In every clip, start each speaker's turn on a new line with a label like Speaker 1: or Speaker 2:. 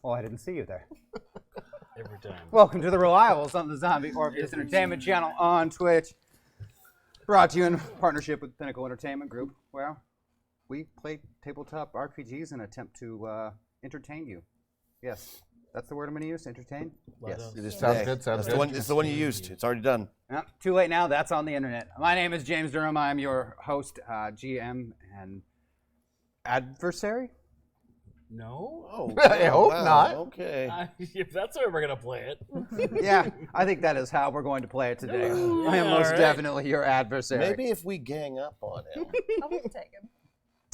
Speaker 1: Oh, I didn't see you there.
Speaker 2: Every time.
Speaker 1: Welcome to the Reliables on the Zombie Orpheus Entertainment channel on Twitch. Brought to you in partnership with Pinnacle Entertainment Group, where we play tabletop RPGs and attempt to entertain you. Yes, that's the word I'm going to use, entertain? Yes.
Speaker 3: It is
Speaker 4: Sounds good. Sounds good.
Speaker 3: It's the one you used. It's already done.
Speaker 1: Too late now. That's on the internet. My name is James Durham. I'm your host, GM, and adversary.
Speaker 2: No?
Speaker 3: Oh,
Speaker 4: I hope not.
Speaker 3: Okay.
Speaker 2: If that's the way we're going to play it.
Speaker 1: Yeah, I think that is how we're going to play it today. I am most definitely your adversary.
Speaker 3: Maybe if we gang up on him.
Speaker 5: Oh, we can take him.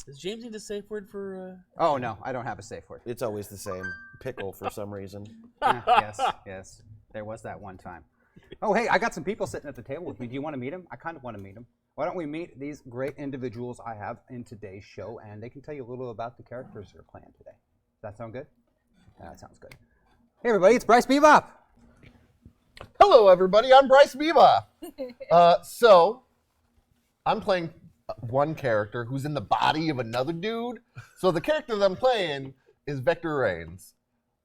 Speaker 2: Does James need a safe word for...
Speaker 1: Oh, no, I don't have a safe word.
Speaker 3: It's always the same. Pickle for some reason.
Speaker 1: Yes. There was that one time. Oh, hey, I got some people sitting at the table with me. Do you want to meet them? I kind of want to meet them. Why don't we meet these great individuals I have in today's show, and they can tell you a little about the characters they're playing today. Does that sound good? That sounds good. Hey, everybody, it's Bryce Bebop.
Speaker 4: Hello, everybody. I'm Bryce Bebop. So, I'm playing one character who's in the body of another dude. So the character that I'm playing is Vector Rains.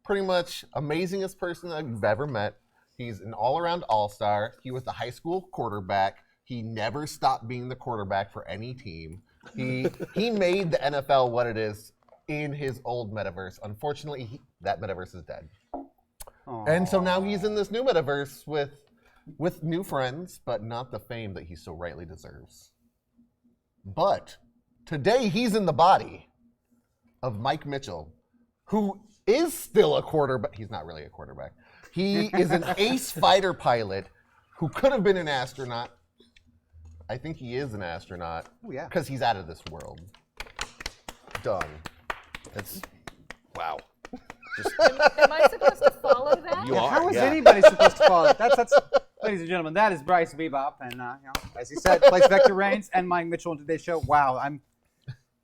Speaker 4: Pretty much amazingest person I've ever met. He's an all-around all-star. He was the high school quarterback. He never stopped being the quarterback for any team. He made the NFL what it is in his old metaverse. Unfortunately, that metaverse is dead.
Speaker 1: Aww.
Speaker 4: And so now he's in this new metaverse with new friends, but not the fame that he so rightly deserves. But today he's in the body of Mike Mitchell, who is still a quarterback. He's not really a quarterback. He is an ace fighter pilot who could have been an astronaut. I think he is an astronaut.
Speaker 1: Oh, yeah.
Speaker 4: Because he's out of this world. Done.
Speaker 3: That's wow.
Speaker 5: Am I supposed to follow that?
Speaker 3: You are.
Speaker 1: How is
Speaker 3: yeah.
Speaker 1: anybody supposed to follow it? That's, ladies and gentlemen, that is Bryce Bebop, and as he said, plays Vector Rains and Mike Mitchell in today's show. Wow,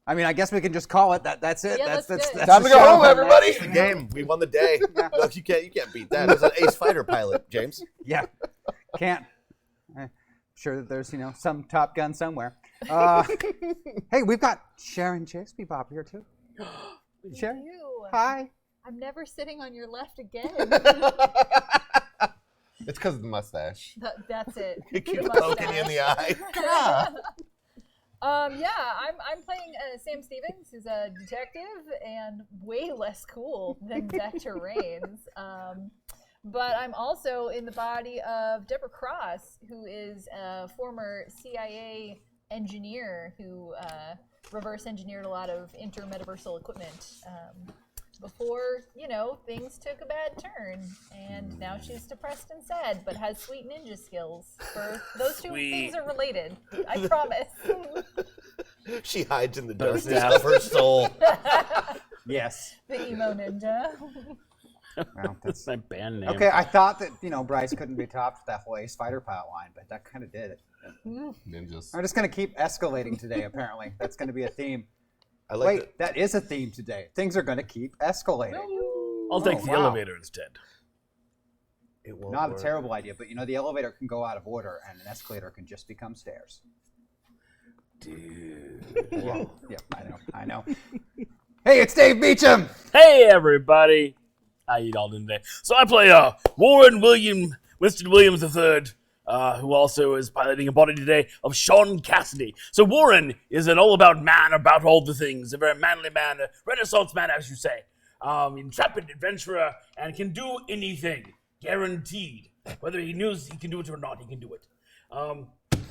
Speaker 1: I guess we can just call it that. That's it.
Speaker 5: Yeah,
Speaker 1: that's
Speaker 5: let's do it.
Speaker 4: Time to go home, everybody.
Speaker 3: It's the game. We won the day. Look, you can't beat that. It's an ace fighter pilot, James.
Speaker 1: Yeah, can't. Sure that there's some Top Gun somewhere. Hey, we've got Sharon Chase Bebop here too. Sharon,
Speaker 5: You.
Speaker 1: hi.
Speaker 5: I'm never sitting on your left again.
Speaker 4: It's because of the mustache.
Speaker 5: That's it.
Speaker 3: It keeps
Speaker 5: The
Speaker 3: poking you in the eye.
Speaker 5: I'm playing Sam Stevens, who's a detective and way less cool than Vector Rains. But I'm also in the body of Deborah Cross, who is a former CIA engineer who reverse engineered a lot of intermetaversal equipment before, things took a bad turn. And now she's depressed and sad, but has sweet ninja skills. For those two things are related, I promise.
Speaker 3: She hides in the darkness of her soul.
Speaker 1: Yes.
Speaker 5: The emo ninja.
Speaker 1: Well,
Speaker 2: That's my band name.
Speaker 1: okay. I thought that Bryce couldn't be topped with that whole Ace Fighter pilot line, but that kind of did it.
Speaker 4: Ninjas.
Speaker 1: I'm just gonna keep escalating today. Apparently, that's gonna be a theme.
Speaker 3: I like
Speaker 1: Wait, that is a theme today. Things are going to keep escalating.
Speaker 2: I'll take the
Speaker 1: wow.
Speaker 2: elevator instead.
Speaker 3: it won't
Speaker 1: Not
Speaker 3: work.
Speaker 1: a terrible idea, but the elevator can go out of order and an escalator can just become stairs.
Speaker 2: Dude.
Speaker 1: Yeah, I know. Hey, it's Dave Beecham!
Speaker 2: Hey, everybody. How you all doing today? So I play Warren Winston Williams III, who also is piloting a body today of Sean Cassidy. So Warren is an all-about man about all the things, a very manly man, a Renaissance man, as you say. Intrepid adventurer, and can do anything, guaranteed. Whether he knows he can do it or not, he can do it.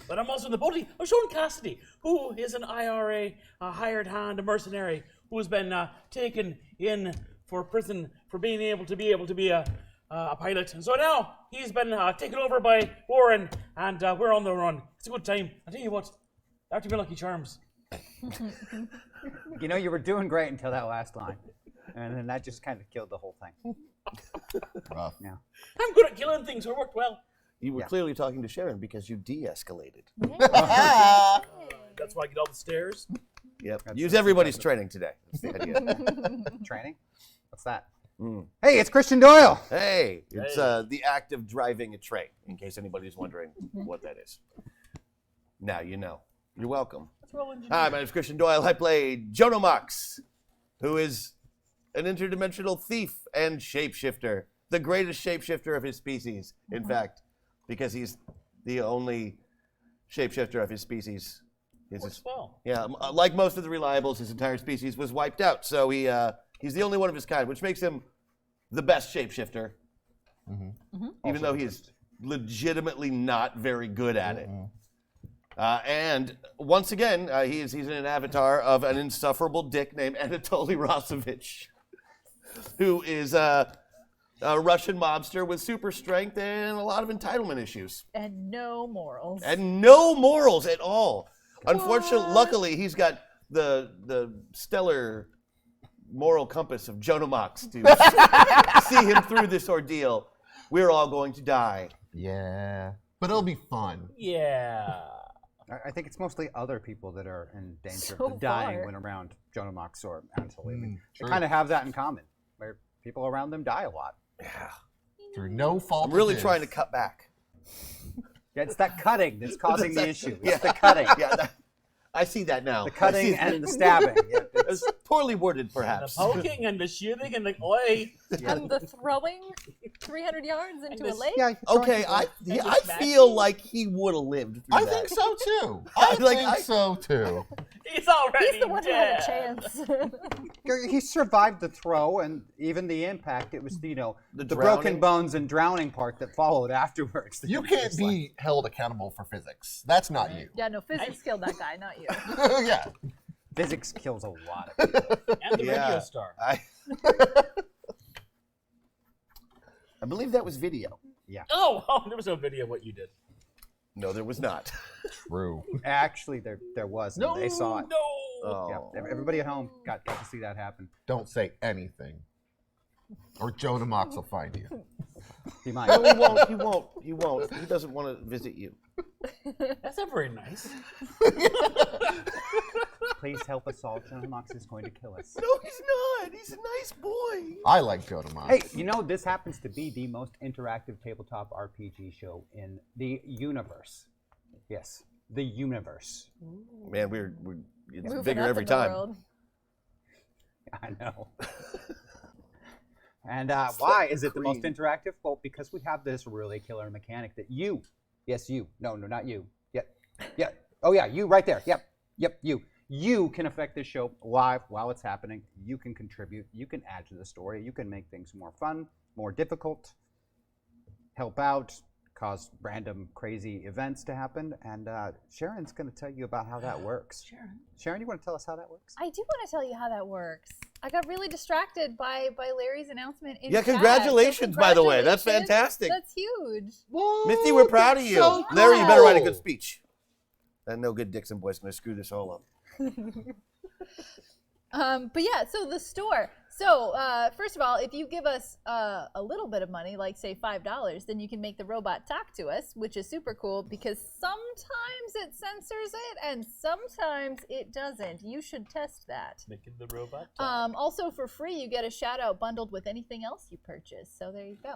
Speaker 2: But I'm also in the body of Sean Cassidy, who is an IRA, a hired hand, a mercenary, who has been taken in for prison for being able to be a pilot. And so now he's been taken over by Warren, and we're on the run. It's a good time. I tell you what, back to me Lucky Charms.
Speaker 1: You were doing great until that last line. And then that just kind of killed the whole thing.
Speaker 4: Rough.
Speaker 1: Yeah.
Speaker 2: I'm good at killing things, so it worked well.
Speaker 3: You were clearly talking to Sharon because you de-escalated.
Speaker 2: That's why I get all the stairs.
Speaker 3: Yep. Use everybody's training today. That's the idea.
Speaker 1: Training? What's that? Hey, it's Christian Doyle!
Speaker 3: Hey, it's
Speaker 2: Hey.
Speaker 3: the act of driving a train, in case anybody's wondering what that is. Now you know. You're welcome. Hi, my name's Christian Doyle. I play Jono Mox, who is an interdimensional thief and shapeshifter. The greatest shapeshifter of his species, in fact, because he's the only shapeshifter of his species.
Speaker 2: Works well.
Speaker 3: Yeah, like most of the reliables, his entire species was wiped out. So he's the only one of his kind, which makes him the best shapeshifter, even though he's legitimately not very good at it. And once again, he's an avatar of an insufferable dick named Anatoly Rosovich, who is a Russian mobster with super strength and a lot of entitlement issues.
Speaker 5: And no morals.
Speaker 3: And no morals at all. Unfortunately, luckily, he's got the stellar moral compass of Jono Mox to see him through this ordeal. We're all going to die.
Speaker 4: Yeah. But it'll be fun.
Speaker 2: Yeah.
Speaker 1: I think it's mostly other people that are in danger
Speaker 5: So
Speaker 1: of dying
Speaker 5: far.
Speaker 1: when around Jono Mox or Anatoly. They
Speaker 4: true.
Speaker 1: kind of have that in common, where people around them die a lot.
Speaker 3: Yeah.
Speaker 4: Through no fault
Speaker 3: I'm really
Speaker 4: of
Speaker 3: trying to
Speaker 4: his.
Speaker 3: cut back.
Speaker 1: Yeah, it's that cutting that's causing the issue. It's the cutting.
Speaker 3: Yeah, I see that now.
Speaker 1: The cutting and the stabbing. Yeah,
Speaker 3: It's poorly worded,
Speaker 2: The
Speaker 3: perhaps.
Speaker 2: poking and the shooting and the oi.
Speaker 5: And the throwing 300 yards into a
Speaker 2: this-
Speaker 5: lake?
Speaker 1: yeah, you can throw
Speaker 3: Okay,
Speaker 1: it.
Speaker 3: I feel like he would have lived through
Speaker 4: I
Speaker 3: that.
Speaker 4: think so too. So too.
Speaker 2: He's already
Speaker 5: He's the one who
Speaker 2: dead.
Speaker 5: had a chance.
Speaker 1: He survived the throw and even the impact. It was the broken
Speaker 3: drowning.
Speaker 1: bones and drowning part that followed afterwards.
Speaker 4: You can't be held accountable for physics. That's not you.
Speaker 5: Yeah, no, physics killed that guy, not you.
Speaker 4: Yeah.
Speaker 1: Physics kills a lot of people.
Speaker 2: And the
Speaker 3: Yeah.
Speaker 2: radio star.
Speaker 3: I believe that was video.
Speaker 2: Oh, there was no video of what you did.
Speaker 3: No, there was not.
Speaker 4: True.
Speaker 1: Actually, there was. And they saw it.
Speaker 2: No.
Speaker 3: Oh.
Speaker 1: Yeah, everybody at home got to see that happen.
Speaker 4: Don't say anything. Or Jono Mox will find you.
Speaker 1: He might.
Speaker 3: No, he won't. He won't. He won't. He doesn't want to visit you.
Speaker 2: That's not very nice.
Speaker 1: Please help us all. Jono Mox is going to kill us.
Speaker 3: No, he's not. He's a nice boy.
Speaker 4: I like Jono Mox.
Speaker 1: Hey, this happens to be the most interactive tabletop RPG show in the universe. Yes, the universe.
Speaker 3: Man, it's
Speaker 5: Moving
Speaker 3: bigger
Speaker 5: up
Speaker 3: every
Speaker 5: in the
Speaker 3: time.
Speaker 5: world.
Speaker 1: I know. And why is it the most
Speaker 3: Queen.
Speaker 1: interactive? Well, because we have this really killer mechanic that you, yes, you, no, not you, yeah, oh yeah, you right there, yep, you can affect this show live while it's happening. You can contribute, you can add to the story, you can make things more fun, more difficult, help out, cause random crazy events to happen, and Sharon's going to tell you about how that works. Sharon, you want to tell us how that works?
Speaker 5: I do want to tell you how that works. I got really distracted by Larry's announcement in
Speaker 3: Yeah,
Speaker 5: chat, so
Speaker 3: congratulations, by the way. That's
Speaker 5: congratulations.
Speaker 3: fantastic.
Speaker 5: That's huge.
Speaker 3: Misty, we're proud of you.
Speaker 4: So
Speaker 3: Larry, you better write a
Speaker 4: cool.
Speaker 3: good speech. And no good Dixon boy's going to screw this all up.
Speaker 5: But yeah, so the store. So, first of all, if you give us a little bit of money, like say $5, then you can make the robot talk to us, which is super cool because sometimes it censors it and sometimes it doesn't. You should test that.
Speaker 2: Making the robot talk.
Speaker 5: Also, for free, you get a shout out bundled with anything else you purchase. So there you go.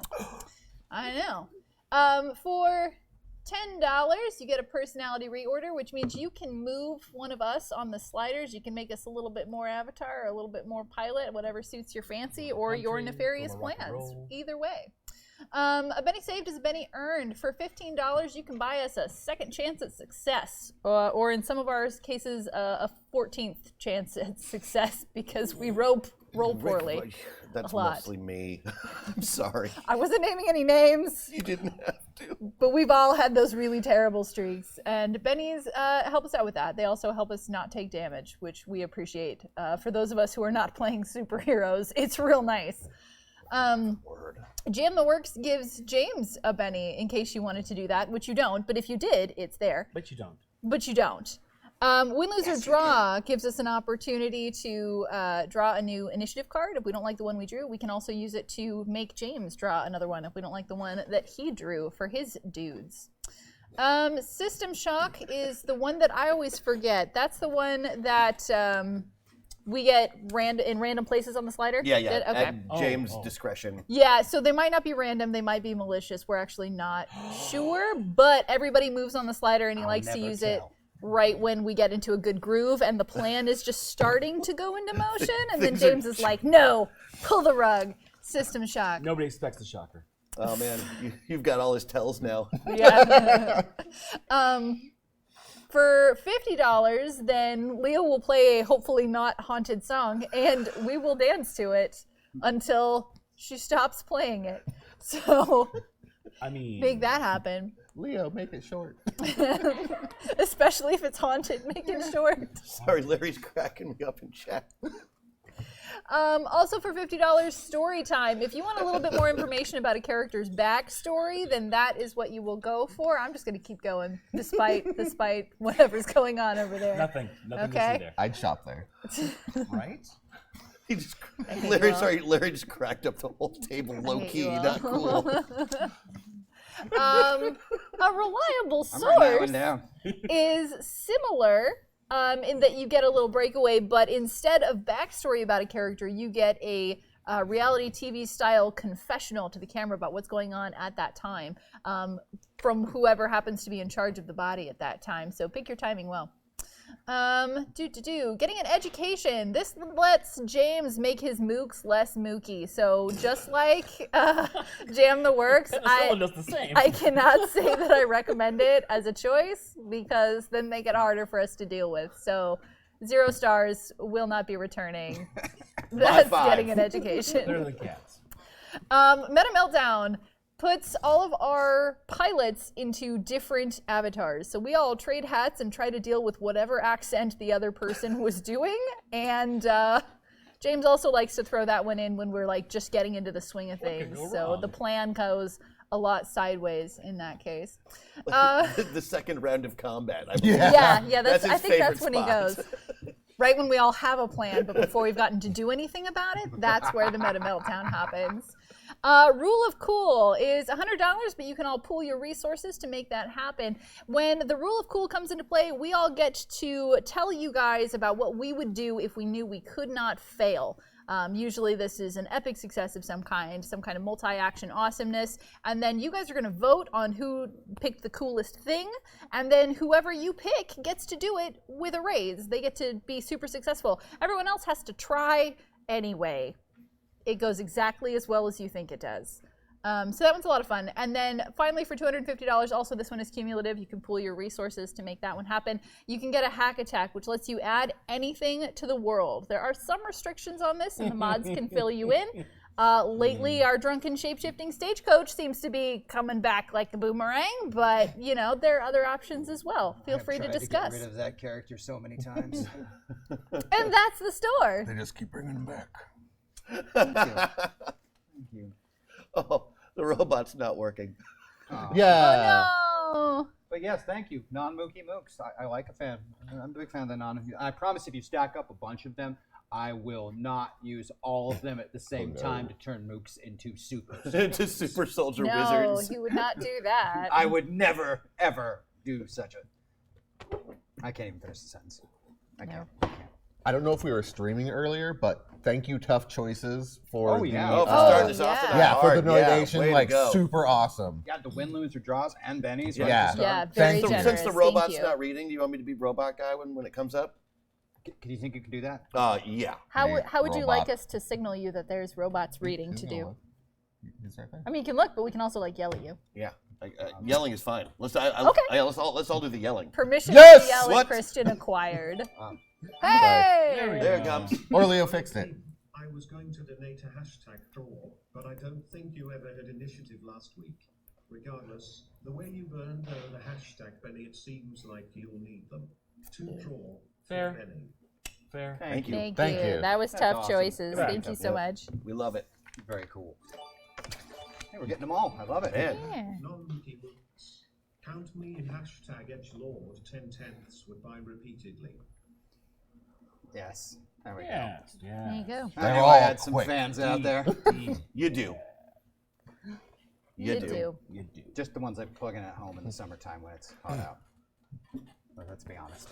Speaker 5: I know. For $10, you get a personality reorder, which means you can move one of us on the sliders. You can make us a little bit more avatar, or a little bit more pilot, whatever suits your fancy or your nefarious plans. Either way. A Benny saved is a Benny earned. For $15, you can buy us a second chance at success, or in some of our cases, a 14th chance at success because we roll poorly.
Speaker 3: That's
Speaker 5: a lot.
Speaker 3: mostly me. I'm sorry.
Speaker 5: I wasn't naming any names.
Speaker 3: You didn't have to.
Speaker 5: But we've all had those really terrible streaks, and Bennies help us out with that. They also help us not take damage, which we appreciate. For those of us who are not playing superheroes, it's real nice. Jam the Works gives James a Benny in case you wanted to do that, which you don't, but if you did, it's there.
Speaker 2: But you don't.
Speaker 5: But you don't. Win, Lose, or Draw gives us an opportunity to draw a new initiative card. If we don't like the one we drew, we can also use it to make James draw another one if we don't like the one that he drew for his dudes. System Shock is the one that I always forget. That's the one that we get in random places on the slider?
Speaker 3: Yeah.
Speaker 5: Okay.
Speaker 3: At James' discretion.
Speaker 5: Yeah, so they might not be random, they might be malicious. We're actually not sure, but everybody moves on the slider and he likes to use it right when we get into a good groove and the plan is just starting to go into motion, and then James is like, no, pull the rug. System Shock.
Speaker 2: Nobody expects a shocker.
Speaker 3: Oh man, you've got all his tells now.
Speaker 5: Yeah. For $50, then Leo will play a hopefully not haunted song, and we will dance to it until she stops playing it. So,
Speaker 2: I mean,
Speaker 5: make that happen.
Speaker 4: Leo, make it short.
Speaker 5: Especially if it's haunted, make it short.
Speaker 3: Sorry, Larry's cracking me up in chat.
Speaker 5: Also for $50, story time. If you want a little bit more information about a character's backstory, then that is what you will go for. I'm just going to keep going, despite whatever's going on over there.
Speaker 2: Nothing
Speaker 5: Okay.
Speaker 2: to see there.
Speaker 4: I'd shop there.
Speaker 1: Right?
Speaker 3: He just
Speaker 5: hate
Speaker 3: Larry,
Speaker 5: you all.
Speaker 3: sorry, Larry just cracked up the whole table low
Speaker 5: hate
Speaker 3: key,
Speaker 5: you all.
Speaker 3: not cool.
Speaker 5: A reliable
Speaker 1: I'm writing that
Speaker 5: source
Speaker 1: one down.
Speaker 5: is similar in that you get a little breakaway, but instead of backstory about a character, you get a reality TV style confessional to the camera about what's going on at that time from whoever happens to be in charge of the body at that time. So pick your timing well. Getting an education. This lets James make his mooks less mooky. So just like Jam the Works,
Speaker 2: Someone does the same.
Speaker 5: I cannot say that I recommend it as a choice because then they get harder for us to deal with. So 0 stars, will not be returning. That's
Speaker 3: five.
Speaker 5: getting an education.
Speaker 2: They're the cats.
Speaker 5: Meta Meltdown puts all of our pilots into different avatars. So we all trade hats and try to deal with whatever accent the other person was doing. And James also likes to throw that one in when we're like just getting into the swing of things.
Speaker 2: go
Speaker 5: So
Speaker 2: wrong?
Speaker 5: the plan goes a lot sideways in that case.
Speaker 3: The second round of combat. I believe.
Speaker 5: Yeah,
Speaker 3: That's his
Speaker 5: I think that's
Speaker 3: favorite
Speaker 5: when he
Speaker 3: spot.
Speaker 5: goes. Right when we all have a plan, but before we've gotten to do anything about it, that's where the Meta Meltdown happens. Rule of Cool is $100, but you can all pool your resources to make that happen. When the Rule of Cool comes into play, we all get to tell you guys about what we would do if we knew we could not fail. Usually this is an epic success of some kind of multi-action awesomeness, and then you guys are going to vote on who picked the coolest thing, and then whoever you pick gets to do it with a raise. They get to be super successful. Everyone else has to try anyway. It goes exactly as well as you think it does. So that one's a lot of fun. And then finally for $250, also this one is cumulative. You can pool your resources to make that one happen. You can get a hack attack, which lets you add anything to the world. There are some restrictions on this, and the mods can fill you in. Lately, our drunken shapeshifting stagecoach seems to be coming back like a boomerang, but you know, there are other options as well. Feel free to discuss.
Speaker 1: Get rid of that character so many times.
Speaker 5: And that's the store.
Speaker 4: They just keep bringing them back.
Speaker 1: Thank you.
Speaker 3: Oh, the robot's not working.
Speaker 4: Yeah.
Speaker 5: Oh no.
Speaker 1: But yes, thank you. Non-Mookie Mooks. I like a fan. I'm a big fan of the non. I promise if you stack up a bunch of them, I will not use all of them at the same time to turn mooks into super
Speaker 3: To
Speaker 1: soldiers.
Speaker 3: super soldier
Speaker 5: No,
Speaker 3: wizards.
Speaker 5: he would not do that.
Speaker 1: I would never, ever do such a... I can't even finish the sentence. I can't.
Speaker 4: I don't know if we were streaming earlier, but thank you, Tough Choices, for
Speaker 1: Oh, yeah.
Speaker 3: Oh, for
Speaker 5: Oh,
Speaker 3: starting this off
Speaker 5: yeah.
Speaker 3: tonight.
Speaker 4: yeah, for the
Speaker 3: Hard. Yeah,
Speaker 4: donation,
Speaker 3: way to
Speaker 4: like
Speaker 3: go.
Speaker 4: super awesome.
Speaker 1: Yeah, the win, lose, or draws, and bennies.
Speaker 4: Yeah.
Speaker 1: Right at the start.
Speaker 5: Yeah, very
Speaker 4: Since the-
Speaker 5: generous.
Speaker 3: Since the
Speaker 5: Thank
Speaker 3: robot's
Speaker 5: you.
Speaker 3: not reading, do you want me to be robot guy when it comes up?
Speaker 1: Do you think you can do that?
Speaker 3: Yeah.
Speaker 5: How
Speaker 4: Hey,
Speaker 5: would you like
Speaker 4: robot.
Speaker 5: us to signal you that there's robots reading to do?
Speaker 4: He's right there.
Speaker 5: I mean, you can look, but we can also like yell at you.
Speaker 3: Yeah. Yelling is fine. Let's
Speaker 5: Okay.
Speaker 3: let's all do the yelling.
Speaker 5: Permission
Speaker 4: Yes!
Speaker 5: to yell
Speaker 3: What?
Speaker 5: at Christian acquired.
Speaker 1: Um,
Speaker 5: Hey!
Speaker 3: There it comes.
Speaker 4: Or Leo fixed it.
Speaker 6: I was going to donate a hashtag draw, but I don't think you ever had initiative last week. Regardless, the way you burned down the hashtag Benny, it seems like you'll need them. To draw
Speaker 2: Fair.
Speaker 6: for Benny.
Speaker 2: Fair.
Speaker 3: Thank you.
Speaker 5: Thank you. That was
Speaker 1: That's
Speaker 5: tough
Speaker 1: awesome.
Speaker 5: choices.
Speaker 2: Yeah.
Speaker 5: Thank you so much.
Speaker 3: We love it.
Speaker 1: Very cool. Hey, we're getting them all. I love it.
Speaker 3: Man.
Speaker 5: Yeah.
Speaker 6: Non-wiki books. Count me in hashtag edgelord 10/10ths would buy repeatedly.
Speaker 1: Yes. There we
Speaker 2: Yes.
Speaker 5: There
Speaker 2: Yeah.
Speaker 5: you go.
Speaker 1: go. I
Speaker 4: They're
Speaker 1: knew I
Speaker 4: all
Speaker 1: had some
Speaker 4: quick.
Speaker 1: fans out there.
Speaker 3: You do.
Speaker 5: You do.
Speaker 2: You do.
Speaker 1: Just the ones I plug in at home in the summertime when it's hot out. But let's be honest.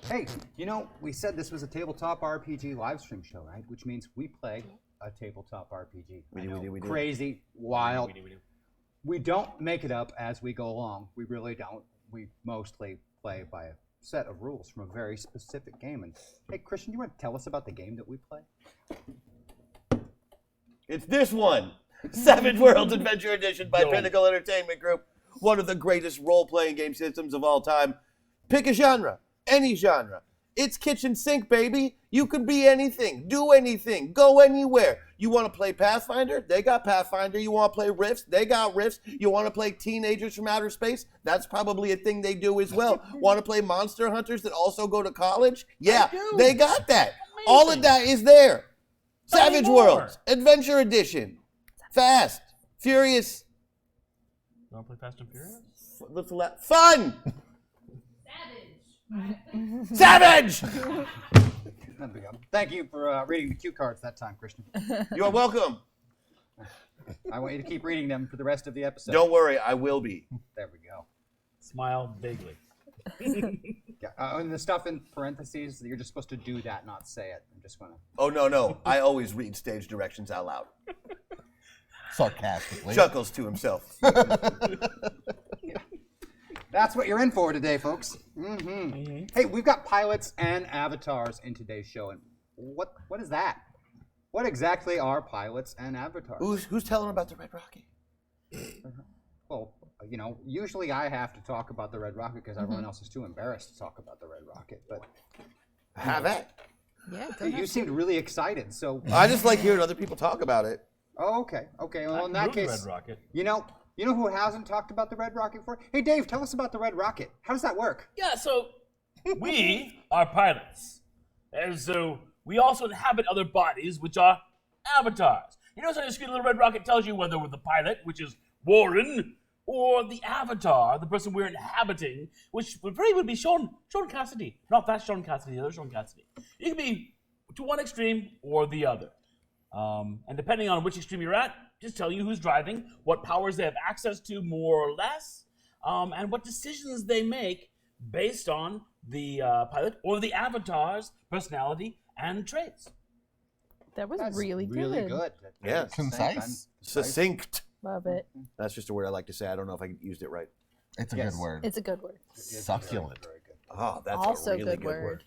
Speaker 1: Hey, you know, we said this was a tabletop RPG live stream show, right? Which means we play a tabletop RPG.
Speaker 3: We
Speaker 1: I
Speaker 3: do, we
Speaker 1: know,
Speaker 3: do, we do.
Speaker 1: Crazy, wild.
Speaker 2: We do.
Speaker 1: We don't make it up as we go along. We really don't. We mostly play by a set of rules from a very specific game. And hey, Christian, you want to tell us about the game that we play?
Speaker 3: It's this one. Savage Worlds Adventure Edition by
Speaker 2: Yo.
Speaker 3: Pinnacle Entertainment Group. One of the greatest role-playing game systems of all time. Pick a genre. Any genre. It's kitchen sink, baby. You could be anything. Do anything. Go anywhere. You want to play Pathfinder? They got Pathfinder. You want to play Rifts? They got Rifts. You want to play Teenagers from Outer Space? That's probably a thing they do as well. Want to play Monster Hunters that also go to college? Yeah, they got that. All of that is there. Savage
Speaker 2: more.
Speaker 3: Worlds Adventure Edition. Fast, furious,
Speaker 2: You want to play Fast and Furious?
Speaker 3: fun. Savage.
Speaker 1: There we go. Thank you for reading the cue cards that time, Christian.
Speaker 3: You are welcome.
Speaker 1: I want you to keep reading them for the rest of the episode.
Speaker 3: Don't worry, I will be.
Speaker 1: There we go.
Speaker 2: Smile vaguely.
Speaker 1: Yeah. And the stuff in parentheses, you're just supposed to do that, not say it. I'm just going to.
Speaker 3: Oh, no. I always read stage directions out loud.
Speaker 4: Sarcastically.
Speaker 3: Chuckles to himself.
Speaker 1: That's what you're in for today, folks. Hey, we've got pilots and avatars in today's show. And what is that? What exactly are pilots and avatars?
Speaker 3: Who's telling about the Red Rocket?
Speaker 1: Well, you know, usually I have to talk about the Red Rocket because everyone else is too embarrassed to talk about the Red Rocket. But
Speaker 3: Have at.
Speaker 5: Yeah.
Speaker 1: you seemed really excited, so.
Speaker 3: I just like hearing other people talk about it.
Speaker 1: Oh, okay. Well, in that
Speaker 2: Red
Speaker 1: case,
Speaker 2: Rocket.
Speaker 1: you know who hasn't talked about the Red Rocket before? Hey, Dave, tell us about the Red Rocket. How does that work?
Speaker 2: Yeah, so we are pilots. And so we also inhabit other bodies, which are avatars. You notice on your screen, the little red rocket tells you whether we're the pilot, which is Warren, or the avatar, the person we're inhabiting, which would be Sean Cassidy. Not that Sean Cassidy, the other Sean Cassidy. You can be to one extreme or the other. And depending on which extreme you're at, just tell you who's driving, what powers they have access to more or less, and what decisions they make based on the pilot or the avatar's personality and traits.
Speaker 5: That was
Speaker 1: That's
Speaker 5: really good.
Speaker 1: Really good.
Speaker 3: Yeah.
Speaker 1: At the same
Speaker 4: Concise.
Speaker 1: time,
Speaker 3: Succinct.
Speaker 5: Love it.
Speaker 3: That's just a word I like to say. I don't know if I used it right.
Speaker 4: It's a
Speaker 1: Yes.
Speaker 4: good word.
Speaker 5: It's a good word.
Speaker 1: It's
Speaker 4: Succulent.
Speaker 1: Very, very good.
Speaker 3: Oh, that's
Speaker 5: Also
Speaker 3: a really
Speaker 5: good word.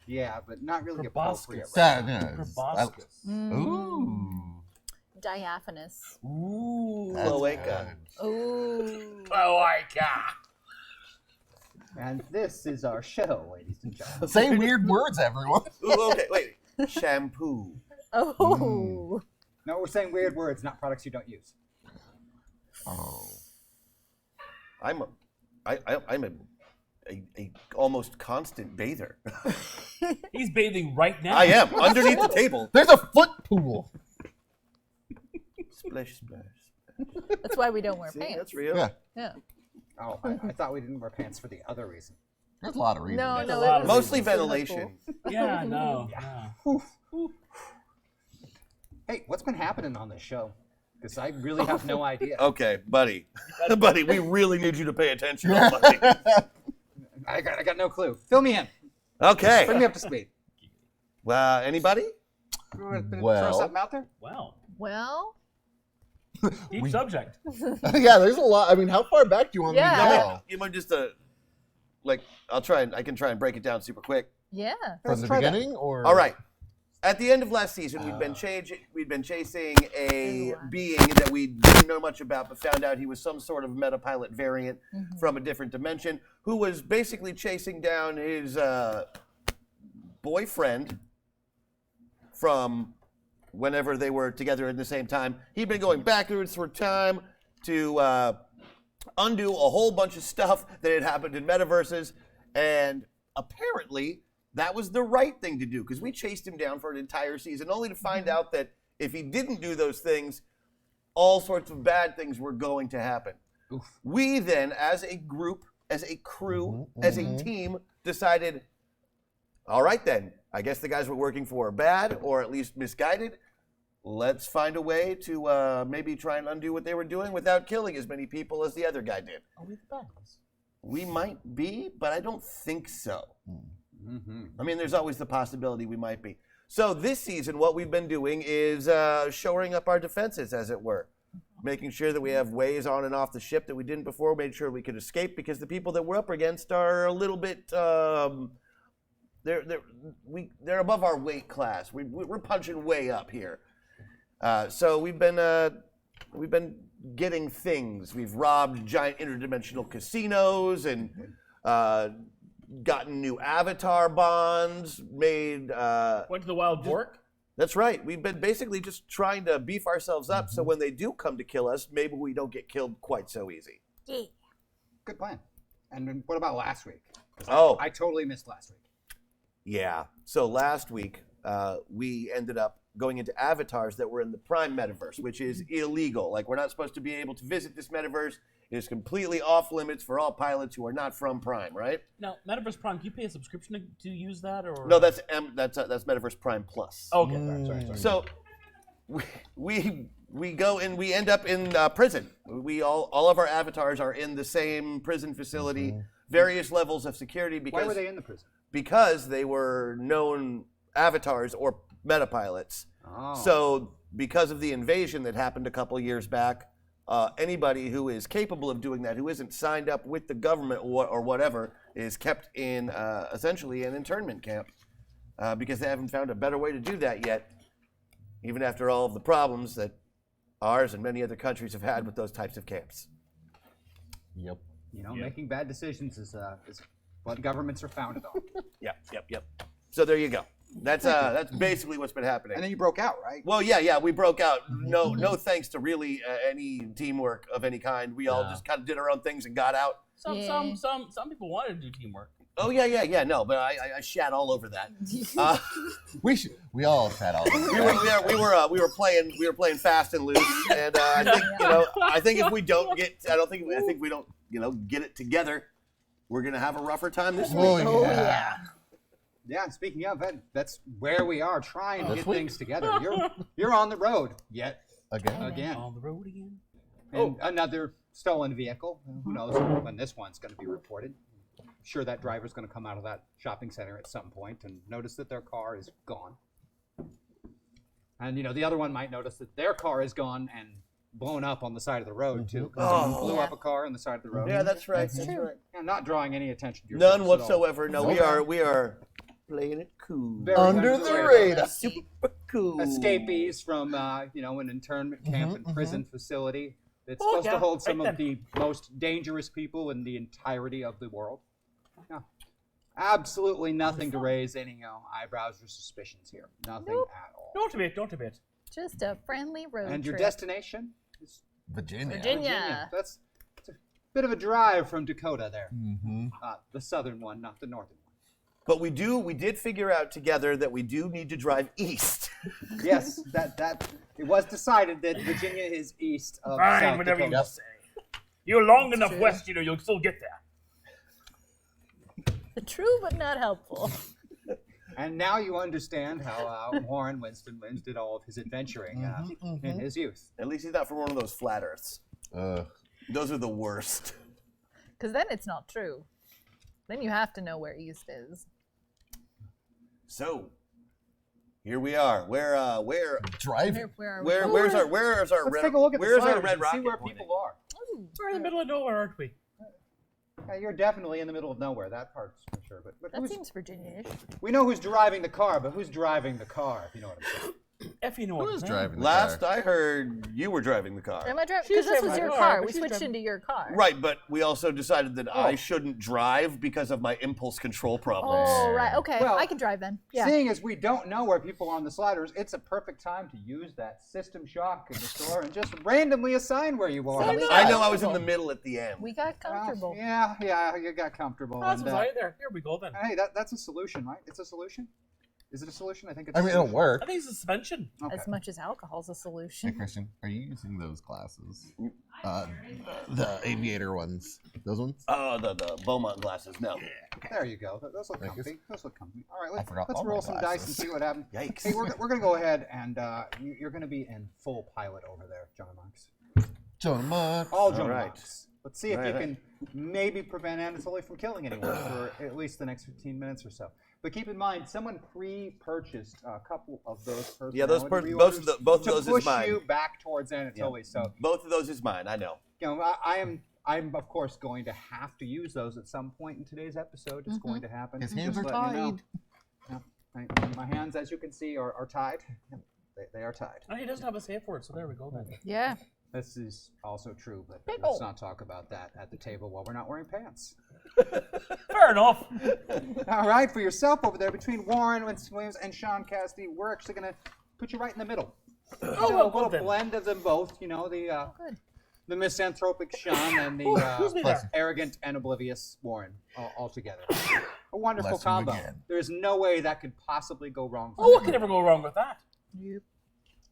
Speaker 1: Yeah, but not really
Speaker 2: Proboscis.
Speaker 1: appropriate.
Speaker 4: That is.
Speaker 2: Proboscis.
Speaker 4: Ooh.
Speaker 5: Diaphanous.
Speaker 2: Ooh.
Speaker 4: That's
Speaker 3: Cloaca.
Speaker 4: good.
Speaker 5: Ooh.
Speaker 2: Cloaca.
Speaker 1: And this is our show, ladies and gentlemen.
Speaker 4: Say weird words, everyone.
Speaker 3: Ooh, okay, wait. Shampoo.
Speaker 5: Oh.
Speaker 1: No, we're saying weird words, not products you don't use.
Speaker 4: Oh.
Speaker 3: I'm a almost constant bather.
Speaker 2: He's bathing right now.
Speaker 3: I am underneath the table.
Speaker 4: There's a foot pool.
Speaker 3: Splish, splash.
Speaker 5: That's why we don't wear
Speaker 3: See,
Speaker 5: pants.
Speaker 3: that's real.
Speaker 4: Yeah.
Speaker 5: Yeah.
Speaker 1: Oh, I thought we didn't wear pants for the other reason.
Speaker 4: There's a lot of reasons.
Speaker 5: No,
Speaker 2: There's
Speaker 5: no,
Speaker 2: a lot
Speaker 5: it
Speaker 2: of
Speaker 5: was
Speaker 3: Mostly
Speaker 5: it was
Speaker 3: ventilation.
Speaker 2: Yeah, no.
Speaker 1: Hey, what's been happening on this show? Because I really have no idea.
Speaker 3: Okay, buddy. Buddy, we really need you to pay attention. Buddy.
Speaker 1: I got no clue. Fill me in.
Speaker 3: Okay.
Speaker 1: Bring me up to speed.
Speaker 3: Anybody?
Speaker 1: Throw something out there?
Speaker 2: Wow.
Speaker 5: Well,
Speaker 2: Deep subject.
Speaker 4: Yeah, there's a lot. I mean, how far back do you want me to
Speaker 5: Yeah.
Speaker 4: go?
Speaker 3: You might just I can try and break it down super quick.
Speaker 5: yeah.
Speaker 4: From the
Speaker 1: try that.
Speaker 4: beginning, or
Speaker 3: All right. At the end of last season, we'd been chasing a being that we didn't know much about, but found out he was some sort of metapilot variant from a different dimension, who was basically chasing down his boyfriend from whenever they were together at the same time. He'd been going backwards through time to undo a whole bunch of stuff that had happened in metaverses, and apparently that was the right thing to do, because we chased him down for an entire season, only to find out that if he didn't do those things, all sorts of bad things were going to happen.
Speaker 1: Oof.
Speaker 3: We then, as a group, as a crew, as a team, decided, all right then, I guess the guys we're working for are bad, or at least misguided. Let's find a way to maybe try and undo what they were doing without killing as many people as the other guy did.
Speaker 2: Are we the bad ones?
Speaker 3: We might be, but I don't think so.
Speaker 1: Mm-hmm.
Speaker 3: I mean, there's always the possibility we might be. So this season, what we've been doing is shoring up our defenses, as it were. Making sure that we have ways on and off the ship that we didn't before, made sure we could escape, because the people that we're up against are a little bit, they're above our weight class. We're punching way up here. So we've been getting things. We've robbed giant interdimensional casinos and gotten new avatar bonds, made...
Speaker 2: Went to the wild pork?
Speaker 3: That's right. We've been basically just trying to beef ourselves up so when they do come to kill us, maybe we don't get killed quite so easy.
Speaker 1: Good plan. And then what about last week? 'Cause
Speaker 3: Oh.
Speaker 1: I totally missed last week.
Speaker 3: Yeah. So last week, we ended up going into avatars that were in the Prime metaverse, which is illegal. Like, we're not supposed to be able to visit this metaverse. It is completely off limits for all pilots who are not from Prime, right?
Speaker 2: Now, Metaverse Prime, do you pay a subscription to use that, or
Speaker 3: No, that's Metaverse Prime Plus.
Speaker 2: Okay. Sorry.
Speaker 3: So we go and we end up in prison. We all of our avatars are in the same prison facility, various levels of security. Because
Speaker 1: Why were they in the prison?
Speaker 3: Because they were known avatars or metapilots.
Speaker 1: Oh.
Speaker 3: So because of the invasion that happened a couple years back, anybody who is capable of doing that, who isn't signed up with the government or whatever, is kept in essentially an internment camp because they haven't found a better way to do that yet, even after all of the problems that ours and many other countries have had with those types of camps.
Speaker 4: Yep.
Speaker 1: You know, making bad decisions is what governments are founded on.
Speaker 3: Yep. So there you go. That's basically what's been happening.
Speaker 1: And then you broke out, right?
Speaker 3: Well, yeah, we broke out. No thanks to really any teamwork of any kind. We all just kind of did our own things and got out.
Speaker 2: Some people wanted to do teamwork.
Speaker 3: Oh yeah. No, but I shat all over that.
Speaker 4: We all sat all over.
Speaker 3: we were playing fast and loose, and I think if we don't get, I think we don't get it together, we're gonna have a rougher time this week.
Speaker 4: Oh yeah.
Speaker 1: Yeah, and speaking of that, that's where we are trying to get
Speaker 4: sweet.
Speaker 1: things together. You're on the road yet again.
Speaker 2: On the road again.
Speaker 1: And another stolen vehicle. Who knows when this one's going to be reported. I'm sure that driver's going to come out of that shopping center at some point and notice that their car is gone. And the other one might notice that their car is gone and blown up on the side of the road too. 'Cause someone blew up a car on the side of the road.
Speaker 3: Yeah, that's right.
Speaker 5: That's true.
Speaker 1: Yeah, not drawing any attention to yourself.
Speaker 3: None whatsoever. No, we are playing it cool.
Speaker 1: Very
Speaker 4: Under the radar.
Speaker 3: Super cool.
Speaker 1: Escapees from an internment camp and prison facility. It's supposed to hold some of the most dangerous people in the entirety of the world. Yeah. Absolutely nothing to raise any eyebrows or suspicions here. Nothing at all.
Speaker 2: Don't a bit.
Speaker 5: Just a friendly road
Speaker 1: And your
Speaker 5: trip.
Speaker 1: destination is
Speaker 4: Virginia.
Speaker 5: Virginia.
Speaker 1: That's it's a bit of a drive from Dakota there.
Speaker 4: Mm-hmm.
Speaker 1: The southern one, not the northern one.
Speaker 3: But we did figure out together that we do need to drive east.
Speaker 1: Yes, that it was decided that Virginia is east of
Speaker 2: Fine,
Speaker 1: South
Speaker 2: whatever
Speaker 1: Dakota.
Speaker 2: you say. You're long enough west, you'll still get there.
Speaker 5: True, but not helpful.
Speaker 1: And now you understand how Warren Winston Williams did all of his adventuring in his youth.
Speaker 3: At least he's not from one of those flat Earths. Those are the worst.
Speaker 5: Because then it's not true. Then you have to know where east is.
Speaker 3: So, here we are. Where
Speaker 4: Driving.
Speaker 3: where's our
Speaker 1: Let's
Speaker 3: red
Speaker 1: take a look at
Speaker 3: where's
Speaker 1: the
Speaker 3: our
Speaker 1: sliders
Speaker 3: red
Speaker 1: and see
Speaker 3: rocket
Speaker 1: where
Speaker 3: pointing?
Speaker 1: people are.
Speaker 2: We're in the middle of nowhere, aren't we?
Speaker 1: Yeah, you're definitely in the middle of nowhere. That part's for sure. But
Speaker 5: That
Speaker 1: who's,
Speaker 5: seems Virginia-ish.
Speaker 1: we know who's driving the car, but who's driving the car? If you know what I'm saying.
Speaker 2: If you know what
Speaker 4: Who
Speaker 2: I'm
Speaker 4: is
Speaker 2: saying.
Speaker 4: driving the
Speaker 3: Last
Speaker 4: car?
Speaker 3: I heard, you were driving the car.
Speaker 5: Am I driving?
Speaker 2: She's
Speaker 5: Because this was
Speaker 2: driving
Speaker 5: your
Speaker 2: my
Speaker 5: car.
Speaker 2: car,
Speaker 5: We
Speaker 2: but she's
Speaker 5: switched
Speaker 2: driving-
Speaker 5: into your car.
Speaker 3: Right, but we also decided that I shouldn't drive because of my impulse control problems.
Speaker 5: Oh, right. Okay.
Speaker 1: Well,
Speaker 5: I can drive then. Yeah.
Speaker 1: Seeing as we don't know where people are on the sliders, it's a perfect time to use that system shock in the store and just randomly assign where you are.
Speaker 3: I know I was in the middle at the end.
Speaker 5: We got comfortable.
Speaker 1: Yeah, you got comfortable.
Speaker 2: Oh, that's
Speaker 1: and,
Speaker 2: right there. Here we go then.
Speaker 1: hey, that's a solution, right? It's a solution? Is it a solution? I think it's
Speaker 4: I mean, it'll work.
Speaker 2: I think it's a suspension.
Speaker 1: Okay.
Speaker 5: As much as alcohol's a
Speaker 4: Hey,
Speaker 5: solution.
Speaker 4: Christian, are you using those glasses? The aviator ones. Those ones?
Speaker 3: Oh, the Beaumont glasses. No.
Speaker 1: There you go. Those look
Speaker 4: Thank you.
Speaker 1: comfy. Those look comfy. All right,
Speaker 4: forgot
Speaker 1: let's
Speaker 4: all
Speaker 1: roll
Speaker 4: my
Speaker 1: some dice and
Speaker 4: glasses.
Speaker 1: see what happens.
Speaker 3: Yikes.
Speaker 1: Hey, we're going to go ahead and you're going to be in full pilot over there, John Marks.
Speaker 4: John Mark.
Speaker 1: All John
Speaker 3: right.
Speaker 1: Marks. Let's see if you can maybe prevent Anatoly from killing anyone for at least the next 15 minutes or so. But keep in mind, someone pre-purchased a couple of those
Speaker 3: Yeah, those
Speaker 1: personality
Speaker 3: both of
Speaker 1: reorders
Speaker 3: both of
Speaker 1: to
Speaker 3: those is
Speaker 1: push
Speaker 3: mine.
Speaker 1: you back towards Anatoly. So,
Speaker 3: Both of those is mine. I know.
Speaker 1: you know, I'm of course going to have to use those at some point in today's episode. It's going to happen.
Speaker 4: His hands
Speaker 1: Just
Speaker 4: are
Speaker 1: letting you know.
Speaker 4: tied.
Speaker 1: Yeah, my hands, as you can see, are tied. They are tied.
Speaker 2: Oh, he doesn't have a safe word, so there we go then.
Speaker 5: Yeah.
Speaker 1: This is also true, but
Speaker 5: Pickle.
Speaker 1: let's not talk about that at the table while we're not wearing pants.
Speaker 2: Fair enough.
Speaker 1: All right, for yourself over there, between Warren Winston Williams and Sean Cassidy, we're actually going to put you right in the middle.
Speaker 2: Oh,
Speaker 1: a
Speaker 2: well,
Speaker 1: little
Speaker 2: then.
Speaker 1: blend of them both, you know,
Speaker 5: Good.
Speaker 1: the misanthropic Sean and
Speaker 2: Ooh, excuse me
Speaker 1: the
Speaker 2: there.
Speaker 1: arrogant and oblivious Warren all together. A wonderful
Speaker 4: Bless you
Speaker 1: combo.
Speaker 4: again.
Speaker 1: There's no way that could possibly go wrong. for
Speaker 2: Oh, what
Speaker 1: them.
Speaker 2: could ever go wrong with that?
Speaker 5: Yep.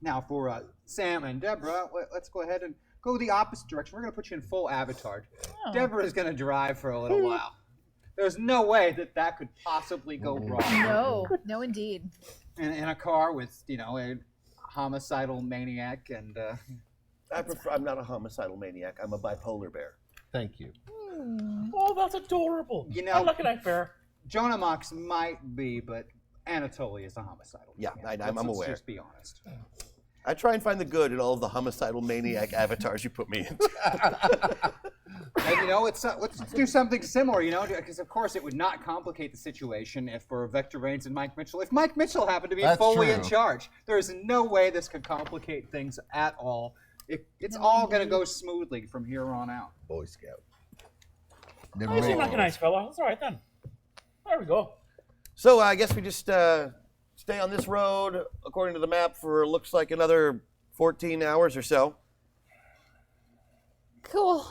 Speaker 1: Now, for Sam and Deborah, let's go ahead and go the opposite direction. We're going to put you in full avatar.
Speaker 5: Oh.
Speaker 1: Deborah's going to drive for a little while. There's no way that could possibly go wrong.
Speaker 5: No. No, indeed.
Speaker 1: In a car with, you know, a homicidal maniac and...
Speaker 3: I'm not a homicidal maniac. I'm a bipolar bear.
Speaker 4: Thank you.
Speaker 2: Oh, that's adorable.
Speaker 1: You know-
Speaker 2: I'm looking at fair.
Speaker 1: Jonah Mox might be, but Anatoly is a homicidal.
Speaker 3: Yeah,
Speaker 1: maniac.
Speaker 3: I'm
Speaker 1: Let's
Speaker 3: aware.
Speaker 1: just be honest.
Speaker 3: I try and find the good in all of the homicidal maniac avatars you put me in.
Speaker 1: And you know, let's do something similar, you know, because of course it would not complicate the situation if for Vector Reigns and Mike Mitchell. If Mike Mitchell happened to be
Speaker 4: That's
Speaker 1: fully in
Speaker 4: true.
Speaker 1: charge, there is no way this could complicate things at all. It's all going to go smoothly from here on out.
Speaker 4: Boy Scout. Never
Speaker 2: Oh, you seem
Speaker 4: made
Speaker 2: like a
Speaker 4: it.
Speaker 2: nice fella. That's all right then. There we go.
Speaker 3: So I guess we just stay on this road according to the map for looks like another 14 hours or so.
Speaker 5: Cool.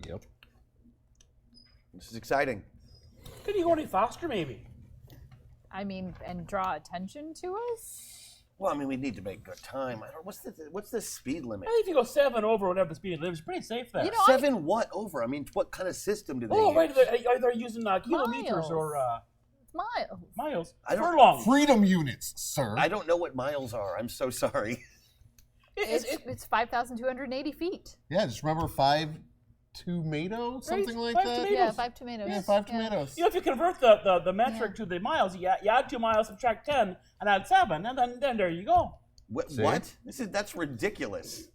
Speaker 4: Yep.
Speaker 3: This is exciting.
Speaker 2: Could you go any faster, maybe?
Speaker 5: I mean, and draw attention to us?
Speaker 3: Well, I mean, we need to make good time. What's the speed limit?
Speaker 2: I think if you go 7 over whatever the speed limit, it's pretty safe there.
Speaker 5: You know,
Speaker 3: 7 what over? I mean, what kind of system do they
Speaker 2: oh,
Speaker 3: use?
Speaker 2: right. They're using kilometers
Speaker 5: Miles.
Speaker 2: or
Speaker 5: Miles.
Speaker 2: miles.
Speaker 3: I don't-
Speaker 2: Furlong.
Speaker 4: Freedom units, sir.
Speaker 3: I don't know what miles are. I'm so sorry.
Speaker 5: It's 5,280 feet.
Speaker 4: Yeah, just remember 5 tomato, something like
Speaker 2: 5
Speaker 4: that.
Speaker 2: tomatoes.
Speaker 5: Yeah, 5 tomatoes.
Speaker 4: Yeah, 5 tomatoes.
Speaker 2: You know, if you convert the metric to the miles, you add 2 miles, subtract 10, and add 7, and then there you go.
Speaker 3: What?
Speaker 4: See?
Speaker 3: What? That's ridiculous.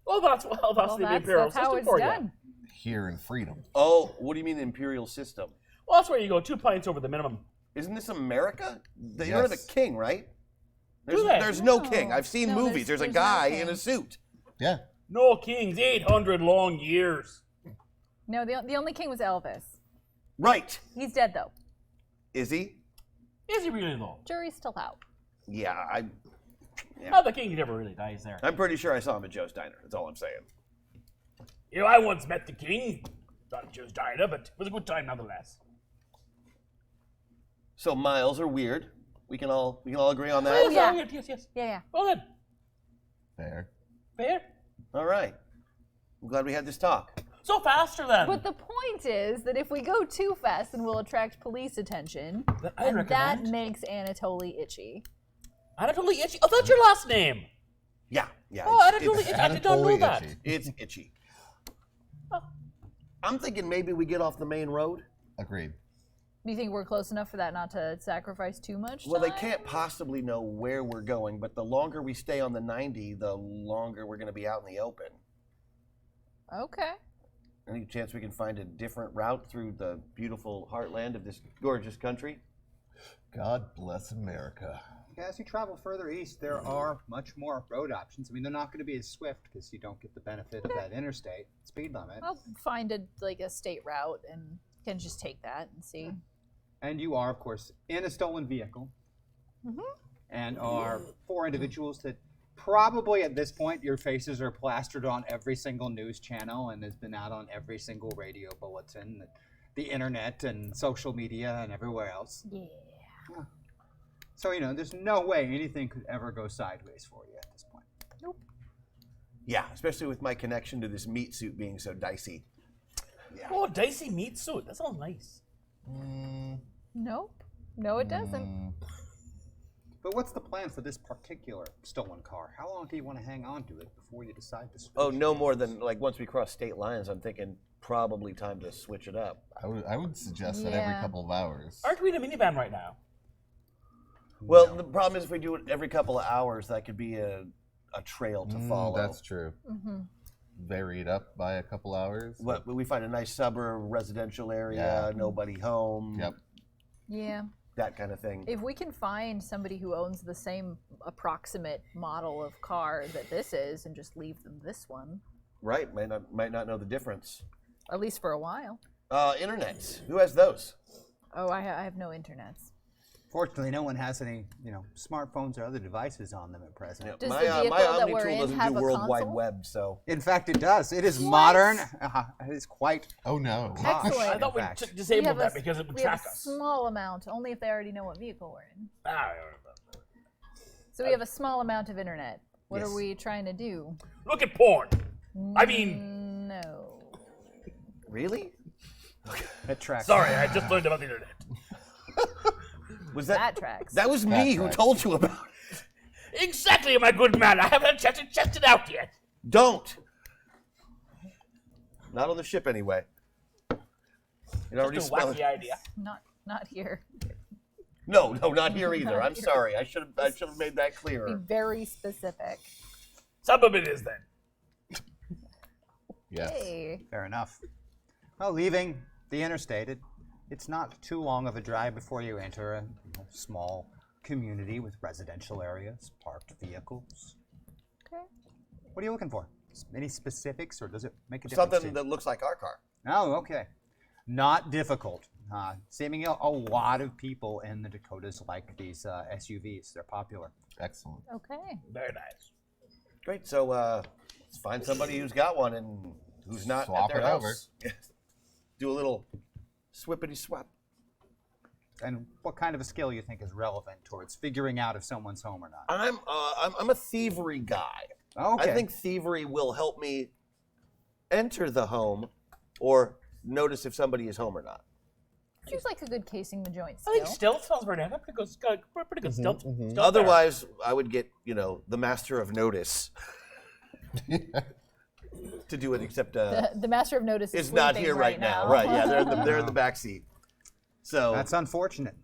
Speaker 2: Well, that's the imperial
Speaker 5: That's how
Speaker 2: system
Speaker 5: it's
Speaker 2: for
Speaker 5: done.
Speaker 4: Here in freedom.
Speaker 3: Oh, what do you mean imperial system?
Speaker 2: Well, that's where you go 2 pints over the minimum.
Speaker 3: Isn't this America? They are the
Speaker 4: Yes.
Speaker 3: king, right?
Speaker 2: Do they?
Speaker 3: There's no
Speaker 5: No.
Speaker 3: king. I've seen
Speaker 5: No,
Speaker 3: movies. There's a
Speaker 5: there's no
Speaker 3: guy
Speaker 5: king.
Speaker 3: in a suit.
Speaker 4: Yeah.
Speaker 2: No kings, 800 long years.
Speaker 5: No, the only king was Elvis.
Speaker 3: Right.
Speaker 5: He's dead, though.
Speaker 3: Is he?
Speaker 2: Is he really though?
Speaker 5: Jury's still out.
Speaker 3: Yeah,
Speaker 2: Oh, the king never really dies there.
Speaker 3: I'm pretty sure I saw him at Joe's Diner. That's all I'm saying.
Speaker 2: You know, I once met the king. Not just died but it was a good time nonetheless.
Speaker 3: So miles are weird. We can all agree on that.
Speaker 5: Oh, yeah.
Speaker 2: Yes.
Speaker 5: Yeah.
Speaker 2: Well then,
Speaker 4: There.
Speaker 2: fair.
Speaker 3: All right. I'm glad we had this talk.
Speaker 2: So faster then.
Speaker 5: But the point is that if we go too fast, then we'll attract police attention,
Speaker 2: I
Speaker 5: and that
Speaker 2: recommend.
Speaker 5: makes Anatoly itchy.
Speaker 2: Anatoly Itchy. Oh, that's your last name.
Speaker 3: Yeah.
Speaker 2: Oh, Anatoly Itchy. I did not know
Speaker 4: Anatoly
Speaker 2: that.
Speaker 4: Itchy.
Speaker 3: It's itchy. I'm thinking maybe we get off the main road.
Speaker 4: Agreed.
Speaker 5: Do you think we're close enough for that not to sacrifice too much
Speaker 3: Well, they
Speaker 5: time?
Speaker 3: can't possibly know where we're going, but the longer we stay on the 90, the longer we're going to be out in the open.
Speaker 5: Okay.
Speaker 3: Any chance we can find a different route through the beautiful heartland of this gorgeous country?
Speaker 4: God bless America.
Speaker 1: As you travel further east, there are much more road options. I mean, they're not going to be as swift because you don't get the benefit of that interstate speed limit.
Speaker 5: I'll find a state route and can just take that and see.
Speaker 1: And you are, of course, in a stolen vehicle. And are 4 individuals that probably at this point your faces are plastered on every single news channel and has been out on every single radio bulletin, the internet and social media and everywhere else.
Speaker 5: Yeah.
Speaker 1: So, there's no way anything could ever go sideways for you at this point.
Speaker 3: Yeah, especially with my connection to this meat suit being so dicey.
Speaker 2: Oh, dicey meat suit. That sounds nice.
Speaker 5: Nope. No, it doesn't.
Speaker 1: But what's the plan for this particular stolen car? How long do you want to hang on to it before you decide to switch?
Speaker 3: Oh, no more than, once we cross state lines, I'm thinking probably time to switch it up.
Speaker 4: I would suggest that every
Speaker 5: Yeah.
Speaker 4: couple of hours.
Speaker 2: Aren't we in a minivan right now?
Speaker 3: Well, the problem is if we do it every couple of hours, that could be a trail to follow.
Speaker 4: That's true. Varied up by a couple hours.
Speaker 3: But we find a nice suburb, residential area,
Speaker 4: Yeah.
Speaker 3: nobody home,
Speaker 4: Yep.
Speaker 5: Yeah.
Speaker 3: that kind of thing.
Speaker 5: If we can find somebody who owns the same approximate model of car that this is and just leave them this one,
Speaker 3: Right, might not know the difference.
Speaker 5: at least for a while.
Speaker 3: Internets, who has those?
Speaker 5: Oh, I have no internets.
Speaker 1: Fortunately, no one has any, smartphones or other devices on them at present.
Speaker 3: Yeah,
Speaker 5: Does
Speaker 3: my
Speaker 5: the vehicle
Speaker 3: my
Speaker 5: that
Speaker 3: Omni
Speaker 5: we're
Speaker 3: tool
Speaker 5: in
Speaker 3: doesn't
Speaker 5: have
Speaker 3: do
Speaker 5: a
Speaker 3: World Wide
Speaker 5: console?
Speaker 3: Web, so
Speaker 1: In fact, it does. It is modern. It is quite
Speaker 4: Oh no.
Speaker 1: posh.
Speaker 5: Excellent.
Speaker 2: I thought we
Speaker 1: in fact.
Speaker 2: disabled that because it would
Speaker 5: we have
Speaker 2: track
Speaker 5: a
Speaker 2: us.
Speaker 5: small amount, only if they already know what vehicle we're in.
Speaker 2: Ah,
Speaker 5: So we have a small amount of internet. What
Speaker 3: Yes.
Speaker 5: are we trying to do?
Speaker 2: look at porn. I mean,
Speaker 5: No.
Speaker 3: really?
Speaker 1: It tracks.
Speaker 2: sorry, I just learned about the internet.
Speaker 3: Was
Speaker 5: That tracks.
Speaker 3: That was me who
Speaker 4: tracks.
Speaker 3: told you about it.
Speaker 2: Exactly, my good man. I haven't had a chance to test it out yet.
Speaker 3: Don't. Not on the ship anyway. It already
Speaker 2: Just a
Speaker 3: smelled.
Speaker 2: wacky idea.
Speaker 5: Not here.
Speaker 3: No, not here either.
Speaker 5: Not
Speaker 3: I'm
Speaker 5: here.
Speaker 3: sorry. I should have made that
Speaker 5: Be
Speaker 3: clearer.
Speaker 5: very specific.
Speaker 2: Some of it is then.
Speaker 4: Yes.
Speaker 5: Hey.
Speaker 1: Fair enough. Well, leaving the interstate, it's not too long of a drive before you enter a small community with residential areas, parked vehicles.
Speaker 5: Okay.
Speaker 1: What are you looking for? Any specifics, or does it make a difference?
Speaker 3: Something
Speaker 1: to you?
Speaker 3: that looks like our car.
Speaker 1: Oh, okay. Not difficult. Seemingly a lot of people in the Dakotas like these SUVs. They're popular.
Speaker 4: Excellent.
Speaker 5: Okay.
Speaker 2: Very nice.
Speaker 3: Great. So let's find somebody who's got one and who's not
Speaker 4: Swap
Speaker 3: at their
Speaker 4: it over.
Speaker 3: house. Do a little swippity swap.
Speaker 1: And what kind of a skill you think is relevant towards figuring out if someone's home or not?
Speaker 3: I'm a thievery guy.
Speaker 1: Okay.
Speaker 3: I think thievery will help me enter the home or notice if somebody is home or not.
Speaker 5: Seems like a good casing the joint
Speaker 2: I
Speaker 5: skill.
Speaker 2: think stealth sounds very nice. Pretty good stealth. stealth there.
Speaker 3: Otherwise, I would get, the master of notice to do it, except
Speaker 5: The master of notice is
Speaker 3: is not
Speaker 5: sleeping
Speaker 3: here right now. Right, yeah, they're in the back seat. So
Speaker 1: That's unfortunate.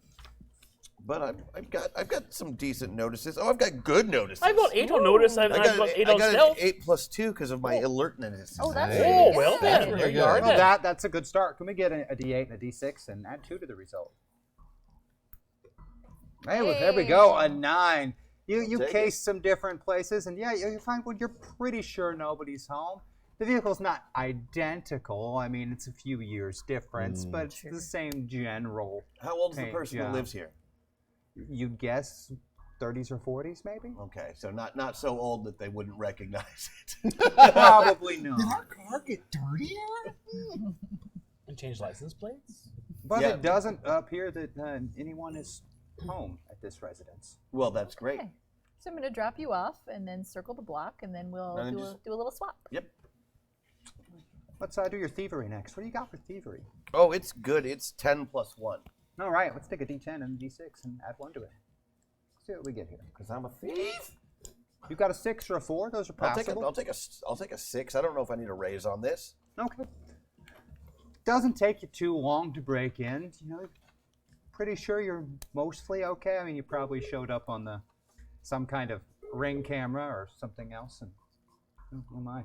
Speaker 3: but I've got some decent notices. Oh, I've got good notices.
Speaker 2: I've got 8 on notice. I've got 8 on
Speaker 3: an
Speaker 2: stealth.
Speaker 3: 8+2 because of my alertness.
Speaker 5: Oh, that's
Speaker 4: Hey.
Speaker 5: pretty
Speaker 2: Oh,
Speaker 5: good.
Speaker 2: well then. There you are
Speaker 1: Well,
Speaker 2: then.
Speaker 1: that's a good start. Can we get a D8 and a D6 and add 2 to the result? Hey, well, there we go. A 9. You
Speaker 3: Take
Speaker 1: case some different places, and you find when you're pretty sure nobody's home. The vehicle's not identical. I mean, it's a few years difference, but it's the same general.
Speaker 3: How old is the
Speaker 1: Hey,
Speaker 3: person
Speaker 1: yeah.
Speaker 3: who lives here?
Speaker 1: You guess 30s or 40s, maybe?
Speaker 3: Okay, so not so old that they wouldn't recognize it.
Speaker 1: Probably not.
Speaker 4: our car get dirtier?
Speaker 2: And change license plates.
Speaker 1: But
Speaker 3: Yeah.
Speaker 1: it doesn't appear that anyone is home at this residence.
Speaker 3: Well, that's great.
Speaker 5: Okay. So I'm going to drop you off and then circle the block, and then we'll
Speaker 3: And then
Speaker 5: do
Speaker 3: just-
Speaker 5: a little swap.
Speaker 3: Yep.
Speaker 1: Let's do your thievery next. What do you got for thievery?
Speaker 3: Oh, it's good. It's 10 plus 1.
Speaker 1: All right, let's take a D10 and a D6 and add 1 to it. See what we get here.
Speaker 3: Because I'm a thief.
Speaker 1: You got a 6 or a 4? Those are passable.
Speaker 3: I'll take a 6. I don't know if I need a raise on this.
Speaker 1: Okay. Doesn't take you too long to break in. Pretty sure you're mostly okay. I mean, you probably showed up on some kind of ring camera or something else, and oh my.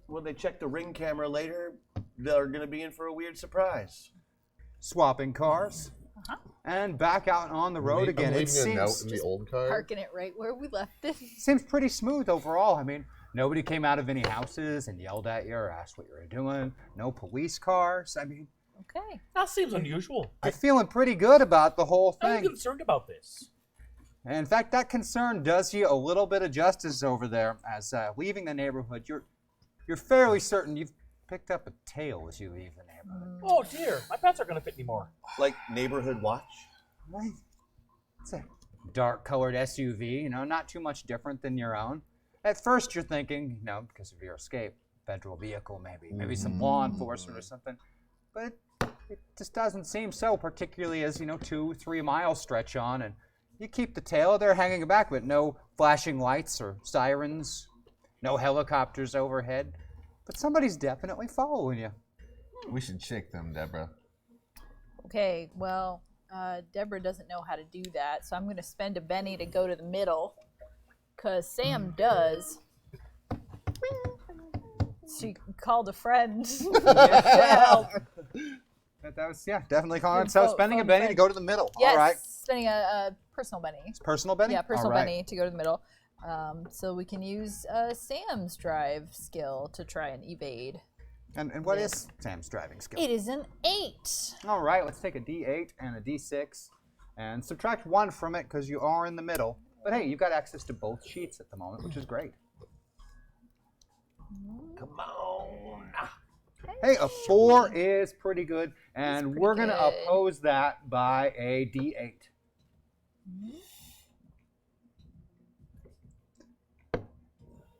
Speaker 3: When they check the ring camera later, they're going to be in for a weird surprise.
Speaker 1: Swapping cars and back out on the road again.
Speaker 4: I'm
Speaker 1: It
Speaker 4: leaving a note
Speaker 1: seems
Speaker 4: in the old car.
Speaker 5: Parking it right where we left it.
Speaker 1: seems pretty smooth overall. I mean, nobody came out of any houses and yelled at you or asked what you were doing. No police cars. I mean,
Speaker 5: Okay.
Speaker 2: That seems unusual.
Speaker 1: you're feeling pretty good about the whole
Speaker 2: I'm
Speaker 1: thing.
Speaker 2: concerned about this.
Speaker 1: And in fact, that concern does you a little bit of justice over there. As leaving the neighborhood, you're fairly certain you've picked up a tail as you leave the neighborhood.
Speaker 2: Oh dear, my pants aren't going to fit anymore.
Speaker 3: Like neighborhood watch?
Speaker 1: Right? It's a dark-colored SUV. Not too much different than your own. At first, you're thinking, because of your escape, federal vehicle, maybe some law enforcement or something. But it just doesn't seem so, particularly as 2-3 miles stretch on, and you keep the tail there hanging back, but no flashing lights or sirens, no helicopters overhead. But somebody's definitely following you.
Speaker 4: We should shake them, Deborah.
Speaker 5: Okay, well, Deborah doesn't know how to do that, so I'm going to spend a Benny to go to the middle, because Sam does. She called a friend to help.
Speaker 1: That was, definitely calling. So
Speaker 5: Phone-
Speaker 1: spending a
Speaker 5: phone
Speaker 1: Benny
Speaker 5: friend.
Speaker 1: to go to the middle.
Speaker 5: Yes,
Speaker 1: All right.
Speaker 5: spending a personal Benny.
Speaker 1: It's personal Benny?
Speaker 5: Yeah, personal
Speaker 1: All right.
Speaker 5: Benny to go to the middle. So we can use Sam's drive skill to try and evade.
Speaker 1: And what is Sam's driving skill?
Speaker 5: It is an 8.
Speaker 1: All right, let's take a D8 and a D6 and subtract 1 from it because you are in the middle. But hey, you've got access to both sheets at the moment, which is great.
Speaker 3: Come on.
Speaker 1: Hey, a 4 is pretty good, and
Speaker 5: pretty
Speaker 1: we're going to
Speaker 5: good.
Speaker 1: oppose that by a D8.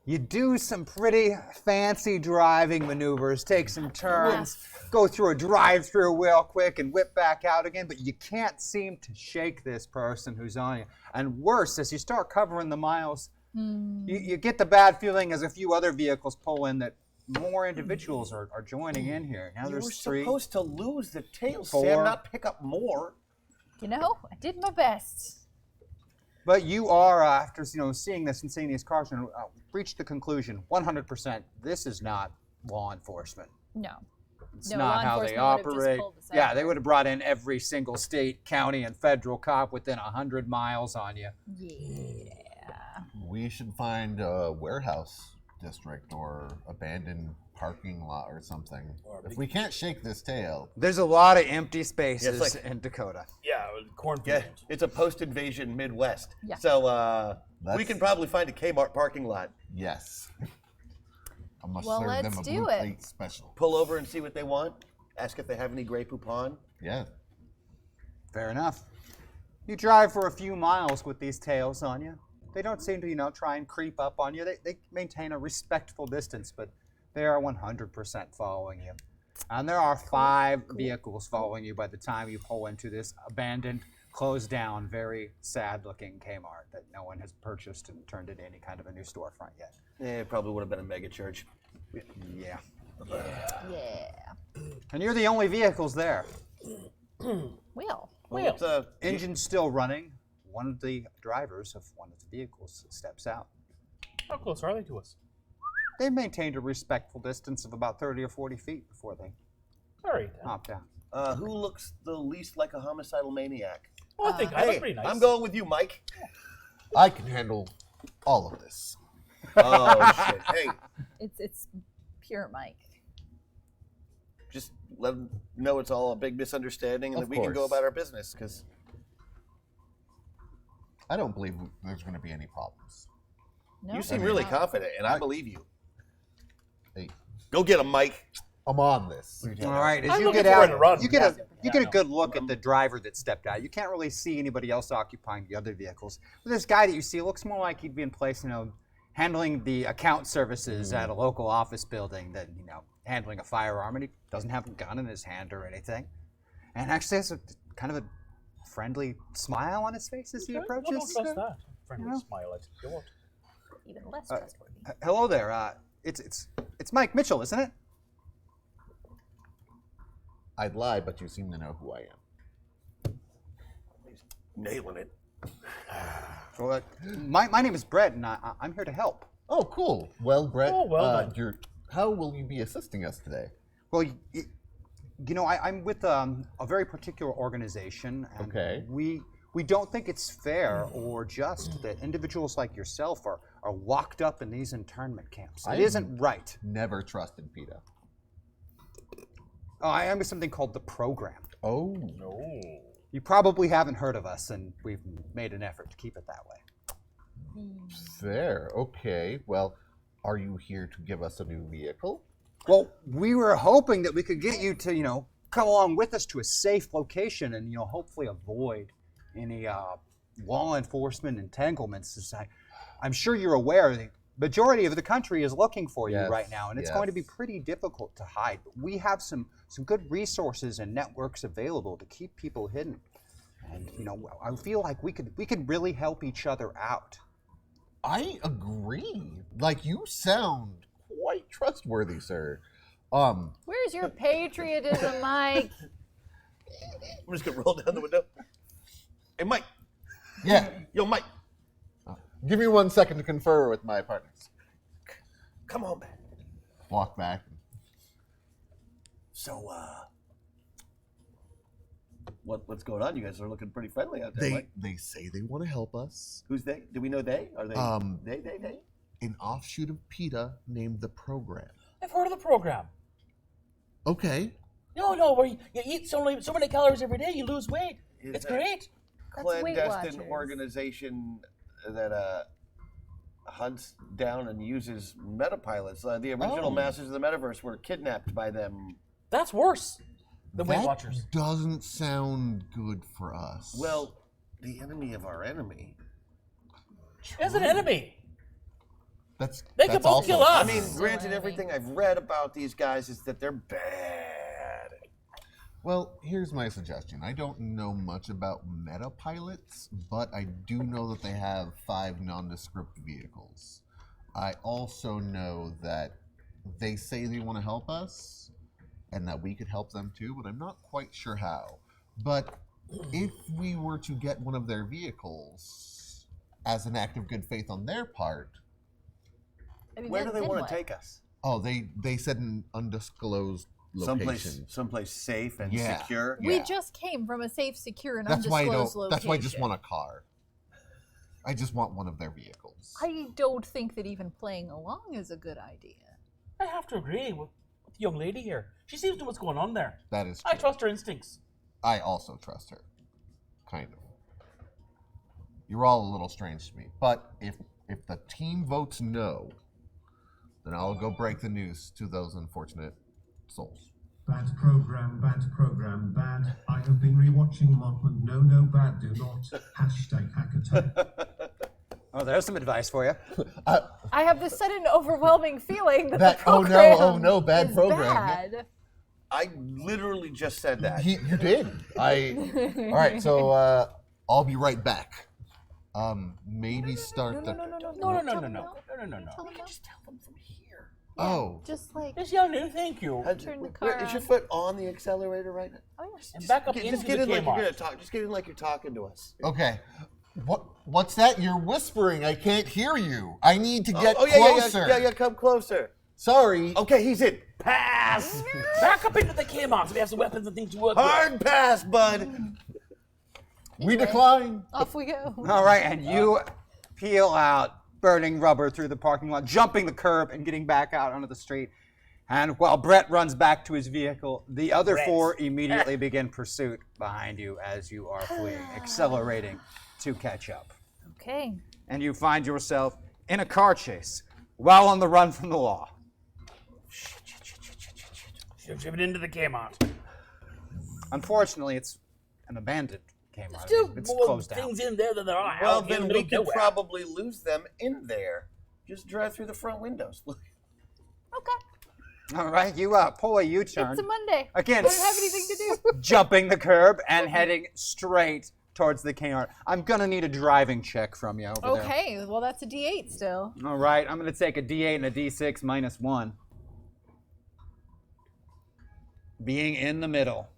Speaker 1: You do some pretty fancy driving maneuvers, take some turns, go through a drive-through real quick and whip back out again, but you can't seem to shake this person who's on you. And worse, as you start covering the miles, you get the bad feeling as a few other vehicles pull in that more individuals are joining in here. Now
Speaker 3: You were
Speaker 1: there's 3.
Speaker 3: supposed to lose the tail,
Speaker 1: 4.
Speaker 3: Sam, not pick up more.
Speaker 5: I did my best.
Speaker 1: But you are, after seeing this and seeing these cars, reached the conclusion, 100%, this is not law enforcement.
Speaker 5: No.
Speaker 1: It's
Speaker 5: No,
Speaker 1: not
Speaker 5: law
Speaker 1: how they
Speaker 5: enforcement would've just
Speaker 1: operate.
Speaker 5: pulled us
Speaker 1: Yeah,
Speaker 5: over.
Speaker 1: they would have brought in every single state, county, and federal cop within 100 miles on you.
Speaker 5: Yeah.
Speaker 4: We should find a warehouse district or abandoned parking lot or something. If we can't shake this tail,
Speaker 1: There's a lot of empty spaces
Speaker 3: like-
Speaker 1: in Dakota.
Speaker 2: Yeah, cornfield.
Speaker 3: Yeah, it's a post-invasion Midwest.
Speaker 5: Yeah.
Speaker 3: So we
Speaker 4: Let's-
Speaker 3: can probably find a Kmart parking lot.
Speaker 4: yes. I must
Speaker 5: Well,
Speaker 4: serve them
Speaker 5: let's
Speaker 4: a
Speaker 5: do
Speaker 4: blue
Speaker 5: it.
Speaker 4: plate special.
Speaker 3: Pull over and see what they want. Ask if they have any Grey Poupon.
Speaker 4: Yeah.
Speaker 1: Fair enough. You drive for a few miles with these tails on you. They don't seem to, try and creep up on you. They maintain a respectful distance, but they are 100% following you. And there are 5 vehicles following you by the time you pull into this abandoned, closed down, very sad-looking Kmart that no one has purchased and turned into any kind of a new storefront yet.
Speaker 3: It probably would have been a mega church.
Speaker 1: Yeah.
Speaker 5: Yeah.
Speaker 1: And you're the only vehicles there.
Speaker 5: Well.
Speaker 3: Well, it's a
Speaker 1: Engine's still running. One of the drivers of one of the vehicles steps out.
Speaker 2: How close are they to us?
Speaker 1: They maintained a respectful distance of about 30 or 40 feet before they
Speaker 2: All right.
Speaker 1: hopped out.
Speaker 3: who looks the least like a homicidal maniac?
Speaker 2: Well, I think I look pretty nice.
Speaker 3: I'm going with you, Mike.
Speaker 4: I can handle all of this.
Speaker 3: Oh shit! Hey,
Speaker 5: It's pure Mike.
Speaker 3: just let them know it's all a big misunderstanding, and
Speaker 4: Of
Speaker 3: that we can go
Speaker 4: course.
Speaker 3: about our business. Because
Speaker 4: I don't believe there's going to be any problems.
Speaker 5: No,
Speaker 3: you seem
Speaker 5: we're
Speaker 3: really
Speaker 5: not.
Speaker 3: confident, and I believe you.
Speaker 4: Hey,
Speaker 3: Go get him, Mike.
Speaker 4: I'm on this.
Speaker 1: All right, as
Speaker 2: I'm
Speaker 1: you
Speaker 2: looking
Speaker 1: get
Speaker 2: for
Speaker 1: out,
Speaker 2: it to run.
Speaker 1: you get
Speaker 2: Yeah.
Speaker 1: a
Speaker 2: Yeah,
Speaker 1: good look at the driver that stepped out. You can't really see anybody else occupying the other vehicles. But this guy that you see looks more like he'd been placed, handling the account services at a local office building than, handling a firearm, and he doesn't have a gun in his hand or anything. And actually has a kind of a friendly smile on his face as he approaches.
Speaker 2: I don't trust that. Friendly smile. Go on.
Speaker 5: Even less trustworthy.
Speaker 1: Hello there. It's Mike Mitchell, isn't it?
Speaker 4: I'd lie, but you seem to know who I am.
Speaker 3: Nailing it.
Speaker 1: Well, my name is Brett, and I'm here to help.
Speaker 4: Oh, cool. Well, Brett,
Speaker 2: Oh, well done.
Speaker 4: how will you be assisting us today?
Speaker 1: Well, I'm with a very particular organization, and
Speaker 4: Okay.
Speaker 1: we don't think it's fair or just that individuals like yourself are locked up in these internment camps. It isn't right.
Speaker 4: Never trusted PETA.
Speaker 1: Oh, I am with something called the program.
Speaker 4: Oh.
Speaker 2: No.
Speaker 1: You probably haven't heard of us, and we've made an effort to keep it that way.
Speaker 4: Fair. Okay. Well, are you here to give us a new vehicle?
Speaker 1: Well, we were hoping that we could get you to, come along with us to a safe location and, hopefully avoid any law enforcement entanglements. I'm sure you're aware the majority of the country is looking for you
Speaker 4: Yes,
Speaker 1: right now, and it's going to be pretty difficult to hide. But we have some good resources and networks available to keep people hidden. And, I feel like we could really help each other out.
Speaker 4: I agree. Like, you sound quite trustworthy, sir.
Speaker 5: Where's your patriotism, Mike?
Speaker 3: I'm just gonna roll down the window. Hey, Mike.
Speaker 4: Yeah.
Speaker 3: Yo, Mike.
Speaker 4: Give me 1 second to confer with my partners.
Speaker 3: Come on, man.
Speaker 4: Walk back.
Speaker 3: So, what's going on? You guys are looking pretty friendly out there. Mike.
Speaker 4: They say they want to help us.
Speaker 3: Who's they? Do we know they? Are they? They?
Speaker 4: An offshoot of PETA named the Program.
Speaker 2: I've heard of the program.
Speaker 4: Okay.
Speaker 2: No, where you eat so many calories every day, you lose weight.
Speaker 3: Is
Speaker 2: It's
Speaker 3: that
Speaker 2: great.
Speaker 5: That's Weight
Speaker 3: Clandestine
Speaker 5: Watchers.
Speaker 3: organization that hunts down and uses metapilots. The original masters of the metaverse were kidnapped by them.
Speaker 2: That's worse than Weight
Speaker 4: That
Speaker 2: Watchers.
Speaker 4: doesn't sound good for us.
Speaker 3: Well, the enemy of our enemy.
Speaker 2: As an enemy.
Speaker 4: They
Speaker 2: They could both kill us.
Speaker 3: I mean, granted, everything I've read about these guys is that they're bad.
Speaker 4: Well, here's my suggestion. I don't know much about metapilots, but I do know that they have 5 nondescript vehicles. I also know that they say they want to help us, and that we could help them too, but I'm not quite sure how. But if we were to get one of their vehicles as an act of good faith on their part,
Speaker 3: Where do they want to take us?
Speaker 4: oh, they said an undisclosed location.
Speaker 3: Someplace safe and
Speaker 4: Yeah.
Speaker 3: secure.
Speaker 5: We
Speaker 4: Yeah.
Speaker 5: just came from a safe, secure, and
Speaker 4: That's why
Speaker 5: undisclosed location.
Speaker 4: That's why I just want a car. I just want one of their vehicles.
Speaker 5: I don't think that even playing along is a good idea.
Speaker 2: I have to agree with the young lady here. She seems to know what's going on there.
Speaker 4: That is true.
Speaker 2: I trust her instincts.
Speaker 4: I also trust her. Kind of. You're all a little strange to me. But if the team votes no, then I'll go break the news to those unfortunate souls.
Speaker 6: Bad program, bad. I have been rewatching Mothman. No, bad, do not. Hashtag hack attack.
Speaker 1: Oh, there's some advice for you.
Speaker 5: I have this sudden overwhelming feeling that
Speaker 4: That-
Speaker 5: the
Speaker 4: oh no,
Speaker 5: program
Speaker 4: oh no, bad
Speaker 5: is
Speaker 4: program.
Speaker 5: bad.
Speaker 3: I literally just said that.
Speaker 4: You did. All right, so I'll be right back. Maybe start the.
Speaker 2: No.
Speaker 3: Just tell them from here.
Speaker 4: Oh,
Speaker 5: Just like
Speaker 2: This young lady, thank you.
Speaker 5: Turn the
Speaker 3: Where-
Speaker 5: car
Speaker 3: is your
Speaker 5: on.
Speaker 3: foot on the accelerator right now?
Speaker 5: oh, yes.
Speaker 2: And back up
Speaker 3: Just
Speaker 2: into
Speaker 3: get
Speaker 2: the
Speaker 3: in like you're
Speaker 2: Kmart.
Speaker 3: gonna talk. Just get in like you're talking to us.
Speaker 4: okay. What's that? You're whispering. I can't hear you. I need to get
Speaker 3: yeah,
Speaker 4: closer.
Speaker 3: yeah. Come closer.
Speaker 4: Sorry.
Speaker 3: Okay, he's in. Pass.
Speaker 2: Back up into the Kmart so we have some weapons and things to work with.
Speaker 3: Hard pass, bud.
Speaker 4: We decline.
Speaker 5: Off we go.
Speaker 1: All right, and you peel out, burning rubber through the parking lot, jumping the curb and getting back out onto the street. And while Brett runs back to his vehicle, the other 4 immediately begin pursuit behind you as you are fleeing, accelerating to catch up.
Speaker 5: Okay.
Speaker 1: And you find yourself in a car chase while on the run from the law.
Speaker 2: Should driven into the Kmart.
Speaker 1: Unfortunately, it's an abandoned Kmart.
Speaker 2: Still
Speaker 1: It's
Speaker 2: more
Speaker 1: closed down.
Speaker 2: things in there that there are
Speaker 3: Well,
Speaker 2: out in
Speaker 3: then
Speaker 2: the
Speaker 3: we
Speaker 2: middle
Speaker 3: could
Speaker 2: of nowhere.
Speaker 3: probably lose them in there. Just drive through the front windows. Look.
Speaker 5: Okay.
Speaker 1: All right, you pull a U-turn.
Speaker 5: It's a Monday.
Speaker 1: Again,
Speaker 5: I don't have anything to do.
Speaker 1: jumping the curb and heading straight towards the Kmart. I'm gonna need a driving check from you over there.
Speaker 5: Okay, well that's a D8 still.
Speaker 1: All right, I'm gonna take a D8 and a D6 minus 1. Being in the middle.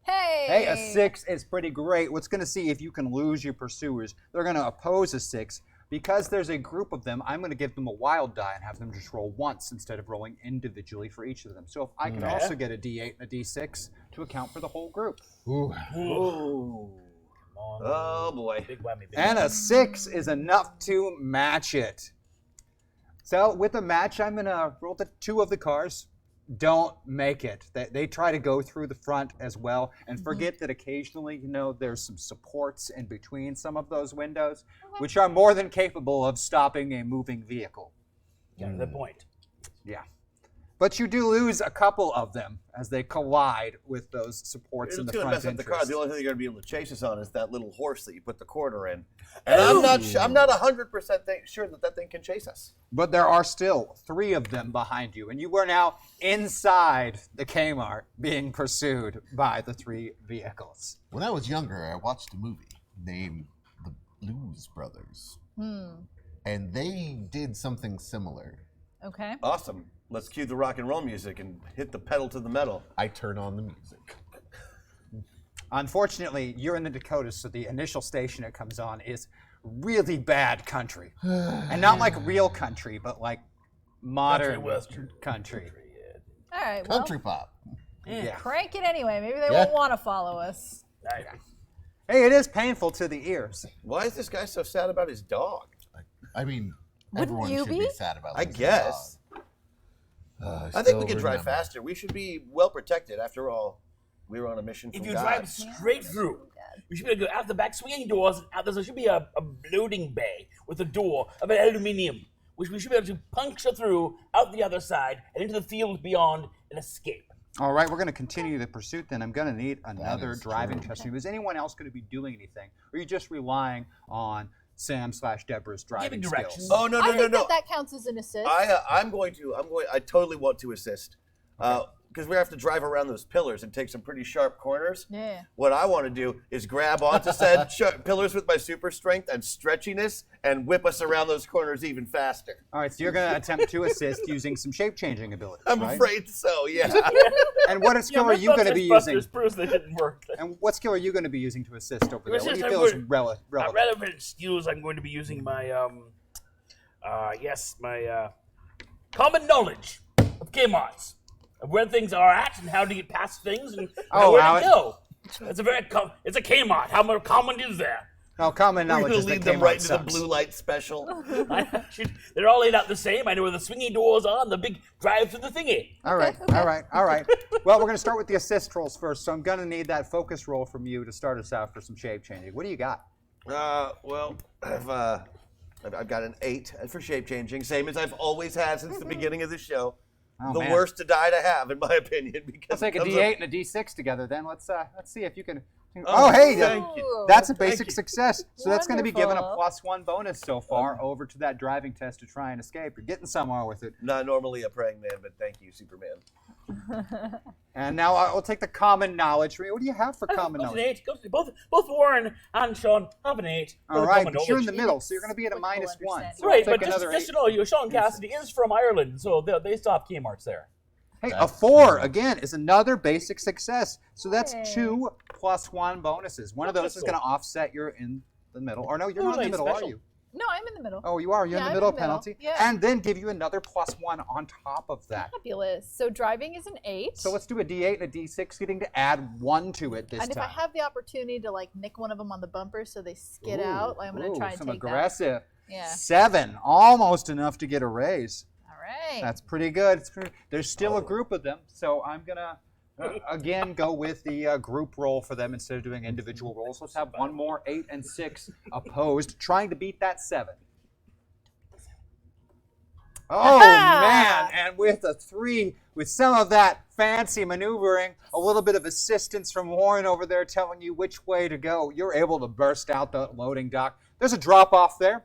Speaker 5: Hey.
Speaker 1: Hey, a 6 is pretty great. What's gonna see if you can lose your pursuers. They're gonna oppose a 6. Because there's a group of them, I'm gonna give them a wild die and have them just roll once instead of rolling individually for each of them. So if I can also get a D8 and a D6 to account for the whole group.
Speaker 4: Ooh.
Speaker 2: Ooh. Come on.
Speaker 3: Oh boy.
Speaker 2: Big whammy. Big
Speaker 1: And
Speaker 2: whammy.
Speaker 1: a 6 is enough to match it. So with the match, I'm gonna roll the 2 of the cars. Don't make it. They try to go through the front as well, and forget that occasionally, there's some supports in between some of those windows, which are more than capable of stopping a moving vehicle.
Speaker 2: Yeah, good point.
Speaker 1: Yeah. But you do lose a couple of them as they collide with those supports in
Speaker 3: It's
Speaker 1: the
Speaker 3: going to
Speaker 1: front
Speaker 3: mess up the car.
Speaker 1: entrance.
Speaker 3: The only thing you're going to be able to chase us on is that little horse that you put the quarter in. And I'm not 100% sure that thing can chase us.
Speaker 1: But there are still 3 of them behind you, and you are now inside the Kmart being pursued by the 3 vehicles.
Speaker 4: When I was younger, I watched a movie named The Blues Brothers. And they did something similar.
Speaker 5: Okay.
Speaker 3: Awesome. Let's cue the rock and roll music and hit the pedal to the metal.
Speaker 4: I turn on the music.
Speaker 1: Unfortunately, you're in the Dakotas, so the initial station it comes on is really bad country. And not like real country, but like modern
Speaker 2: Country western.
Speaker 1: country.
Speaker 5: All right. Well,
Speaker 4: Country pop.
Speaker 1: Yeah.
Speaker 5: crank it anyway. Maybe they
Speaker 4: Yeah.
Speaker 5: won't want to follow us.
Speaker 1: Hey, it is painful to the ears.
Speaker 3: Why is this guy so sad about his dog?
Speaker 4: I mean,
Speaker 5: Wouldn't
Speaker 4: everyone
Speaker 5: you
Speaker 4: should
Speaker 5: be?
Speaker 4: be sad about
Speaker 3: I
Speaker 4: losing a
Speaker 3: guess.
Speaker 4: dog.
Speaker 3: I think we can drive faster. We should be well protected. After all, we were on a mission from
Speaker 2: If you
Speaker 3: God.
Speaker 2: drive straight through, you should be able to go out the back swinging doors. Out there should be a loading bay with a door of aluminium, which we should be able to puncture through out the other side and into the field beyond and escape.
Speaker 1: All right, we're going to continue the pursuit then. I'm going to need another
Speaker 4: is
Speaker 1: driving
Speaker 4: true.
Speaker 1: test. from you. Is anyone else going to be doing anything? Or are you just relying on Sam/Deborah's driving
Speaker 2: Giving directions.
Speaker 1: skills?
Speaker 3: Oh no
Speaker 5: I
Speaker 3: no
Speaker 5: think
Speaker 3: no!
Speaker 5: that counts as an assist.
Speaker 3: I totally want to assist because we have to drive around those pillars and take some pretty sharp corners.
Speaker 5: Yeah.
Speaker 3: What I want to do is grab onto said pillars with my super strength and stretchiness and whip us around those corners even faster.
Speaker 1: All right, so you're going to attempt to assist using some shape-changing abilities,
Speaker 3: I'm
Speaker 1: right?
Speaker 3: afraid so. Yeah.
Speaker 1: And what skill are you going to be using?
Speaker 2: Bruce, that didn't work.
Speaker 1: And what skill are you going to be using to assist over there? What do
Speaker 2: Assist,
Speaker 1: you
Speaker 2: I
Speaker 1: feel is
Speaker 2: would-
Speaker 1: relevant?
Speaker 2: Relevant skills. I'm going to be using my my common knowledge of Kmart's, of where things are at and how to get past things and where
Speaker 1: wow.
Speaker 2: to go. It's a it's a Kmart. How much common is there?
Speaker 1: No, common
Speaker 3: We're
Speaker 1: knowledge
Speaker 3: gonna
Speaker 1: is
Speaker 3: lead
Speaker 1: that
Speaker 3: them
Speaker 1: Kmart
Speaker 3: right into the
Speaker 1: sucks.
Speaker 3: blue light special.
Speaker 2: They're all laid out the same. I know where the swinging doors are and the big drive through the thingy.
Speaker 1: All right, all right, all right. Well, we're going to start with the assist rolls first, so I'm going to need that focus roll from you to start us out for some shape changing. What do you got?
Speaker 3: Well, I've got an 8 for shape changing, same as I've always had since the beginning of the show.
Speaker 1: Oh,
Speaker 3: The
Speaker 1: man.
Speaker 3: worst to die to have, in my opinion. Because
Speaker 1: Let's take a
Speaker 3: it comes
Speaker 1: D8
Speaker 3: up-
Speaker 1: and a D6 together then. Let's see if you can.
Speaker 3: Oh,
Speaker 1: hey,
Speaker 3: thank
Speaker 5: you.
Speaker 1: that's a
Speaker 3: Thank
Speaker 1: basic
Speaker 3: you.
Speaker 1: success. So that's going to be given a
Speaker 5: Wonderful.
Speaker 1: +1 bonus so far over to that driving test to try and escape. You're getting somewhere with it.
Speaker 3: Not normally a praying man, but thank you, Superman.
Speaker 1: And now I'll take the common knowledge. What do you have for common
Speaker 2: Go to an
Speaker 1: knowledge?
Speaker 2: 8. Go to both Warren and Sean have an 8. for
Speaker 1: All
Speaker 2: the
Speaker 1: right,
Speaker 2: common
Speaker 1: but you're in the
Speaker 2: knowledge.
Speaker 1: middle, so you're going to be at a
Speaker 5: Inexplicable
Speaker 1: -1.
Speaker 5: understanding.
Speaker 1: So
Speaker 2: Right,
Speaker 1: I'll
Speaker 2: but
Speaker 1: take
Speaker 2: just
Speaker 1: another
Speaker 2: to
Speaker 1: 8.
Speaker 2: know you, Sean Cassidy is from Ireland, so they stop Kmart's there.
Speaker 1: Hey, a
Speaker 4: That's
Speaker 1: 4
Speaker 4: true.
Speaker 1: again is another basic success. So that's
Speaker 5: Hey.
Speaker 1: 2 +1 bonuses. One of those is going to offset your in the middle. Or no, you're not in the middle, are you?
Speaker 5: No, I'm in the middle.
Speaker 1: Oh, you are. You're
Speaker 5: Yeah,
Speaker 1: in
Speaker 5: I'm
Speaker 1: the middle penalty.
Speaker 5: Yeah.
Speaker 1: And then give you another +1 on top of that.
Speaker 5: Fabulous. So driving is an 8.
Speaker 1: So let's do a D8 and a D6, getting to add 1 to it this
Speaker 5: and if I
Speaker 1: time.
Speaker 5: have the opportunity to like nick one of them on the bumper so they skid out, I'm gonna try and
Speaker 1: some
Speaker 5: take
Speaker 1: aggressive.
Speaker 5: that. Yeah.
Speaker 1: 7, almost enough to get a raise.
Speaker 5: All right.
Speaker 1: That's pretty good. There's still a group of them, so I'm gonna again go with the group roll for them instead of doing individual rolls. Let's have one more 8 and 6 opposed, trying to beat that 7. Oh man! And with a 3, with some of that fancy maneuvering, a little bit of assistance from Warren over there telling you which way to go, you're able to burst out the loading dock. There's a drop off there.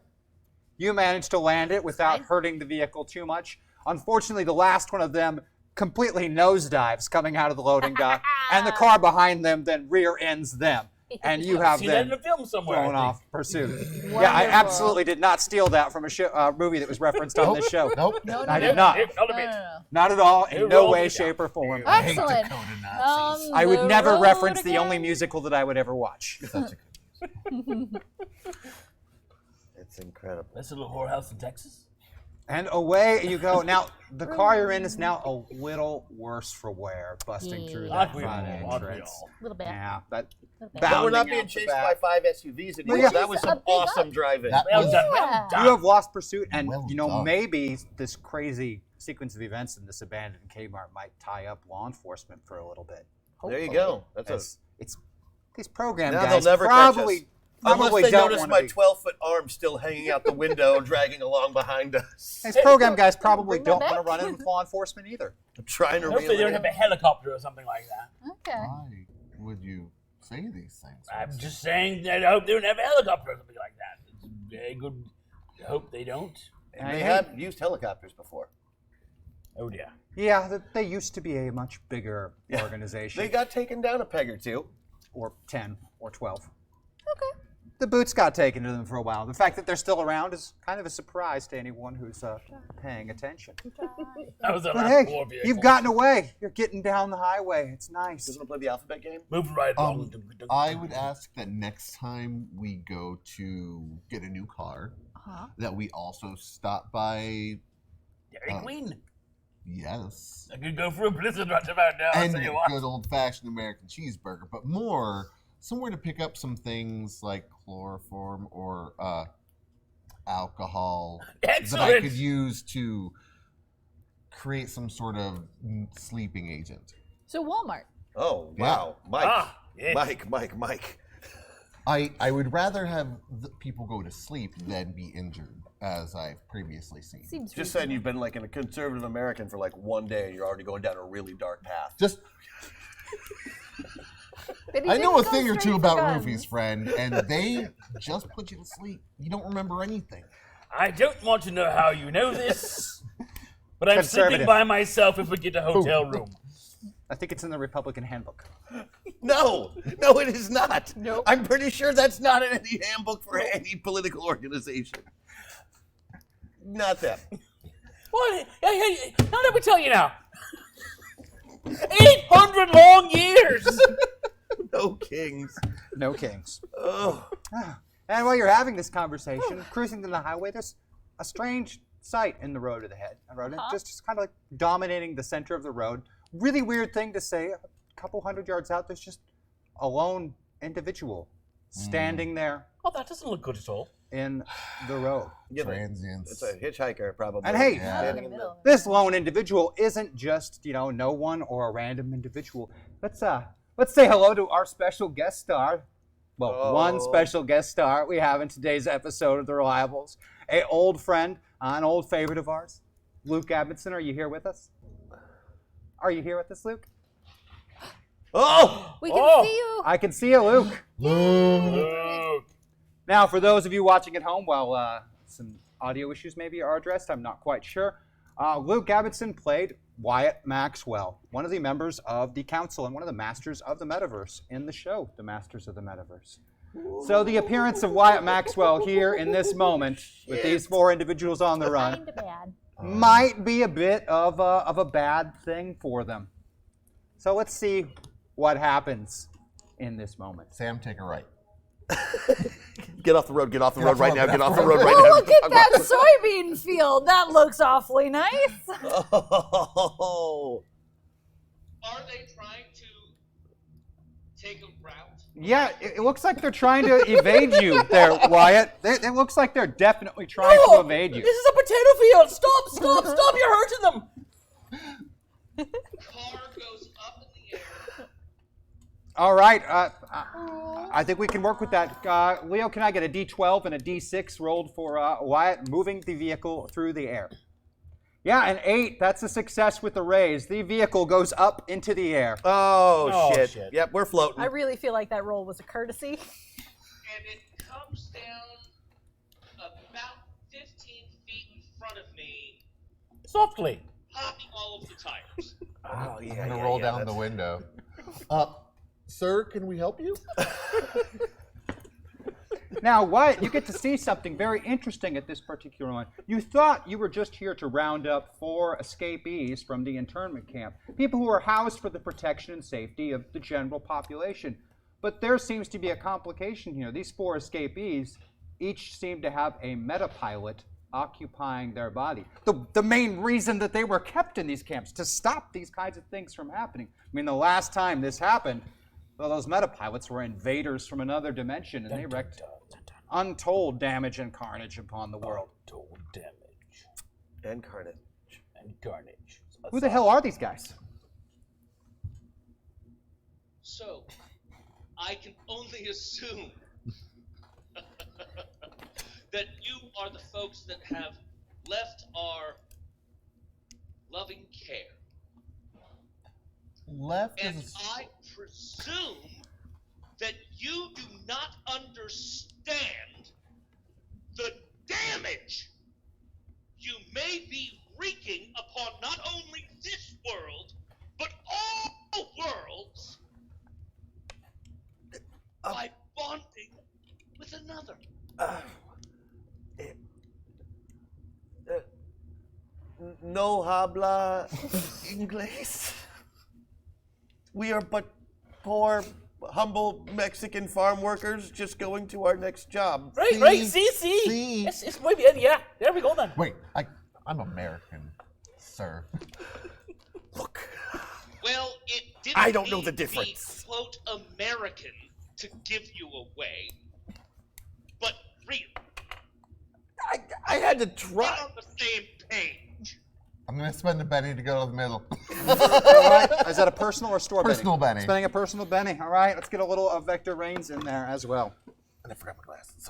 Speaker 1: You managed to land it without hurting the vehicle too much. Unfortunately, the last one of them completely nosedives coming out of the loading dock, and the car behind them then rear ends them. And you have
Speaker 2: See that in
Speaker 1: them
Speaker 2: a film somewhere.
Speaker 1: thrown
Speaker 2: I think.
Speaker 1: off pursuit. Yeah, I absolutely did not steal that from a movie that was referenced on this show.
Speaker 4: Nope.
Speaker 5: No,
Speaker 1: I did not.
Speaker 2: Not a bit.
Speaker 5: No.
Speaker 1: Not at all, in
Speaker 2: It
Speaker 1: no
Speaker 2: rolled
Speaker 1: way,
Speaker 2: me down.
Speaker 1: shape, or form.
Speaker 5: Excellent.
Speaker 1: I would
Speaker 5: The
Speaker 1: never
Speaker 5: road
Speaker 1: reference the
Speaker 5: again.
Speaker 1: only musical that I would ever watch.
Speaker 3: It's incredible.
Speaker 2: That's a little whorehouse in Texas.
Speaker 1: And away you go. Now, the car you're in is now a little worse for wear, busting through that
Speaker 2: Aren't we
Speaker 1: front
Speaker 2: all? Aren't we
Speaker 1: entrance.
Speaker 2: all?
Speaker 5: A little bit.
Speaker 1: Yeah, that
Speaker 3: But we're
Speaker 1: bounding
Speaker 3: not being
Speaker 1: out the
Speaker 3: chased
Speaker 1: back.
Speaker 3: by 5 SUVs anymore.
Speaker 1: yeah.
Speaker 3: That was some
Speaker 5: A big
Speaker 3: awesome
Speaker 5: up.
Speaker 3: driving.
Speaker 4: That
Speaker 2: Well
Speaker 4: was-
Speaker 2: done.
Speaker 5: Yeah.
Speaker 2: Well done.
Speaker 1: You have lost pursuit, and
Speaker 4: Well
Speaker 1: you know
Speaker 4: done.
Speaker 1: maybe this crazy sequence of events in this abandoned Kmart might tie up law enforcement for a little bit.
Speaker 3: There you go. That's
Speaker 1: It's these program
Speaker 3: Now
Speaker 1: guys
Speaker 3: they'll never catch
Speaker 1: probably
Speaker 3: us. Unless
Speaker 1: probably
Speaker 3: they
Speaker 1: don't
Speaker 3: notice
Speaker 1: want
Speaker 3: my
Speaker 1: to be.
Speaker 3: 12-foot arm still hanging out the window, dragging along behind us.
Speaker 1: These program guys probably
Speaker 5: Bring that
Speaker 1: don't want to
Speaker 5: back.
Speaker 1: run in with law enforcement either.
Speaker 3: I'm trying to
Speaker 2: Hopefully
Speaker 3: reel
Speaker 2: they don't
Speaker 3: it
Speaker 2: have
Speaker 3: in.
Speaker 2: a helicopter or something like that.
Speaker 5: Okay.
Speaker 4: Why would you say these things?
Speaker 2: I'm just saying that I hope they don't have a helicopter or something like that. It's very good. I hope they don't.
Speaker 3: They have used helicopters before.
Speaker 2: Oh dear.
Speaker 1: Yeah, they used to be a much bigger
Speaker 3: Yeah.
Speaker 1: organization.
Speaker 3: They got taken down a peg or two.
Speaker 1: or 10 or 12.
Speaker 5: Okay.
Speaker 1: The boots got taken to them for a while. The fact that they're still around is kind of a surprise to anyone who's paying attention.
Speaker 2: That was the
Speaker 1: But
Speaker 2: last
Speaker 1: hey,
Speaker 2: war vehicle.
Speaker 1: you've gotten away. You're getting down the highway. It's nice.
Speaker 3: Doesn't it play the alphabet game?
Speaker 2: Moving right along.
Speaker 4: I would ask that next time we go to get a new car, that we also stop by.
Speaker 2: Dairy Queen.
Speaker 4: Yes.
Speaker 2: I could go for a blizzard right about now. I'll
Speaker 4: And
Speaker 2: tell you what.
Speaker 4: good old-fashioned American cheeseburger, but more somewhere to pick up some things like chloroform or alcohol that I
Speaker 2: Excellent.
Speaker 4: could use to create some sort of sleeping agent.
Speaker 5: So Walmart.
Speaker 3: Oh, wow. Mike.
Speaker 2: Yes.
Speaker 3: Mike.
Speaker 4: I would rather have the people go to sleep than be injured, as I've previously seen.
Speaker 5: Seems
Speaker 3: Just saying you've been like a conservative American for like one day and you're already going down a really dark path.
Speaker 4: Just,
Speaker 5: But he
Speaker 4: I know
Speaker 5: didn't
Speaker 4: a
Speaker 5: go
Speaker 4: thing or
Speaker 5: straight
Speaker 4: two
Speaker 5: for
Speaker 4: about
Speaker 5: guns.
Speaker 4: roofies, friend, and they just put you to sleep. You don't remember anything.
Speaker 2: I don't want to know how you know this, but I'm
Speaker 1: Conservative.
Speaker 2: sleeping by myself if we get a hotel room.
Speaker 1: I think it's in the Republican handbook.
Speaker 3: No, it is not.
Speaker 5: Nope.
Speaker 3: I'm pretty sure that's not in any handbook for any political organization. Not that.
Speaker 2: What? Hey, now let me tell you now. 800 long years.
Speaker 3: No kings.
Speaker 1: No kings.
Speaker 3: Oh.
Speaker 1: And while you're having this conversation, cruising down the highway, there's a strange sight in the road ahead. Just kind of like dominating the center of the road. Really weird thing to say. A couple hundred yards out, there's just a lone individual standing there
Speaker 2: Oh, that doesn't look good at all.
Speaker 1: in the road.
Speaker 3: Yeah, but
Speaker 4: Transients.
Speaker 3: it's a hitchhiker, probably.
Speaker 1: And hey,
Speaker 3: standing in the-
Speaker 5: Middle.
Speaker 1: This lone individual isn't just, no one or a random individual. Let's say hello to our special guest star. Well, one
Speaker 3: Oh.
Speaker 1: special guest star we have in today's episode of The Reliables. A old friend, an old favorite of ours. Luke Abbottson, are you here with us? Are you here with us, Luke?
Speaker 3: Oh!
Speaker 5: We can
Speaker 2: Oh.
Speaker 5: see you.
Speaker 1: I can see you, Luke.
Speaker 2: Luke.
Speaker 1: Now, for those of you watching at home, while some audio issues maybe are addressed, I'm not quite sure. Luke Abbottson played Wyatt Maxwell, one of the members of the council and one of the masters of the metaverse in the show, The Masters of the Metaverse. So the appearance of Wyatt Maxwell here in this moment, with these four individuals on the run,
Speaker 5: Kinda bad.
Speaker 1: might be a bit of a bad thing for them. So let's see what happens in this moment.
Speaker 4: Sam, take a right.
Speaker 3: Get off the road, get off the road
Speaker 4: off
Speaker 3: right
Speaker 4: the
Speaker 3: now,
Speaker 4: road,
Speaker 3: get
Speaker 4: get
Speaker 3: off
Speaker 4: off
Speaker 3: the
Speaker 4: the
Speaker 3: road
Speaker 4: road.
Speaker 3: right
Speaker 5: Oh,
Speaker 3: now.
Speaker 5: look at that soybean field. That looks awfully nice.
Speaker 3: Oh.
Speaker 7: Are they trying to take a route?
Speaker 1: Yeah, it looks like they're trying to evade you there, Wyatt. It looks like they're definitely trying to evade you.
Speaker 2: This is a potato field. Stop. You're hurting them.
Speaker 7: Car goes up in the air.
Speaker 1: All right, I think we can work with that. Leo, can I get a D12 and a D6 rolled for Wyatt moving the vehicle through the air? Yeah, an 8. That's a success with the raise. The vehicle goes up into the air.
Speaker 3: Oh,
Speaker 2: shit.
Speaker 3: shit. Yep, we're floating.
Speaker 5: I really feel like that roll was a courtesy.
Speaker 7: And it comes down about 50
Speaker 2: Softly.
Speaker 7: popping all of the tires.
Speaker 3: Oh, yeah,
Speaker 4: I'm gonna roll down the window. Sir, can we help you?
Speaker 1: Now, Wyatt, you get to see something very interesting at this particular one. You thought you were just here to round up 4 escapees from the internment camp, people who are housed for the protection and safety of the general population. But there seems to be a complication here. These 4 escapees each seem to have a metapilot occupying their body. The main reason that they were kept in these camps, to stop these kinds of things from happening. I mean, the last time this happened, well, those metapilots were invaders from another dimension, and they wreaked untold damage and carnage upon the world.
Speaker 2: Untold damage.
Speaker 3: And carnage.
Speaker 2: And carnage.
Speaker 1: Who the hell are these guys?
Speaker 7: So, I can only assume that you are the folks that have left our loving care.
Speaker 4: Left
Speaker 7: And
Speaker 4: is
Speaker 7: I presume that you do not understand the damage you may be wreaking upon not only this world, but all worlds by bonding with another.
Speaker 3: No habla inglés. We are but poor, humble Mexican farm workers just going to our next job.
Speaker 2: Right, see.
Speaker 4: See.
Speaker 2: It's muy bien, yeah. There we go then.
Speaker 4: Wait, I'm American, sir.
Speaker 3: Look,
Speaker 7: Well, it didn't
Speaker 3: I don't know
Speaker 7: need
Speaker 3: the difference.
Speaker 7: The, quote, American to give you away, but real.
Speaker 3: I had to
Speaker 7: Get
Speaker 3: try.
Speaker 7: on the same page.
Speaker 4: I'm gonna spend a penny to go to the middle.
Speaker 1: All right. Is that a personal or store
Speaker 4: Personal penny.
Speaker 1: Spending a personal penny. All right. Let's get a little of Vector Reigns in there as well.
Speaker 3: And I forgot my glasses.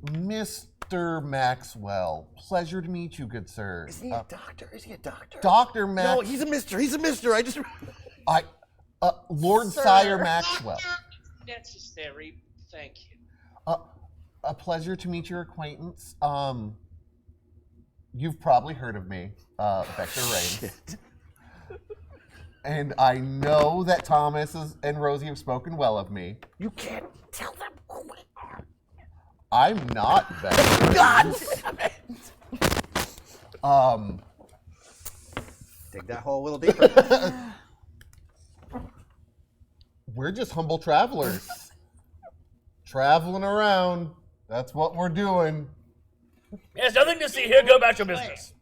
Speaker 4: Mr. Maxwell, pleasure to meet you, good sir.
Speaker 3: Is he a doctor? Is he a doctor?
Speaker 4: Dr. Max.
Speaker 3: No, he's a mister. He's a mister. I just.
Speaker 4: Lord
Speaker 5: Sir.
Speaker 4: Sire Maxwell.
Speaker 7: Doctor, if necessary, thank you.
Speaker 4: A pleasure to meet your acquaintance. You've probably heard of me, Vector Reigns. And I know that Thomas and Rosie have spoken well of me.
Speaker 3: You can't tell them who we are.
Speaker 4: I'm not Vector.
Speaker 3: God damn it!
Speaker 1: Dig that hole a little deeper.
Speaker 4: We're just humble travelers. Traveling around. That's what we're doing.
Speaker 2: There's nothing to see here. Go about your business.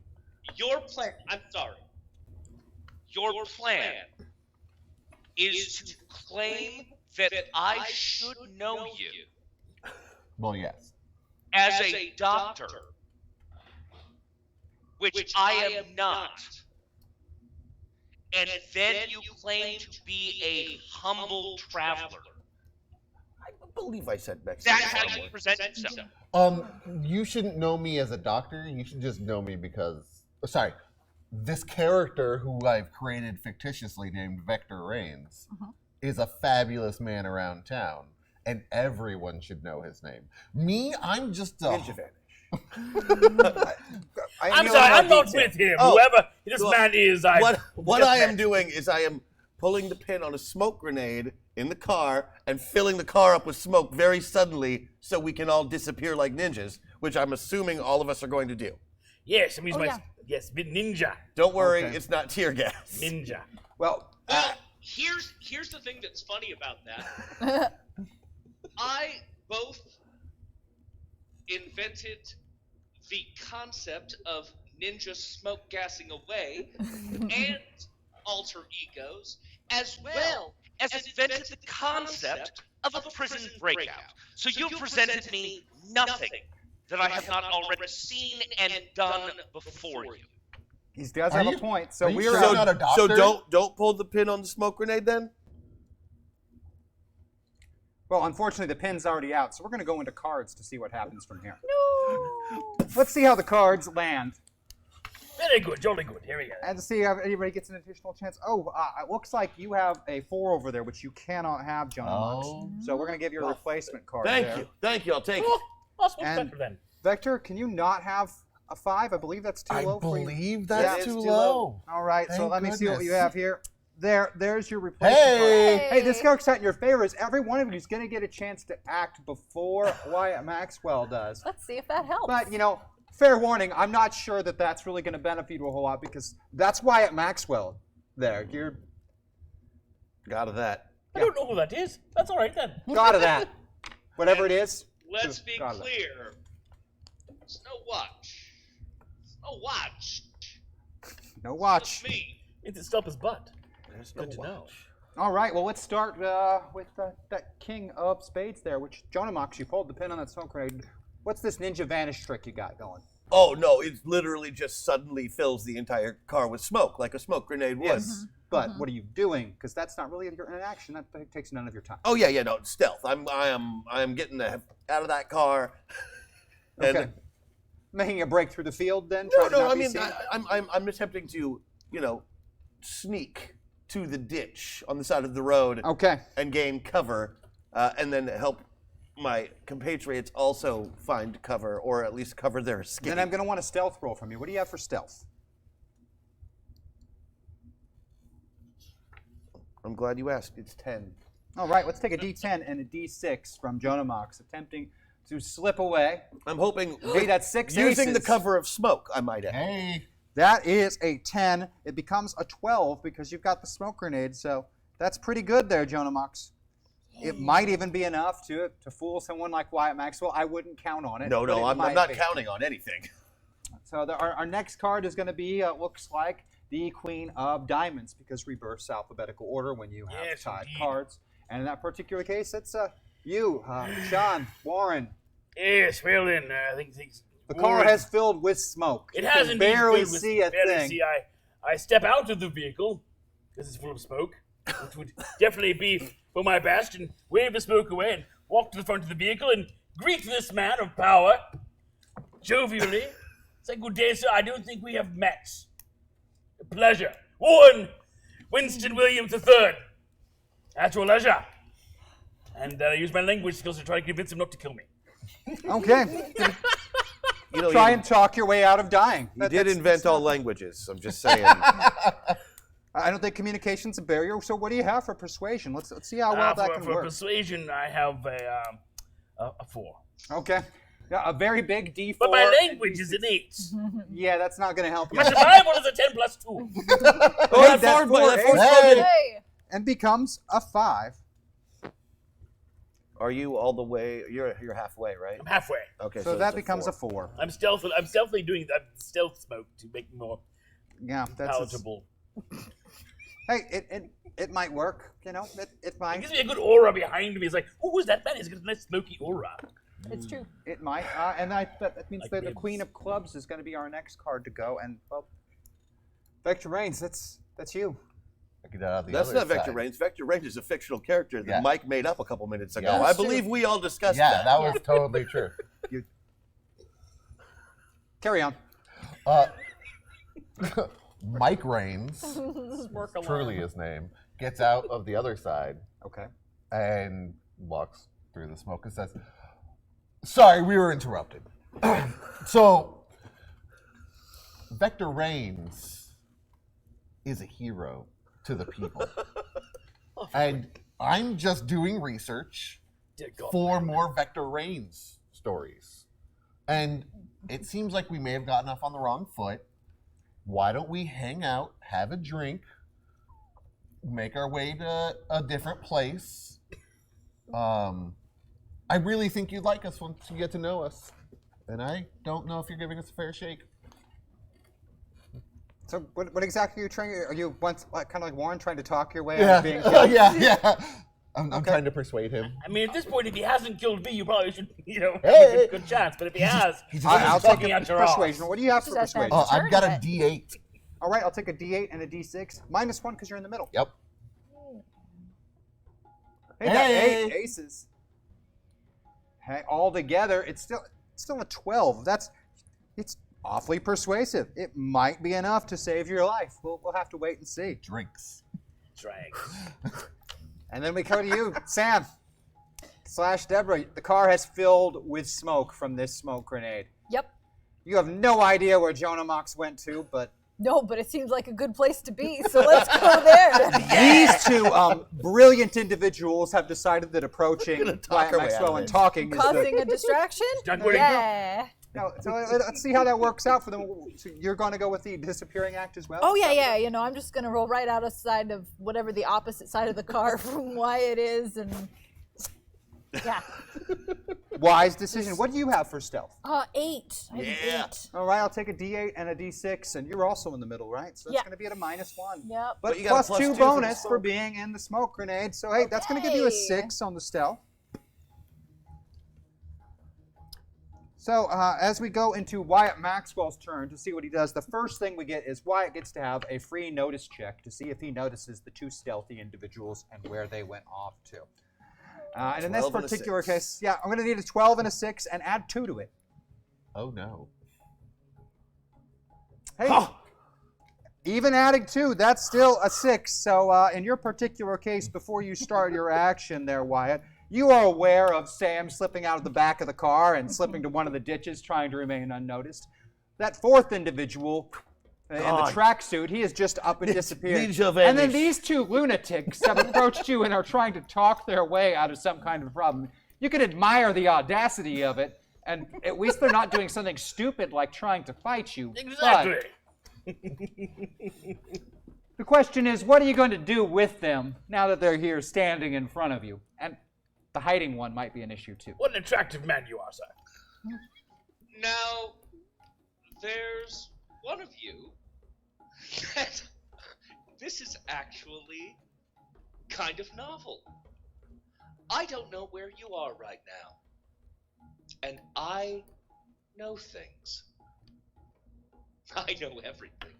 Speaker 7: Your plan, I'm sorry. Your plan is to claim that I should know you
Speaker 4: Well, yes.
Speaker 7: as a doctor, which I am not. And then you claim to be a humble traveler.
Speaker 3: I believe I said Mexican.
Speaker 7: That's how you present yourself.
Speaker 4: You shouldn't know me as a doctor. You should just know me because, this character who I've created fictitiously named Vector Reigns is a fabulous man around town, and everyone should know his name. Me, I'm just a...
Speaker 3: Ninja vanish.
Speaker 2: I'm sorry, I'm not with him.
Speaker 3: Oh,
Speaker 2: Whoever this
Speaker 3: well,
Speaker 2: man is,
Speaker 3: What I am doing is I am pulling the pin on a smoke grenade in the car and filling the car up with smoke very suddenly so we can all disappear like ninjas, which I'm assuming all of us are going to do.
Speaker 2: Yes, it means
Speaker 5: yeah.
Speaker 2: yes, ninja.
Speaker 3: Don't worry,
Speaker 1: Okay.
Speaker 3: it's not tear gas.
Speaker 2: Ninja.
Speaker 1: Well,
Speaker 7: Well, here's the thing that's funny about that. I both invented the concept of ninja smoke gassing away and alter egos, as well as invented the concept of a prison breakout. So you presented me nothing that I have not already seen and done before you.
Speaker 1: he does
Speaker 4: Are
Speaker 1: have
Speaker 4: you-
Speaker 1: a point. So
Speaker 4: are you
Speaker 1: we
Speaker 4: sure
Speaker 1: are.
Speaker 4: you're not a
Speaker 3: So
Speaker 4: doctor?
Speaker 3: don't pull the pin on the smoke grenade then?
Speaker 1: Well, unfortunately, the pin's already out, so we're going to go into cards to see what happens from here. No. Let's see how the cards land,
Speaker 2: Very good, jolly good. Here we go.
Speaker 1: and to see if anybody gets an additional chance. Oh, it looks like you have a 4 over there, which you cannot have, John.
Speaker 4: Oh.
Speaker 1: So we're going to give you a replacement card.
Speaker 3: Thank
Speaker 1: there.
Speaker 3: you. Thank you. I'll take it.
Speaker 2: Oh, that's much
Speaker 1: And-
Speaker 2: better then.
Speaker 1: Vector, can you not have a 5? I believe that's too low for you.
Speaker 4: I believe
Speaker 3: Yeah,
Speaker 4: that's
Speaker 3: it's
Speaker 4: too
Speaker 3: too
Speaker 4: low.
Speaker 1: All right, so
Speaker 4: Thank
Speaker 1: let me see what you
Speaker 4: goodness.
Speaker 1: have here. There's your replacement
Speaker 4: Hey!
Speaker 1: card. Hey, this works out in your favor. Is every one of you is going to get a chance to act before Wyatt Maxwell does.
Speaker 5: Let's see if that helps.
Speaker 1: But, fair warning, I'm not sure that that's really going to benefit you a whole lot because that's Wyatt Maxwell there. You're
Speaker 3: Got of that.
Speaker 2: I don't know who that is. That's all right then.
Speaker 1: out of that. Whatever it is.
Speaker 7: Let's
Speaker 1: just
Speaker 7: be
Speaker 1: got of that.
Speaker 7: clear. It's no watch. It's no watch.
Speaker 1: No
Speaker 7: It's
Speaker 1: watch.
Speaker 7: just me.
Speaker 2: It's stop his butt.
Speaker 3: There's
Speaker 2: Good to know.
Speaker 1: All right, well, let's start with that king of spades there, which Jonamox, you pulled the pin on that smoke grenade. What's this ninja vanish trick you got going?
Speaker 3: Oh, no, it literally just suddenly fills the entire car with smoke, like a smoke grenade would.
Speaker 1: Yes. But what are you doing? Because that's not really an action. That takes none of your time.
Speaker 3: Oh, yeah, no, it's stealth. I am getting the out of that car. And
Speaker 1: Okay. Making a break through the field then?
Speaker 3: No,
Speaker 1: trying to
Speaker 3: no,
Speaker 1: not
Speaker 3: I
Speaker 1: be
Speaker 3: mean,
Speaker 1: seen?
Speaker 3: I'm attempting to, sneak to the ditch on the side of the road
Speaker 1: Okay.
Speaker 3: and gain cover, and then help my compatriots also find cover, or at least cover their escape.
Speaker 1: Then I'm going to want a stealth roll from you. What do you have for stealth?
Speaker 3: I'm glad you asked. It's 10.
Speaker 1: All right, let's take a D10 and a D6 from Jonamox, attempting to slip away.
Speaker 3: I'm hoping
Speaker 1: Hey, that's 6
Speaker 3: using the
Speaker 1: aces.
Speaker 3: cover of smoke, I might add.
Speaker 4: Hey.
Speaker 1: That is a 10. It becomes a 12 because you've got the smoke grenade, so that's pretty good there, Jonamox. It might even be enough to fool someone like Wyatt Maxwell. I wouldn't count on it.
Speaker 3: No,
Speaker 1: but it
Speaker 3: I'm
Speaker 1: might
Speaker 3: not
Speaker 1: be.
Speaker 3: counting on anything.
Speaker 1: So our next card is going to be, looks like, the Queen of Diamonds, because reverse alphabetical order when you have
Speaker 2: Yes,
Speaker 1: tied
Speaker 2: indeed.
Speaker 1: cards. And in that particular case, it's you, Sean, Warren.
Speaker 2: Yes, well then, I think things.
Speaker 1: The car has filled with smoke.
Speaker 2: It
Speaker 1: You
Speaker 2: has
Speaker 1: can
Speaker 2: indeed
Speaker 1: barely
Speaker 2: filled with-
Speaker 1: see a
Speaker 2: barely
Speaker 1: thing.
Speaker 2: see. I step out of the vehicle because it's full of smoke, which would definitely be for my best, and wave the smoke away and walk to the front of the vehicle and greet this man of power jovially. Say, good day, sir. I don't think we have met. A pleasure. Warren Winston Williams III. At your leisure. And I use my language skills to try to convince him not to kill me.
Speaker 1: Okay.
Speaker 3: You
Speaker 1: Try and talk your way out of dying.
Speaker 3: You did invent all languages. I'm just saying.
Speaker 1: I don't think communication's a barrier. So what do you have for persuasion? Let's see how well that can
Speaker 2: for
Speaker 1: work.
Speaker 2: persuasion, I have a 4.
Speaker 1: Okay. Yeah, a very big D4.
Speaker 2: But my language is an 8.
Speaker 1: Yeah, that's not going to help you.
Speaker 2: My survival is a 10 plus 2.
Speaker 3: Oh,
Speaker 1: that
Speaker 3: that
Speaker 1: four
Speaker 3: four's
Speaker 1: is-
Speaker 3: good.
Speaker 5: Hey!
Speaker 1: And becomes a 5.
Speaker 3: Are you all the way? You're halfway, right?
Speaker 2: I'm halfway.
Speaker 3: Okay,
Speaker 1: So that
Speaker 3: it's
Speaker 1: becomes a
Speaker 3: four.
Speaker 1: 4.
Speaker 2: I'm stealthily doing stealth smoke to make me more
Speaker 1: Yeah, that's
Speaker 2: palatable.
Speaker 1: hey, it might work. It
Speaker 2: It
Speaker 1: might.
Speaker 2: gives me a good aura behind me. It's like, who was that man? He's got a nice smoky aura.
Speaker 5: It's true.
Speaker 1: It might. And that means
Speaker 2: Like
Speaker 1: that the
Speaker 2: ribs.
Speaker 1: Queen of Clubs is going to be our next card to go. And well, Vector Reigns, that's you.
Speaker 4: I get out of the
Speaker 3: That's
Speaker 4: other
Speaker 3: not Vector
Speaker 4: side.
Speaker 3: Reigns. Vector Reigns is a fictional character that
Speaker 4: Yeah.
Speaker 3: Mike made up a couple minutes ago.
Speaker 4: Yeah.
Speaker 3: I
Speaker 4: That's
Speaker 3: believe we all discussed
Speaker 4: Yeah,
Speaker 3: that.
Speaker 4: that was totally true.
Speaker 1: Carry on.
Speaker 4: Mike Raines,
Speaker 2: Work along.
Speaker 4: truly his name, gets out of the other side
Speaker 1: Okay.
Speaker 4: and walks through the smoke and says, "Sorry, we were interrupted." So, Vector Reigns is a hero to the people. And I'm just doing research
Speaker 2: Dear God.
Speaker 4: for more Vector Reigns stories. And it seems like we may have gotten off on the wrong foot. Why don't we hang out, have a drink, make our way to a different place? I really think you'd like us once you get to know us. And I don't know if you're giving us a fair shake.
Speaker 1: So what exactly are you trying? Are you once kind of like Warren trying to talk your way out of being killed?
Speaker 4: yeah. I'm trying to persuade him.
Speaker 2: I mean, at this point, if he hasn't killed me, you probably should,
Speaker 4: Hey,
Speaker 2: give a good chance. But if he has,
Speaker 1: I'll take
Speaker 2: talking
Speaker 1: a
Speaker 2: out your ass.
Speaker 1: persuasion. What do you have for
Speaker 5: Just ask that.
Speaker 1: persuasion?
Speaker 4: I've got a
Speaker 5: Turn
Speaker 4: D8.
Speaker 1: All right, I'll take a D8 and a D6. -1 because you're in the middle.
Speaker 4: Yep.
Speaker 1: Hey, got
Speaker 4: Hey.
Speaker 1: 8 aces. Hey, all together, it's still a 12. It's awfully persuasive. It might be enough to save your life. We'll have to wait and see.
Speaker 4: Drinks.
Speaker 2: Drag.
Speaker 1: And then we come to you, Sam / Deborah. The car has filled with smoke from this smoke grenade.
Speaker 5: Yep.
Speaker 1: You have no idea where Jonah Mox went to, but
Speaker 5: No, but it seems like a good place to be, so let's go there.
Speaker 1: these two brilliant individuals have decided that approaching
Speaker 3: We're gonna talk
Speaker 1: Wyatt
Speaker 3: our way out
Speaker 1: Maxwell
Speaker 3: of
Speaker 1: and
Speaker 3: it.
Speaker 1: talking is
Speaker 5: Causing a distraction?
Speaker 2: Done where you go.
Speaker 5: Yeah.
Speaker 1: so let's see how that works out for them. So you're going to go with the disappearing act as well?
Speaker 5: Oh, yeah. You know, I'm just going to roll right out of side of whatever the opposite side of the car from Wyatt is, and yeah.
Speaker 1: Wise decision. What do you have for stealth?
Speaker 5: 8. I have an
Speaker 3: Yeah.
Speaker 5: 8.
Speaker 1: All right, I'll take a D8 and a D6, and you're also in the middle, right? So that's
Speaker 5: Yeah.
Speaker 1: going to be at a -1.
Speaker 5: Yep.
Speaker 1: But
Speaker 3: you got a
Speaker 1: plus
Speaker 3: plus
Speaker 1: 2
Speaker 3: 2 for the
Speaker 1: bonus for
Speaker 3: smoke.
Speaker 1: being in the smoke grenade. So, hey, that's going to give you a
Speaker 5: Okay.
Speaker 1: 6 on the stealth. So, as we go into Wyatt Maxwell's turn to see what he does, the first thing we get is Wyatt gets to have a free notice check to see if he notices the 2 stealthy individuals and where they went off to. And in this
Speaker 3: 12 and a
Speaker 1: particular
Speaker 3: 6.
Speaker 1: case, yeah, I'm going to need a 12 and a 6 and add 2 to it.
Speaker 4: Oh no.
Speaker 1: Hey, even adding 2, that's still a 6. So in your particular case, before you start your action there, Wyatt, you are aware of Sam slipping out of the back of the car and slipping to one of the ditches, trying to remain unnoticed. That 4th individual in the tracksuit, he is just up and disappeared.
Speaker 3: Ninja
Speaker 1: And then
Speaker 3: vanish.
Speaker 1: these 2 lunatics have approached you and are trying to talk their way out of some kind of problem. You can admire the audacity of it, and at least they're not doing something stupid like trying to fight you.
Speaker 2: Exactly.
Speaker 1: But the question is, what are you going to do with them now that they're here standing in front of you? And the hiding one might be an issue too.
Speaker 2: What an attractive man you are, sir.
Speaker 7: Now, there's one of you that this is actually kind of novel. I don't know where you are right now, and I know things. I know everything.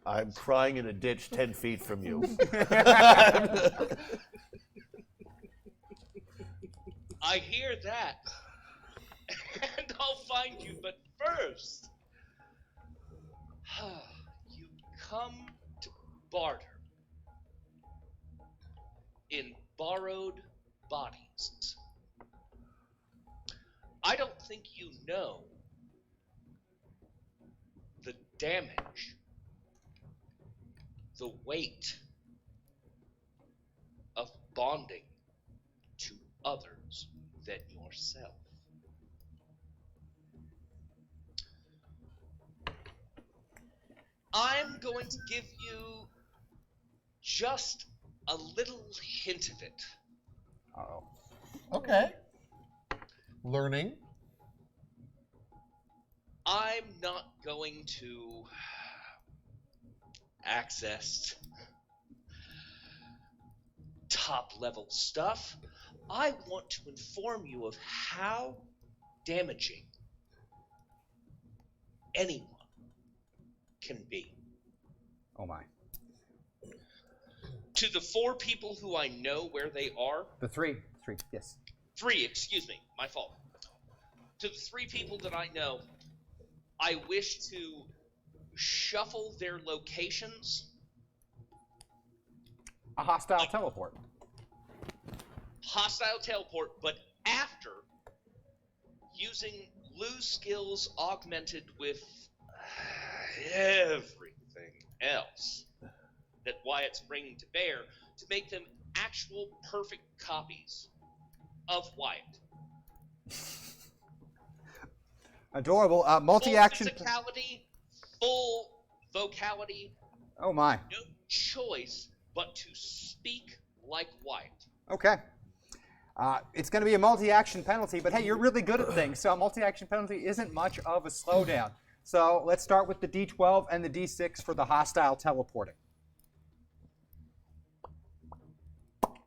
Speaker 3: I'm crying in a ditch 10 feet from you.
Speaker 7: I hear that. And I'll find you, but first, you come to barter in borrowed bodies. I don't think you know the damage, the weight of bonding to others than yourself. I'm going to give you just a little hint of it.
Speaker 1: Uh-oh.
Speaker 4: Okay. Learning.
Speaker 7: I'm not going to access top level stuff. I want to inform you of how damaging anyone can be.
Speaker 1: Oh my.
Speaker 7: To the 4 people who I know where they are,
Speaker 1: The 3, yes.
Speaker 7: 3, excuse me, my fault. To the 3 people that I know, I wish to shuffle their locations.
Speaker 1: A hostile teleport.
Speaker 7: Hostile teleport, but after using lose skills augmented with everything else that Wyatt's bringing to bear to make them actual perfect copies of Wyatt.
Speaker 1: Adorable. Multi-action.
Speaker 7: Full physicality, full vocality,
Speaker 1: Oh my.
Speaker 7: no choice but to speak like Wyatt.
Speaker 1: Okay. It's going to be a multi-action penalty, but hey, you're really good at things, so a multi-action penalty isn't much of a slowdown. So let's start with the D12 and the D6 for the hostile teleporting.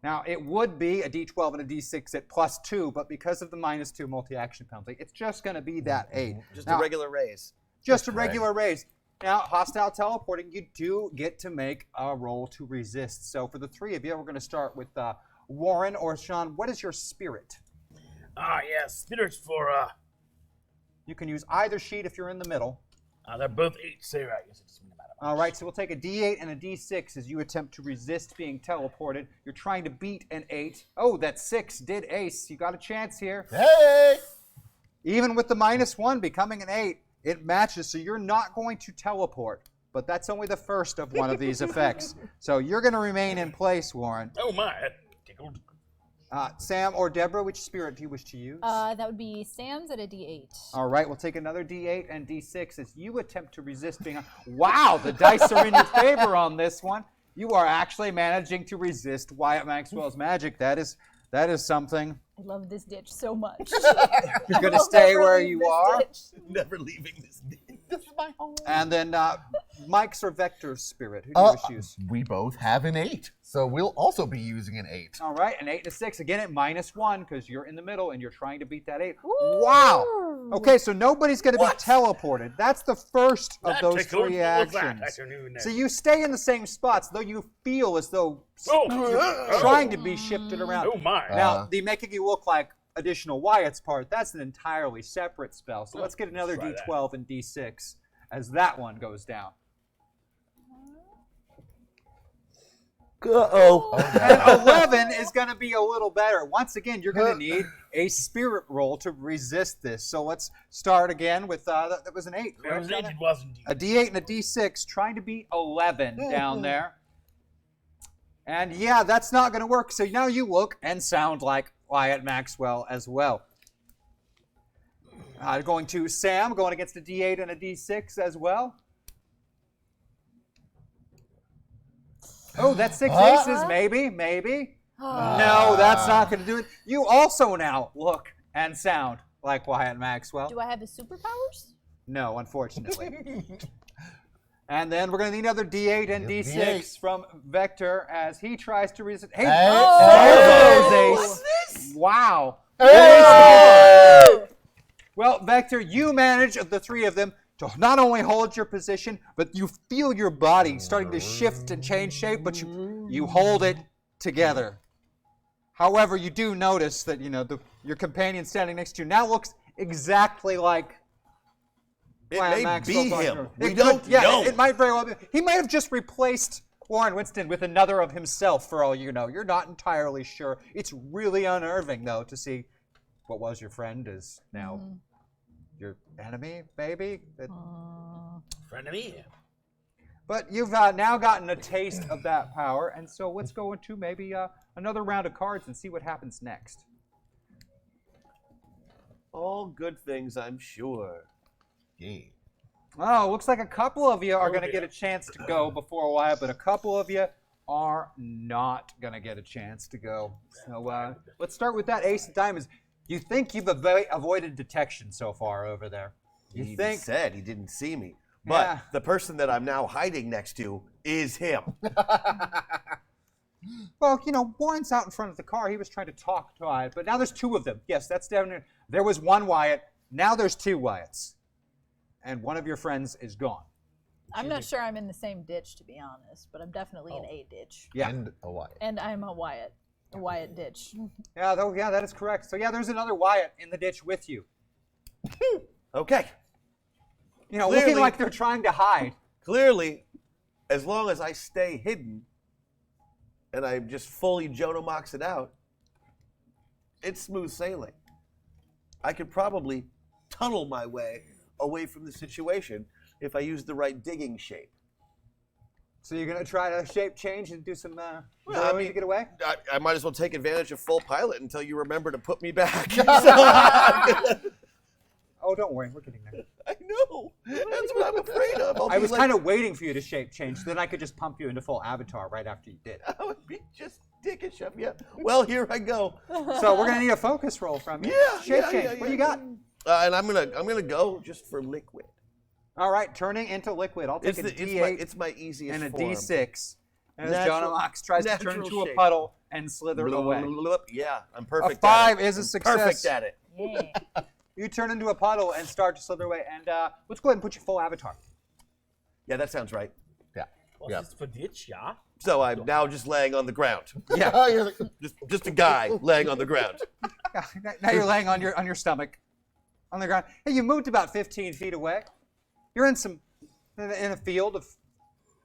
Speaker 1: Now, it would be a D12 and a D6 at +2, but because of the -2 multi-action penalty, it's just going to be that 8.
Speaker 3: Just
Speaker 1: Now,
Speaker 3: a regular raise.
Speaker 1: just a regular raise. Now, hostile teleporting, you do get to make a roll to resist. So for the 3 of you, we're going to start with Warren or Sean. What is your spirit?
Speaker 2: Yes, spirits for,
Speaker 1: You can use either sheet if you're in the middle.
Speaker 2: they're both 8, so I guess it doesn't matter.
Speaker 1: All right, so we'll take a D8 and a D6 as you attempt to resist being teleported. You're trying to beat an 8. Oh, that 6 did ace. You got a chance here.
Speaker 4: Hey!
Speaker 1: Even with the -1 becoming an 8, it matches, so you're not going to teleport. But that's only the first of one of these effects. So you're going to remain in place, Warren.
Speaker 2: Oh my, that tickled.
Speaker 1: Sam or Deborah, which spirit do you wish to use?
Speaker 5: That would be Sam's at a D8.
Speaker 1: All right, we'll take another D8 and D6 as you attempt to resist being Wow, the dice are in your favor on this one. You are actually managing to resist Wyatt Maxwell's magic. That is something.
Speaker 5: I love this ditch so much.
Speaker 1: You're going to stay where you are.
Speaker 3: Never leaving this.
Speaker 4: This is my home.
Speaker 1: And then Mike's or Vector's spirit. Who do you wish to use?
Speaker 4: We both have an 8, so we'll also be using an 8.
Speaker 1: All right, an 8 and a 6. Again at -1 because you're in the middle and you're trying to beat that 8.
Speaker 5: Woo!
Speaker 1: Wow. Okay, so nobody's going to be teleported. That's the first of
Speaker 2: That
Speaker 1: those
Speaker 2: tickled.
Speaker 1: 3
Speaker 2: What was that?
Speaker 1: actions.
Speaker 2: I don't even know.
Speaker 1: So you stay in the same spots, though you feel as though
Speaker 2: Oh.
Speaker 1: trying to be shifted around.
Speaker 2: Oh my.
Speaker 1: Now, the making you look like additional Wyatt's part, that's an entirely separate spell. So let's get another
Speaker 2: try
Speaker 1: D12 and D6 as that one goes down.
Speaker 3: Uh-oh.
Speaker 1: And 11 is going to be a little better. Once again, you're going to need a spirit roll to resist this. So let's start again with, that was an 8,
Speaker 2: It
Speaker 1: correct?
Speaker 2: was 8, it wasn't.
Speaker 1: A D8 and a D6, trying to beat 11 down there. And yeah, that's not going to work. So now you look and sound like Wyatt Maxwell as well. Going to Sam, going against a D8 and a D6 as well. Oh, that's 6 aces, maybe. No, that's not going to do it. You also now look and sound like Wyatt Maxwell.
Speaker 5: Do I have the superpowers?
Speaker 1: No, unfortunately. And then we're going to need another D8 and D6
Speaker 4: D8.
Speaker 1: from Vector as he tries to resist. Hey,
Speaker 4: Hey.
Speaker 1: there's Ace. Wow.
Speaker 4: Hey.
Speaker 1: Well, Vector, you manage of the 3 of them to not only hold your position, but you feel your body starting to shift and change shape, but you hold it together. However, you do notice that, your companion standing next to you now looks exactly like
Speaker 3: It
Speaker 1: Wyatt
Speaker 3: may
Speaker 1: Maxwell's
Speaker 3: be him.
Speaker 1: partner.
Speaker 3: We
Speaker 1: It
Speaker 3: don't
Speaker 1: could- yeah,
Speaker 3: know.
Speaker 1: It might very well be. He might have just replaced Warren Winston with another of himself, for all you know. You're not entirely sure. It's really unnerving, though, to see what was your friend is now your enemy, maybe.
Speaker 2: Friend of me.
Speaker 1: But you've now gotten a taste of that power, and so let's go into maybe another round of cards and see what happens next.
Speaker 3: All good things, I'm sure.
Speaker 4: Yeah.
Speaker 1: Oh, looks like a couple of you are going to
Speaker 2: dear.
Speaker 1: get a chance to go before a while, but a couple of you are not going to get a chance to go. So let's start with that Ace of Diamonds. You think you've avoided detection so far over there?
Speaker 3: He
Speaker 1: You
Speaker 3: even
Speaker 1: think?
Speaker 3: said he didn't see me. But
Speaker 1: Yeah.
Speaker 3: the person that I'm now hiding next to is him.
Speaker 1: Well, Warren's out in front of the car. He was trying to talk to Wyatt, but now there's 2 of them. Yes, that's definitely. There was 1 Wyatt. Now there's 2 Wyatts. And one of your friends is gone.
Speaker 5: I'm not sure I'm in the same ditch, to be honest, but I'm definitely in a ditch.
Speaker 1: Yeah.
Speaker 4: And a Wyatt.
Speaker 5: And I'm a Wyatt ditch.
Speaker 1: Yeah, that is correct. So, yeah, there's another Wyatt in the ditch with you.
Speaker 3: Okay.
Speaker 1: Looking
Speaker 3: Clearly-
Speaker 1: like they're trying to hide.
Speaker 3: Clearly, as long as I stay hidden and I just fully Jono Mox it out, it's smooth sailing. I could probably tunnel my way away from the situation if I use the right digging shape.
Speaker 1: So you're going to try to shape change and do some
Speaker 3: I
Speaker 1: burrowing
Speaker 3: mean-
Speaker 1: to get away?
Speaker 3: I might as well take advantage of full pilot until you remember to put me back.
Speaker 1: Oh, don't worry. We're getting there.
Speaker 3: I know. That's what I'm afraid of.
Speaker 1: I was kind of waiting for you to shape change, so then I could just pump you into full avatar right after you did.
Speaker 3: I would be just dickish of you. Well, here I go.
Speaker 1: So we're going to need a focus roll from you.
Speaker 3: Yeah,
Speaker 1: Shape
Speaker 3: yeah,
Speaker 1: change.
Speaker 3: yeah,
Speaker 1: What do
Speaker 3: yeah.
Speaker 1: you got?
Speaker 3: And I'm gonna go just for liquid.
Speaker 1: All right, turning into liquid. I'll take a D8
Speaker 3: It's my easiest
Speaker 1: and a
Speaker 3: form.
Speaker 1: D6. As
Speaker 3: Natural-
Speaker 1: John Mox tries to turn
Speaker 3: natural
Speaker 1: into a
Speaker 3: shape.
Speaker 1: puddle and slither away.
Speaker 3: Yeah, I'm
Speaker 1: A
Speaker 3: perfect.
Speaker 1: 5
Speaker 3: at it.
Speaker 1: is a
Speaker 3: I'm
Speaker 1: success.
Speaker 3: Perfect at it.
Speaker 5: Yeah.
Speaker 1: You turn into a puddle and start to slither away. And let's go ahead and put your full avatar.
Speaker 3: Yeah, that sounds right.
Speaker 4: Yeah.
Speaker 2: Was
Speaker 4: Yeah.
Speaker 2: this for ditch, yeah?
Speaker 3: So I'm now just laying on the ground.
Speaker 1: Yeah.
Speaker 4: You're like,
Speaker 3: Just a guy laying on the ground.
Speaker 1: Now you're laying on your stomach on the ground. Hey, you moved about 15 feet away. You're in a field of some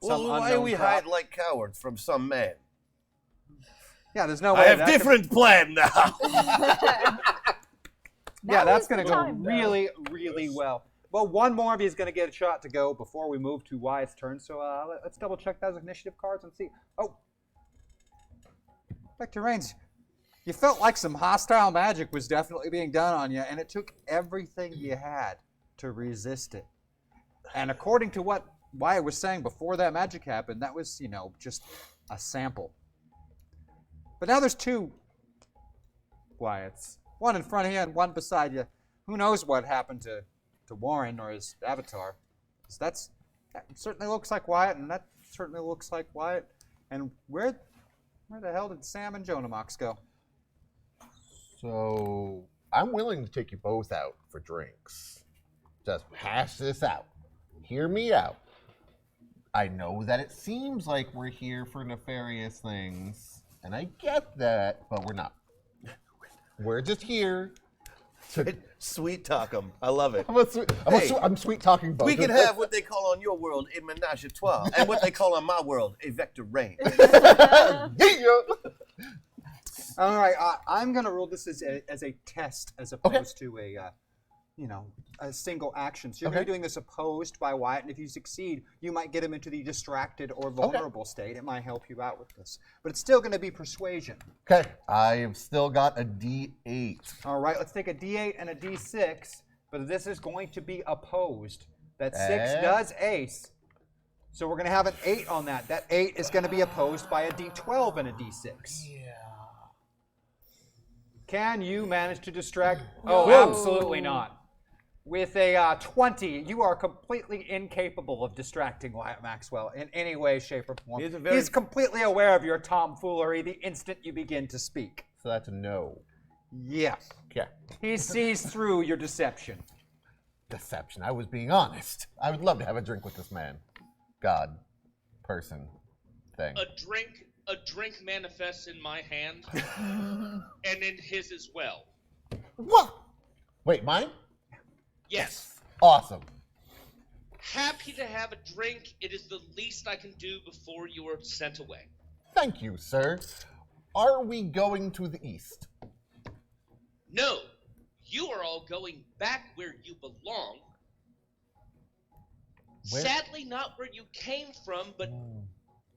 Speaker 3: Well, why are
Speaker 1: unknown
Speaker 3: we
Speaker 1: crop.
Speaker 3: hide like cowards from some man?
Speaker 1: Yeah, there's no way.
Speaker 3: I have
Speaker 1: that could-
Speaker 3: different plan now.
Speaker 1: Yeah,
Speaker 5: Now
Speaker 1: that's
Speaker 5: is the
Speaker 1: going to go
Speaker 5: time, though.
Speaker 1: really, really well. Well, one more of you is going to get a shot to go before we move to Wyatt's turn. So let's double check those initiative cards and see. Oh, Vector Reigns, you felt like some hostile magic was definitely being done on you, and it took everything you had to resist it. And according to what Wyatt was saying before that magic happened, that was, just a sample. But now there's two Wyatts. One in front of you and one beside you. Who knows what happened to Warren or his avatar? 'Cause that certainly looks like Wyatt, and that certainly looks like Wyatt. And where the hell did Sam and Jonah Mox go?
Speaker 4: So I'm willing to take you both out for drinks. Just hash this out. Hear me out. I know that it seems like we're here for nefarious things, and I get that, but we're not. We're just here to...
Speaker 3: Sweet talk 'em. I love it.
Speaker 4: I'm sweet talking both.
Speaker 3: We can have what they call on your world a menage a trois, and what they call on my world a vector rain.
Speaker 4: Yeah.
Speaker 1: All right, I'm going to rule this as a test as opposed to a single action. So you're going to be doing this opposed by Wyatt, and if you succeed, you might get him into the distracted or vulnerable state. It might help you out with this. But it's still going to be persuasion.
Speaker 4: Okay, I have still got a D8.
Speaker 1: All right, let's take a D8 and a D6, but this is going to be opposed. That 6 does ace, so we're going to have an 8 on that. That 8 is going to be opposed by a D12 and a D6.
Speaker 2: Yeah.
Speaker 1: Can you manage to distract? Oh, absolutely not. With a 20, you are completely incapable of distracting Wyatt Maxwell in any way, shape, or form. He's completely aware of your tomfoolery the instant you begin to speak.
Speaker 4: So that's a no.
Speaker 1: Yes.
Speaker 4: Okay.
Speaker 1: He sees through your deception.
Speaker 4: Deception. I was being honest. I would love to have a drink with this man. God. Person. Thing.
Speaker 7: A drink manifests in my hand, and in his as well.
Speaker 4: What? Wait, mine?
Speaker 7: Yes.
Speaker 4: Awesome.
Speaker 7: Happy to have a drink. It is the least I can do before you are sent away.
Speaker 4: Thank you, sir. Are we going to the east?
Speaker 7: No, you are all going back where you belong.
Speaker 4: Where?
Speaker 7: Sadly, not where you came from, but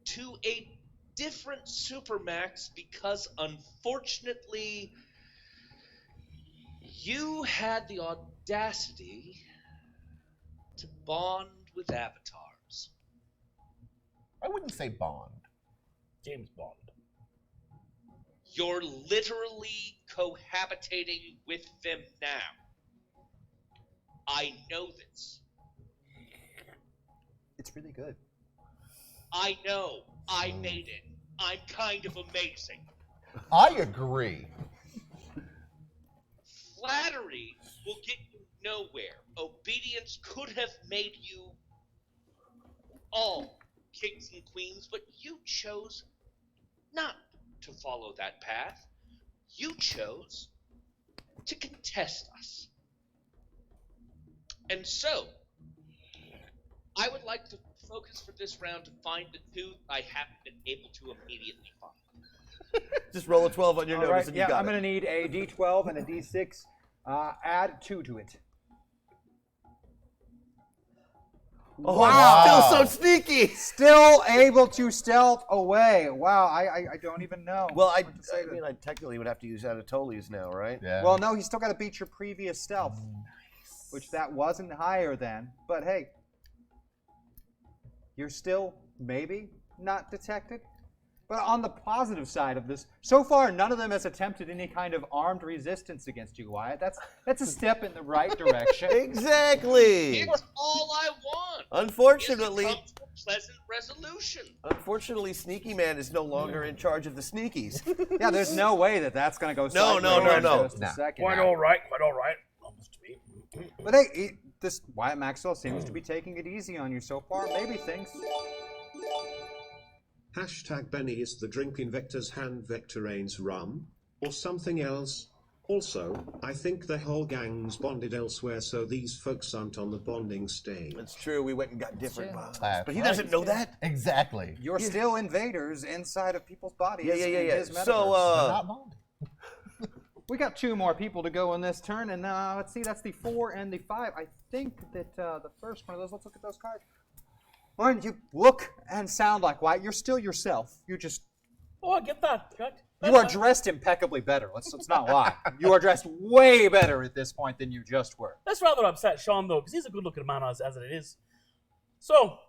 Speaker 7: to a different Supermax because, unfortunately, you had the audacity to bond with avatars.
Speaker 4: I wouldn't say bond.
Speaker 2: James Bond.
Speaker 7: You're literally cohabitating with them now. I know this.
Speaker 1: It's really good.
Speaker 7: I know. I made it. I'm kind of amazing.
Speaker 4: I agree.
Speaker 7: Flattery will get you nowhere. Obedience could have made you all kings and queens, but you chose not to follow that path. You chose to contest us. And so, I would like to focus for this round to find the two I haven't been able to immediately find.
Speaker 3: Just roll a 12 on your
Speaker 1: All
Speaker 3: notice
Speaker 1: right,
Speaker 3: and
Speaker 1: yeah,
Speaker 3: you got
Speaker 1: I'm
Speaker 3: it.
Speaker 1: going to need a D12 and a D6. Add 2 to it.
Speaker 3: Oh,
Speaker 1: Wow.
Speaker 3: still so sneaky.
Speaker 1: Still able to stealth away. Wow, I don't even know.
Speaker 3: Well,
Speaker 1: what to say to
Speaker 3: I technically would have to use Anatolia's now, right?
Speaker 4: Yeah.
Speaker 1: Well, no, he's still got to beat your previous stealth, which that wasn't higher than. But hey, you're still maybe not detected. But on the positive side of this, so far none of them has attempted any kind of armed resistance against you, Wyatt. That's a step in the right direction.
Speaker 3: Exactly.
Speaker 7: It's all I want.
Speaker 3: Unfortunately,
Speaker 7: Is to come to a pleasant resolution.
Speaker 3: unfortunately, Sneaky Man is no longer in charge of the sneakies.
Speaker 1: Yeah, there's no way that's going to go
Speaker 3: No,
Speaker 1: sideways
Speaker 3: no,
Speaker 1: in
Speaker 3: no.
Speaker 1: just a second.
Speaker 2: Quite all right. Almost me.
Speaker 1: But hey, this Wyatt Maxwell seems to be taking it easy on you so far. Maybe things.
Speaker 6: Hashtag Benny is the drink in Vector's hand Vectorane's rum, or something else. Also, I think the whole gang's bonded elsewhere, so these folks aren't on the bonding stage.
Speaker 3: That's true. We went and got different
Speaker 5: true.
Speaker 3: bonds.
Speaker 4: That's
Speaker 3: But he
Speaker 4: right.
Speaker 3: doesn't know that.
Speaker 4: Exactly.
Speaker 1: You're still invaders inside of people's bodies.
Speaker 3: Yeah.
Speaker 1: in his
Speaker 3: So,
Speaker 1: metaverse.
Speaker 4: Not bonding.
Speaker 1: We got 2 more people to go in this turn, and let's see, that's the 4 and the 5. I think that the first one of those, let's look at those cards. Lauren, you look and sound like Wyatt. You're still yourself. You just...
Speaker 2: Oh, I get that. Right?
Speaker 1: You are dressed impeccably better. Let's not lie. You are dressed way better at this point than you just were.
Speaker 2: That's rather upset Sean, though, because he's a good-looking man as it is. So,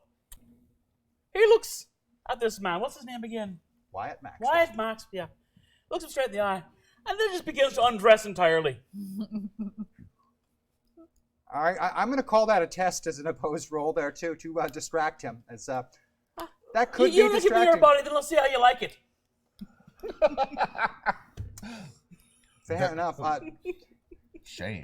Speaker 2: he looks at this man. What's his name again?
Speaker 1: Wyatt Max.
Speaker 2: Wyatt Max, yeah. Looks him straight in the eye, and then just begins to undress entirely.
Speaker 1: All right, I'm going to call that a test as an opposed roll there, too, to distract him. As, that could be
Speaker 2: You give me
Speaker 1: distracting.
Speaker 2: your body, then let's see how you like it.
Speaker 1: Fair enough.
Speaker 4: Shame.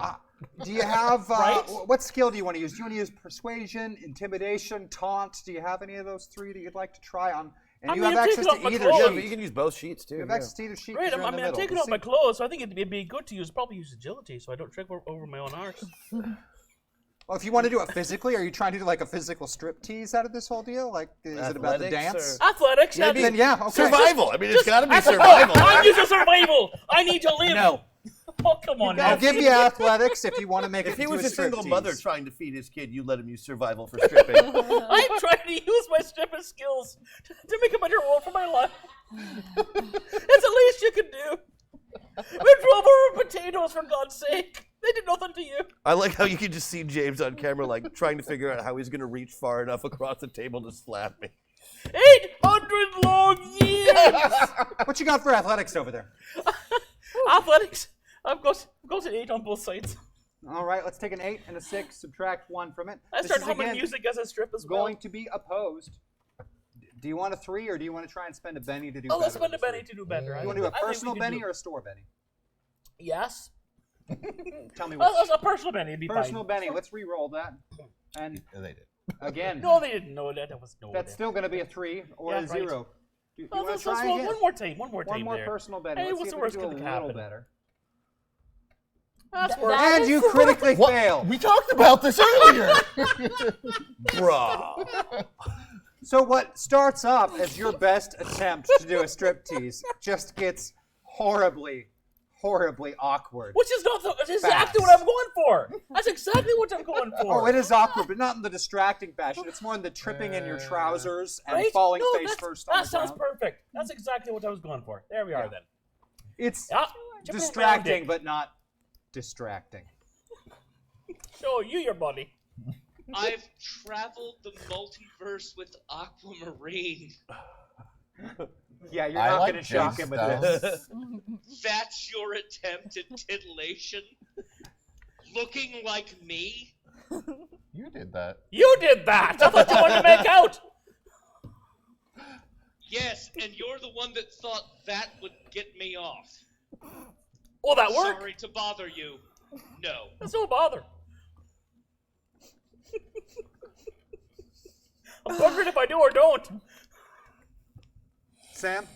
Speaker 1: Do you have,
Speaker 2: Right?
Speaker 1: what skill do you want to use? Do you want to use persuasion, intimidation, taunt? Do you have any of those 3 that you'd like to try on? And
Speaker 2: I
Speaker 1: you
Speaker 2: mean,
Speaker 1: have
Speaker 2: I'm
Speaker 1: access
Speaker 2: taking off
Speaker 1: to
Speaker 2: my
Speaker 1: either
Speaker 2: clothes.
Speaker 3: Yeah,
Speaker 1: sheet.
Speaker 3: but you can use both sheets too.
Speaker 1: You have
Speaker 3: yeah.
Speaker 1: access to either sheet. 'cause
Speaker 2: Right,
Speaker 1: you're in
Speaker 2: I
Speaker 1: the
Speaker 2: mean, I'm
Speaker 1: middle.
Speaker 2: taking
Speaker 1: We'll
Speaker 2: off my
Speaker 1: see.
Speaker 2: clothes, so I think it'd be good to probably use agility, so I don't trip over my own arse.
Speaker 1: Well, if you want to do it physically, are you trying to do like a physical strip tease out of this whole deal? Like, is it about the
Speaker 3: Athletics
Speaker 1: dance?
Speaker 2: Athletics, yeah.
Speaker 3: Maybe
Speaker 1: Then yeah, okay.
Speaker 3: survival. I mean, it's got to be survival.
Speaker 2: I'm using survival. I need to live.
Speaker 1: No.
Speaker 2: Oh, come on now.
Speaker 1: I'll give you athletics if you want to make it
Speaker 3: If he
Speaker 1: into
Speaker 3: was a
Speaker 1: strip
Speaker 3: single
Speaker 1: tease.
Speaker 3: mother trying to feed his kid, you let him use survival for stripping.
Speaker 2: I'm trying to use my stripping skills to make a better role for my life. It's the least you can do. We drove over potatoes, for God's sake. They did nothing to you.
Speaker 3: I like how you can just see James on camera, like trying to figure out how he's going to reach far enough across the table to slap me.
Speaker 2: 800 long years!
Speaker 1: What you got for athletics over there?
Speaker 2: Athletics. I've got an 8 on both sides.
Speaker 1: All right, let's take an 8 and a 6, subtract 1 from it.
Speaker 2: I
Speaker 1: This
Speaker 2: start
Speaker 1: is,
Speaker 2: humming
Speaker 1: again,
Speaker 2: music as I strip as well.
Speaker 1: going to be opposed. Do you want a 3 or do you want to try and spend a Benny to do
Speaker 2: Oh,
Speaker 1: better?
Speaker 2: let's spend a
Speaker 1: with this
Speaker 2: Benny
Speaker 1: three?
Speaker 2: to do better.
Speaker 1: You want to do a
Speaker 2: I think we
Speaker 1: personal
Speaker 2: can
Speaker 1: Benny
Speaker 2: do-
Speaker 1: or a store Benny?
Speaker 2: Yes.
Speaker 1: Tell me
Speaker 2: Well,
Speaker 1: which.
Speaker 2: that's a personal Benny. It'd be
Speaker 1: Personal
Speaker 2: fine.
Speaker 1: Benny. Let's re-roll that. And
Speaker 4: Yeah, they did.
Speaker 1: again,
Speaker 2: No, they didn't know that. That was no.
Speaker 1: that's still going to be a 3 or
Speaker 2: Yeah,
Speaker 1: a
Speaker 2: right.
Speaker 1: 0. Do you
Speaker 2: Well,
Speaker 1: want
Speaker 2: let's
Speaker 1: to try
Speaker 2: roll
Speaker 1: again?
Speaker 2: one more time. One more
Speaker 1: One
Speaker 2: time
Speaker 1: more
Speaker 2: there.
Speaker 1: personal Benny.
Speaker 2: Hey,
Speaker 1: Let's
Speaker 2: what's
Speaker 1: see
Speaker 2: the
Speaker 1: if
Speaker 2: worst
Speaker 1: we can
Speaker 2: that
Speaker 1: do
Speaker 2: can
Speaker 1: a little
Speaker 2: happen?
Speaker 1: better.
Speaker 2: That's
Speaker 5: That-
Speaker 2: worse.
Speaker 5: that
Speaker 1: And
Speaker 5: is
Speaker 1: you
Speaker 5: the
Speaker 1: critically
Speaker 4: What?
Speaker 1: failed.
Speaker 4: We talked about this earlier.
Speaker 3: Bruh.
Speaker 1: So what starts off as your best attempt to do a striptease just gets horribly, horribly awkward.
Speaker 2: Which is not it's exactly what I'm going for. That's exactly what I'm going for.
Speaker 1: Oh, it is awkward, but not in the distracting fashion. It's more in the tripping in your trousers and
Speaker 2: Right?
Speaker 1: falling
Speaker 2: No,
Speaker 1: face
Speaker 2: that's-
Speaker 1: first on
Speaker 2: That
Speaker 1: the
Speaker 2: sounds
Speaker 1: ground.
Speaker 2: perfect. That's exactly what I was going for. There we are then.
Speaker 1: It's
Speaker 2: Yeah, jump around
Speaker 1: distracting,
Speaker 2: it.
Speaker 1: but not distracting.
Speaker 2: Show you your body.
Speaker 7: I've traveled the multiverse with Aquamarine.
Speaker 1: Yeah, you're
Speaker 4: I
Speaker 1: not
Speaker 4: like
Speaker 1: going to shock
Speaker 4: Jay
Speaker 1: him with
Speaker 4: stuff.
Speaker 1: this.
Speaker 7: That's your attempt at titillation? Looking like me?
Speaker 4: You did that.
Speaker 2: You did that. I thought you wanted to make out.
Speaker 7: Yes, and you're the one that thought that would get me off.
Speaker 2: Will that work?
Speaker 7: Sorry to bother you. No.
Speaker 2: That's no bother. I'm wondering if I do or don't.
Speaker 1: Sam,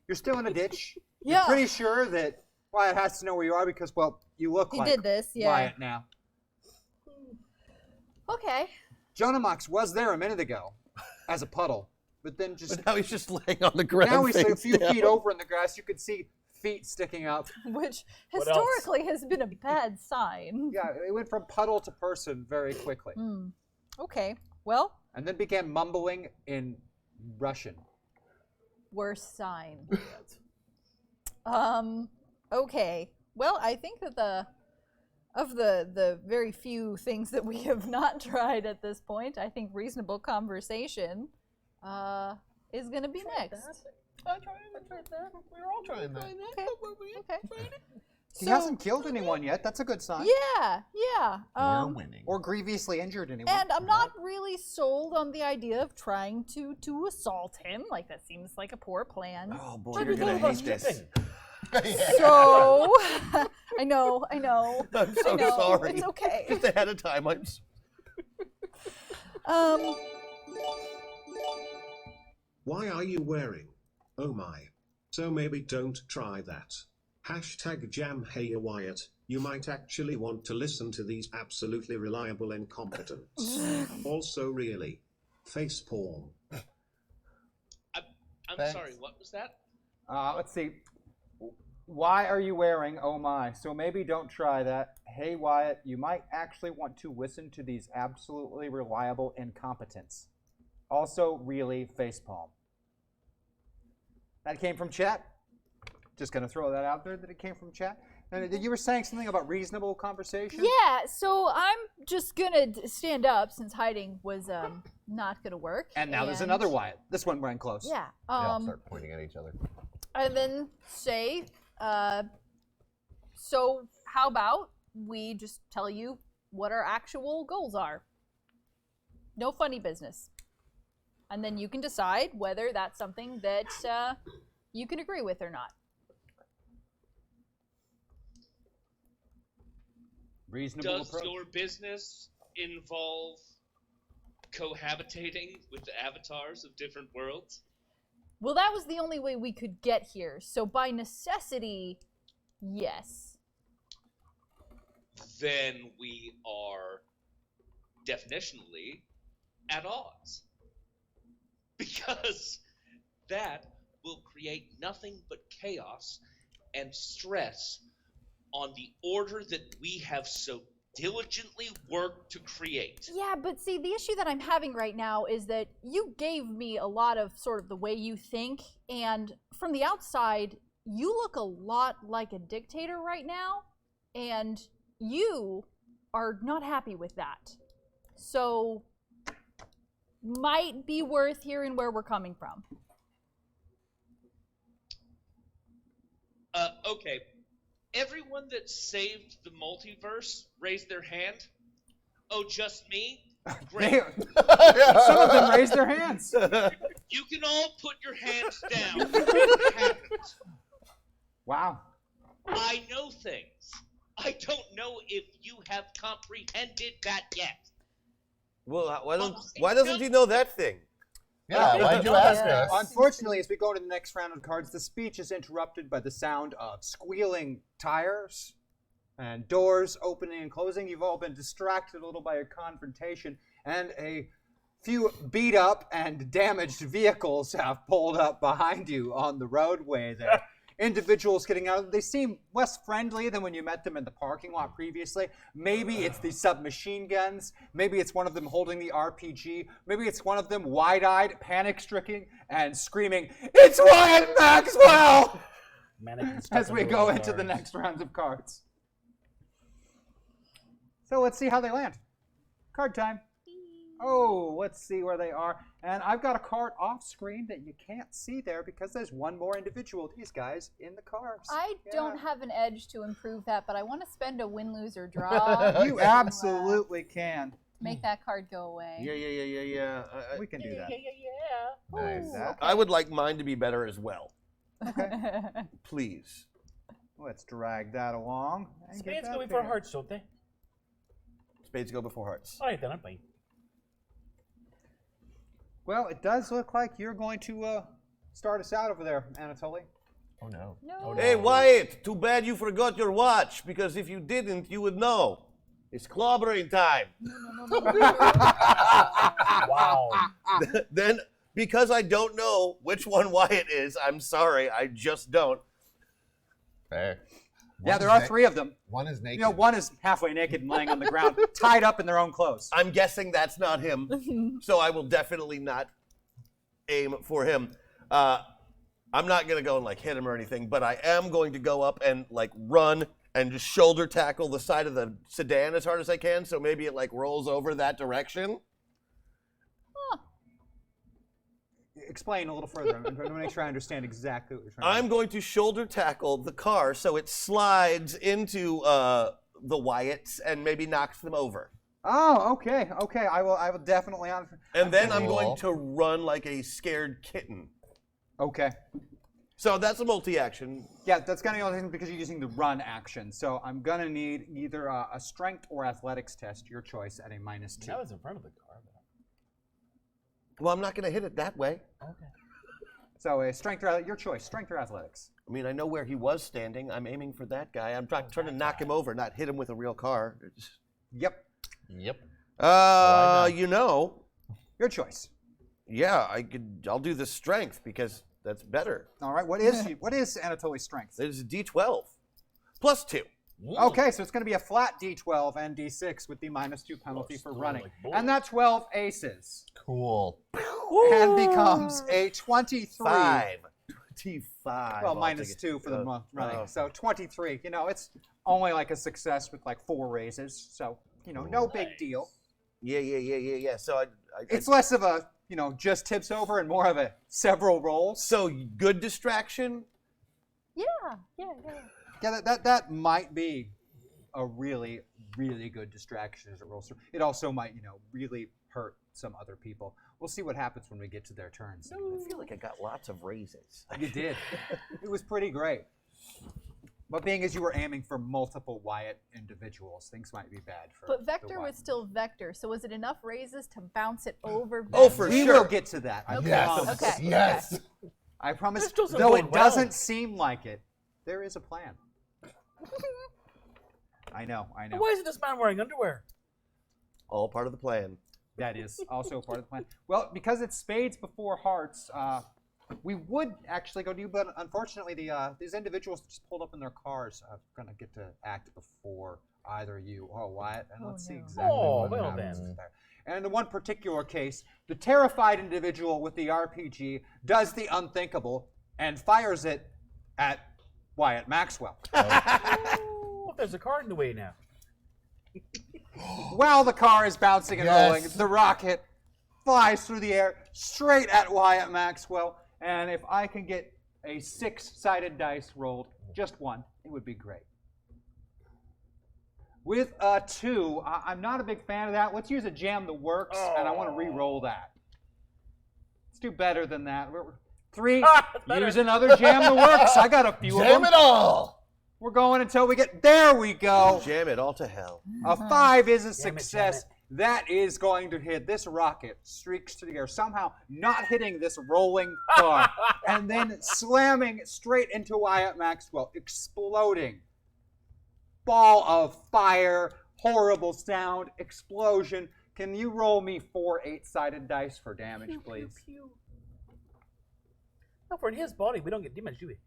Speaker 1: you're still in a ditch.
Speaker 5: Yeah.
Speaker 1: You're pretty sure that Wyatt has to know where you are because, well, you look
Speaker 5: He
Speaker 1: like
Speaker 5: did this, yeah.
Speaker 1: Wyatt now.
Speaker 5: Okay.
Speaker 1: Jonah Mox was there a minute ago as a puddle, but then just
Speaker 3: But now he's just laying on the ground.
Speaker 1: now he's a
Speaker 3: face
Speaker 1: few
Speaker 3: down.
Speaker 1: feet over in the grass. You could see feet sticking up.
Speaker 5: Which
Speaker 2: What else?
Speaker 5: historically has been a bad sign.
Speaker 1: Yeah, it went from puddle to person very quickly,
Speaker 5: Okay. Well,
Speaker 1: and then began mumbling in Russian.
Speaker 5: worst sign. Okay. Well, I think that the very few things that we have not tried at this point, I think reasonable conversation is going to be next.
Speaker 4: I tried that. We were all trying that.
Speaker 5: Okay.
Speaker 1: He hasn't killed anyone yet. That's a good sign.
Speaker 5: Yeah.
Speaker 4: We're winning.
Speaker 1: Or grievously injured anyone.
Speaker 5: And I'm not really sold on the idea of trying to assault him. Like, that seems like a poor plan.
Speaker 3: Oh boy,
Speaker 2: What
Speaker 3: you're
Speaker 2: do you
Speaker 3: gonna
Speaker 2: think about
Speaker 3: hate this.
Speaker 2: stripping?
Speaker 5: So, I know.
Speaker 3: I'm
Speaker 5: I
Speaker 3: so
Speaker 5: know,
Speaker 3: sorry.
Speaker 5: it's okay.
Speaker 3: Just ahead of time, I'm.
Speaker 6: Why are you wearing? Oh my. So maybe don't try that. Hashtag jam hey Wyatt. You might actually want to listen to these absolutely reliable incompetents. Also really. Face porn.
Speaker 7: I'm
Speaker 4: Thanks.
Speaker 7: sorry, what was that?
Speaker 1: Let's see. Why are you wearing oh my? So maybe don't try that. Hey Wyatt, you might actually want to listen to these absolutely reliable incompetents. Also, really facepalm. That came from chat. Just gonna throw that out there that it came from chat. And you were saying something about reasonable conversation?
Speaker 5: Yeah, so I'm just gonna stand up since hiding was not gonna work.
Speaker 1: And now there's another Wyatt. This one ran close.
Speaker 5: Yeah.
Speaker 4: They all start pointing at each other.
Speaker 5: And then say, so how about we just tell you what our actual goals are? No funny business. And then you can decide whether that's something that you can agree with or not.
Speaker 1: Reasonable
Speaker 7: Does
Speaker 1: approach.
Speaker 7: your business involve cohabitating with the avatars of different worlds?
Speaker 5: Well, that was the only way we could get here. So by necessity, yes.
Speaker 7: Then we are definitionally at odds. Because that will create nothing but chaos and stress on the order that we have so diligently worked to create.
Speaker 5: Yeah, but see, the issue that I'm having right now is that you gave me a lot of sort of the way you think, and from the outside, you look a lot like a dictator right now, and you are not happy with that. So, might be worth hearing where we're coming from.
Speaker 7: Okay. Everyone that saved the multiverse raised their hand. Oh, just me? Great.
Speaker 1: Some of them raised their hands.
Speaker 7: You can all put your hands down. It happened.
Speaker 1: Wow.
Speaker 7: I know things. I don't know if you have comprehended that yet.
Speaker 3: Well, why doesn't he know that thing?
Speaker 4: Yeah, why'd you ask us?
Speaker 1: Unfortunately, as we go to the next round of cards, the speech is interrupted by the sound of squealing tires and doors opening and closing. You've all been distracted a little by a confrontation, and a few beat up and damaged vehicles have pulled up behind you on the roadway there. Individuals getting out. They seem less friendly than when you met them in the parking lot previously. Maybe it's the submachine guns. Maybe it's one of them holding the RPG. Maybe it's one of them wide-eyed, panic-stricken, and screaming, "It's Wyatt Maxwell!" as we go into the next round of cards. So let's see how they land. Card time. Oh, let's see where they are. And I've got a card off screen that you can't see there because there's one more individual of these guys in the cards.
Speaker 5: I don't have an edge to improve that, but I want to spend a win, lose, or draw.
Speaker 1: You absolutely can.
Speaker 5: Make that card go away.
Speaker 3: Yeah.
Speaker 1: We can do that.
Speaker 4: Nice.
Speaker 1: That.
Speaker 3: I would like mine to be better as well.
Speaker 1: Okay.
Speaker 3: Please.
Speaker 1: Let's drag that along. and get
Speaker 2: Spades
Speaker 1: that
Speaker 2: go before
Speaker 1: there.
Speaker 2: hearts, don't they?
Speaker 3: Spades go before hearts.
Speaker 2: All right, then I'm fine.
Speaker 1: Well, it does look like you're going to start us out over there, Anatoly.
Speaker 4: Oh no.
Speaker 5: No.
Speaker 3: Hey, Wyatt, too bad you forgot your watch, because if you didn't, you would know. It's clobbering time.
Speaker 2: Wow.
Speaker 3: Then, because I don't know which one Wyatt is, I'm sorry, I just don't.
Speaker 4: Fair.
Speaker 1: Yeah, there are three of them.
Speaker 4: One is naked.
Speaker 1: You know, one is halfway naked and laying on the ground, tied up in their own clothes.
Speaker 3: I'm guessing that's not him, so I will definitely not aim for him. I'm not going to go and like hit him or anything, but I am going to go up and like run and just shoulder tackle the side of the sedan as hard as I can, so maybe it like rolls over that direction.
Speaker 1: Explain a little further. I'm going to make sure I understand exactly what you're trying to
Speaker 3: I'm going to shoulder tackle the car so it slides into the Wyatts and maybe knocks them over.
Speaker 1: Oh, okay. I will definitely honor.
Speaker 3: And then I'm
Speaker 4: Cool.
Speaker 3: going to run like a scared kitten.
Speaker 1: Okay.
Speaker 3: So that's a multi-action.
Speaker 1: Yeah, that's gonna be only because you're using the run action. So I'm gonna need either a strength or athletics test, your choice, at a -2.
Speaker 2: That was in front of the car.
Speaker 3: Well, I'm not going to hit it that way.
Speaker 2: Okay.
Speaker 1: So a strength or your choice, strength or athletics.
Speaker 3: I mean, I know where he was standing. I'm aiming for that guy. I'm trying to knock him over, not hit him with a real car.
Speaker 1: Yep.
Speaker 4: Yep.
Speaker 3: You know,
Speaker 1: Your choice.
Speaker 3: yeah, I'll do the strength because That's better.
Speaker 1: All right, what is Anatoly's strength?
Speaker 3: It is a D12 plus 2.
Speaker 1: Okay, so it's going to be a flat D12 and D6 with the -2 penalty for running.
Speaker 2: like boy.
Speaker 1: And that 12 aces.
Speaker 4: Cool.
Speaker 1: And becomes a 23.
Speaker 3: 25.
Speaker 1: Well, -2 for the month running. So 23. You know, it's only like a success with like 4 raises. So, you know, no big deal.
Speaker 3: Yeah. So
Speaker 1: It's less of a, you know, just tips over and more of a several rolls.
Speaker 3: So good distraction.
Speaker 5: Yeah.
Speaker 1: Yeah, that might be a really, really good distraction as it rolls through. It also might, you know, really hurt some other people. We'll see what happens when we get to their turns.
Speaker 3: I feel like I got lots of raises.
Speaker 1: You did. It was pretty great. But being as you were aiming for multiple Wyatt individuals, things might be bad for
Speaker 5: But Vector
Speaker 1: the Wyatt.
Speaker 5: was still Vector, so was it enough raises to bounce it over?
Speaker 3: Oh,
Speaker 5: Vector?
Speaker 3: for
Speaker 1: We
Speaker 3: sure.
Speaker 1: will get to that. I
Speaker 5: Okay.
Speaker 1: promise.
Speaker 5: Okay.
Speaker 4: Yes.
Speaker 1: I promise.
Speaker 2: This doesn't
Speaker 1: Though
Speaker 2: bode
Speaker 1: it
Speaker 2: well.
Speaker 1: doesn't seem like it, there is a plan. I know.
Speaker 2: Why isn't this man wearing underwear?
Speaker 3: All part of the plan.
Speaker 1: That is also part of the plan. Well, because it's spades before hearts, we would actually go to you, but unfortunately, these individuals just pulled up in their cars are going to get to act before either you or Wyatt, and let's see
Speaker 5: no.
Speaker 1: exactly
Speaker 2: Oh,
Speaker 1: what
Speaker 2: well
Speaker 1: happens
Speaker 2: then.
Speaker 1: there. And in the one particular case, the terrified individual with the RPG does the unthinkable and fires it at Wyatt Maxwell.
Speaker 2: Oh, there's a car in the way now.
Speaker 1: While the car is bouncing and
Speaker 4: Yes.
Speaker 1: rolling, the rocket flies through the air straight at Wyatt Maxwell. And if I can get a 6-sided dice rolled, just one, it would be great. With a 2, I'm not a big fan of that. Let's use a jam that works, and I want to re-roll that. Let's do better than that. 3,
Speaker 2: Better.
Speaker 1: use another jam that works. I got a few of
Speaker 4: Jam
Speaker 1: them.
Speaker 4: it all.
Speaker 1: We're going until we get, there we go.
Speaker 3: Jam it all to hell.
Speaker 1: A 5 is a
Speaker 2: Jam it,
Speaker 1: success. That is going to hit. This rocket streaks through the air, somehow not hitting this rolling car, and then slamming straight into Wyatt Maxwell, exploding. Ball of fire, horrible sound, explosion. Can you roll me 4 8-sided dice for damage, please?
Speaker 2: No, for in his body, we don't get damage, do we?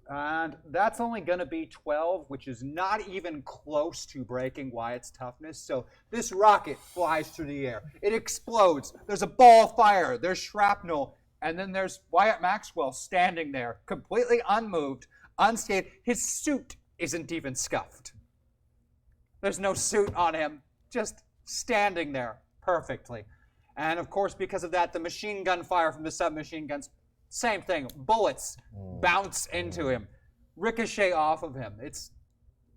Speaker 1: And that's only going to be 12, which is not even close to breaking Wyatt's toughness. So this rocket flies through the air. It explodes. There's a ball of fire. There's shrapnel. And then there's Wyatt Maxwell standing there, completely unmoved, unscathed. His suit isn't even scuffed. There's no suit on him, just standing there perfectly. And of course, because of that, the machine gun fire from the submachine guns, same thing. Bullets bounce into him, ricochet off of him. It's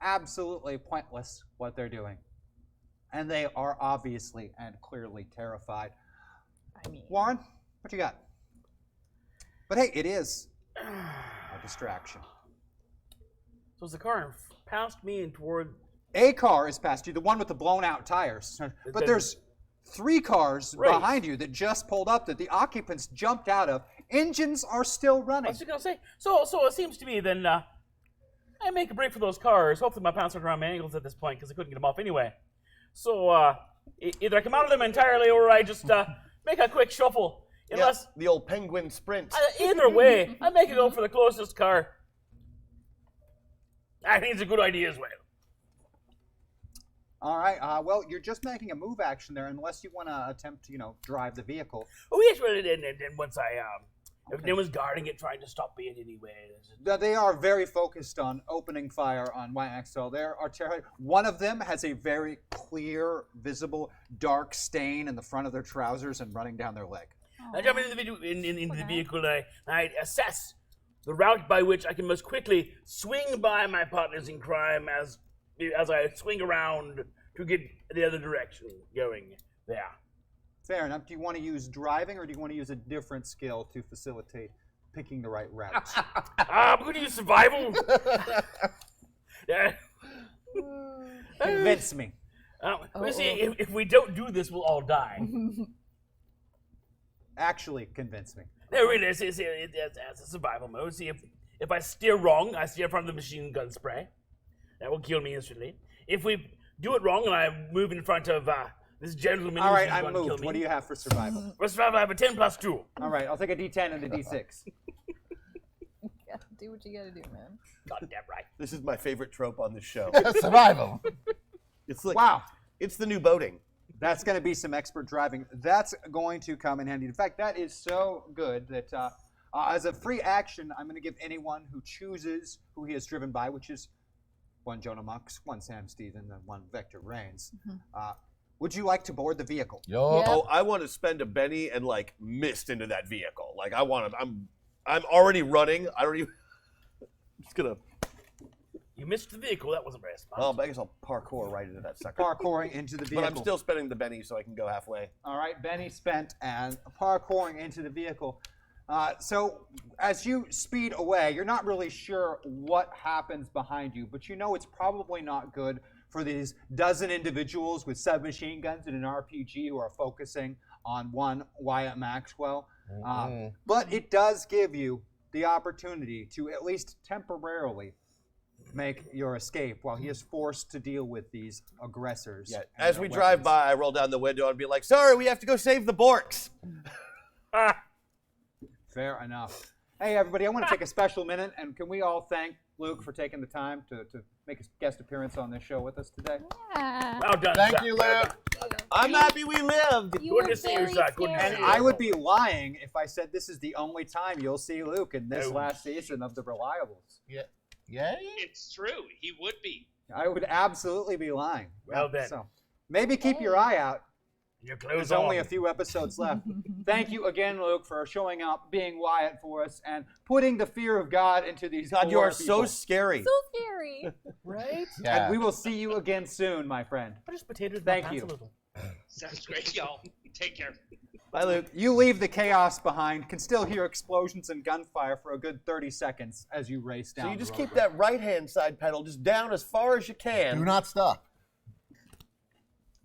Speaker 1: absolutely pointless what they're doing. And they are obviously and clearly terrified.
Speaker 5: I mean,
Speaker 1: Warren, what you got? But hey, it is a distraction.
Speaker 2: So it's the car pounced me and toward.
Speaker 1: A car is past you, the one with the blown out tires. But there's 3 cars
Speaker 2: Right.
Speaker 1: behind you that just pulled up that the occupants jumped out of. Engines are still
Speaker 2: I
Speaker 1: running.
Speaker 2: was just gonna say. So it seems to me then I make a break for those cars. Hopefully my pants aren't around my ankles at this point because I couldn't get them off anyway. So either I come out of them entirely or I just make a quick shuffle. Unless
Speaker 3: the old penguin sprint.
Speaker 2: either way, I make a go for the closest car. I think it's a good idea as well.
Speaker 1: All right. Well, you're just making a move action there, unless you want to attempt to, drive the vehicle.
Speaker 2: Oh yes, well, and once if no one's guarding it, trying to stop me in any way.
Speaker 1: They are very focused on opening fire on YXL. There are terrified. One of them has a very clear, visible, dark stain in the front of their trousers and running down their leg.
Speaker 2: I jump into the vehicle. I assess the route by which I can most quickly swing by my partners in crime as I swing around to get the other direction going there.
Speaker 1: Fair enough. Do you want to use driving, or do you want to use a different skill to facilitate picking the right route?
Speaker 2: I'm going to use survival.
Speaker 1: Convince me.
Speaker 2: We see, if we don't do this, we'll all die.
Speaker 1: Actually, convince me.
Speaker 2: No, really, it's a survival mode. See, if I steer wrong, I steer from the machine gun spray. That will kill me instantly. If we do it wrong and I move in front of This gentleman.
Speaker 1: All right,
Speaker 2: is
Speaker 1: I'm
Speaker 2: going to kill
Speaker 1: moved.
Speaker 2: me.
Speaker 1: What do you have for survival?
Speaker 2: For survival, I have a 10 plus 2.
Speaker 1: All right, I'll take a D10 and a D6.
Speaker 5: Yeah, do what you gotta do, man.
Speaker 2: Goddamn right.
Speaker 3: This is my favorite trope on this show.
Speaker 4: Survival.
Speaker 3: It's like
Speaker 1: Wow.
Speaker 3: it's the new boating.
Speaker 1: That's going to be some expert driving. That's going to come in handy. In fact, that is so good that as a free action, I'm going to give anyone who chooses who he is driven by, which is one Jonah Mux, one Sam Stevens, and one Vector Reigns. Would you like to board the vehicle?
Speaker 4: Yo.
Speaker 5: Yeah.
Speaker 3: Oh, I want to spend a Benny and like mist into that vehicle. Like I want to. I'm already running. I don't even. Just gonna.
Speaker 2: You missed the vehicle. That wasn't very smart.
Speaker 3: Well, I guess I'll parkour right into that sucker.
Speaker 1: Parkouring into the vehicle.
Speaker 3: But I'm still spending the Benny so I can go halfway.
Speaker 1: All right, Benny spent and parkouring into the vehicle. So as you speed away, you're not really sure what happens behind you, but you know it's probably not good for these dozen individuals with submachine guns in an RPG who are focusing on one Wyatt Maxwell. But it does give you the opportunity to at least temporarily make your escape while he is forced to deal with these aggressors.
Speaker 3: Yeah.
Speaker 1: and
Speaker 3: As
Speaker 1: their
Speaker 3: we drive
Speaker 1: weapons.
Speaker 3: by, I roll down the window and be like, "Sorry, we have to go save the Borks."
Speaker 1: Fair enough. Hey, everybody, I want to take a special minute, and can we all thank Luke for taking the time to make a guest appearance on this show with us today?
Speaker 5: Yeah.
Speaker 2: Well done.
Speaker 4: Thank
Speaker 2: sir.
Speaker 4: you,
Speaker 2: Well
Speaker 4: Luke.
Speaker 2: done.
Speaker 3: I'm happy we lived.
Speaker 5: You
Speaker 2: Good
Speaker 5: were
Speaker 2: to see you,
Speaker 5: very
Speaker 2: sir. Good to
Speaker 5: scary.
Speaker 2: see
Speaker 1: And
Speaker 2: you.
Speaker 1: I would be lying if I said this is the only time you'll see Luke in this
Speaker 2: No.
Speaker 1: last season of The Reliables.
Speaker 4: Yay?
Speaker 7: It's true. He would be.
Speaker 1: I would absolutely be lying.
Speaker 2: Well then.
Speaker 1: So maybe keep your eye out.
Speaker 2: Your
Speaker 1: There's
Speaker 2: clothes
Speaker 1: only
Speaker 2: on.
Speaker 1: a few episodes left. Thank you again, Luke, for showing up, being Wyatt for us, and putting the fear of God into these
Speaker 3: God, you
Speaker 1: poor
Speaker 3: are so
Speaker 1: people.
Speaker 3: scary.
Speaker 5: So scary.
Speaker 2: Right?
Speaker 4: Yeah.
Speaker 1: And we will see you again soon, my friend.
Speaker 2: Just potatoes.
Speaker 1: Thank
Speaker 2: my pants
Speaker 1: you.
Speaker 2: a little.
Speaker 7: Sounds great, y'all. Take care.
Speaker 3: Bye, Luke.
Speaker 1: You leave the chaos behind, can still hear explosions and gunfire for a good 30 seconds as you race down.
Speaker 3: So you
Speaker 1: the
Speaker 3: just
Speaker 1: roadway.
Speaker 3: keep that right-hand side pedal just down as far as you can.
Speaker 4: Do not stop.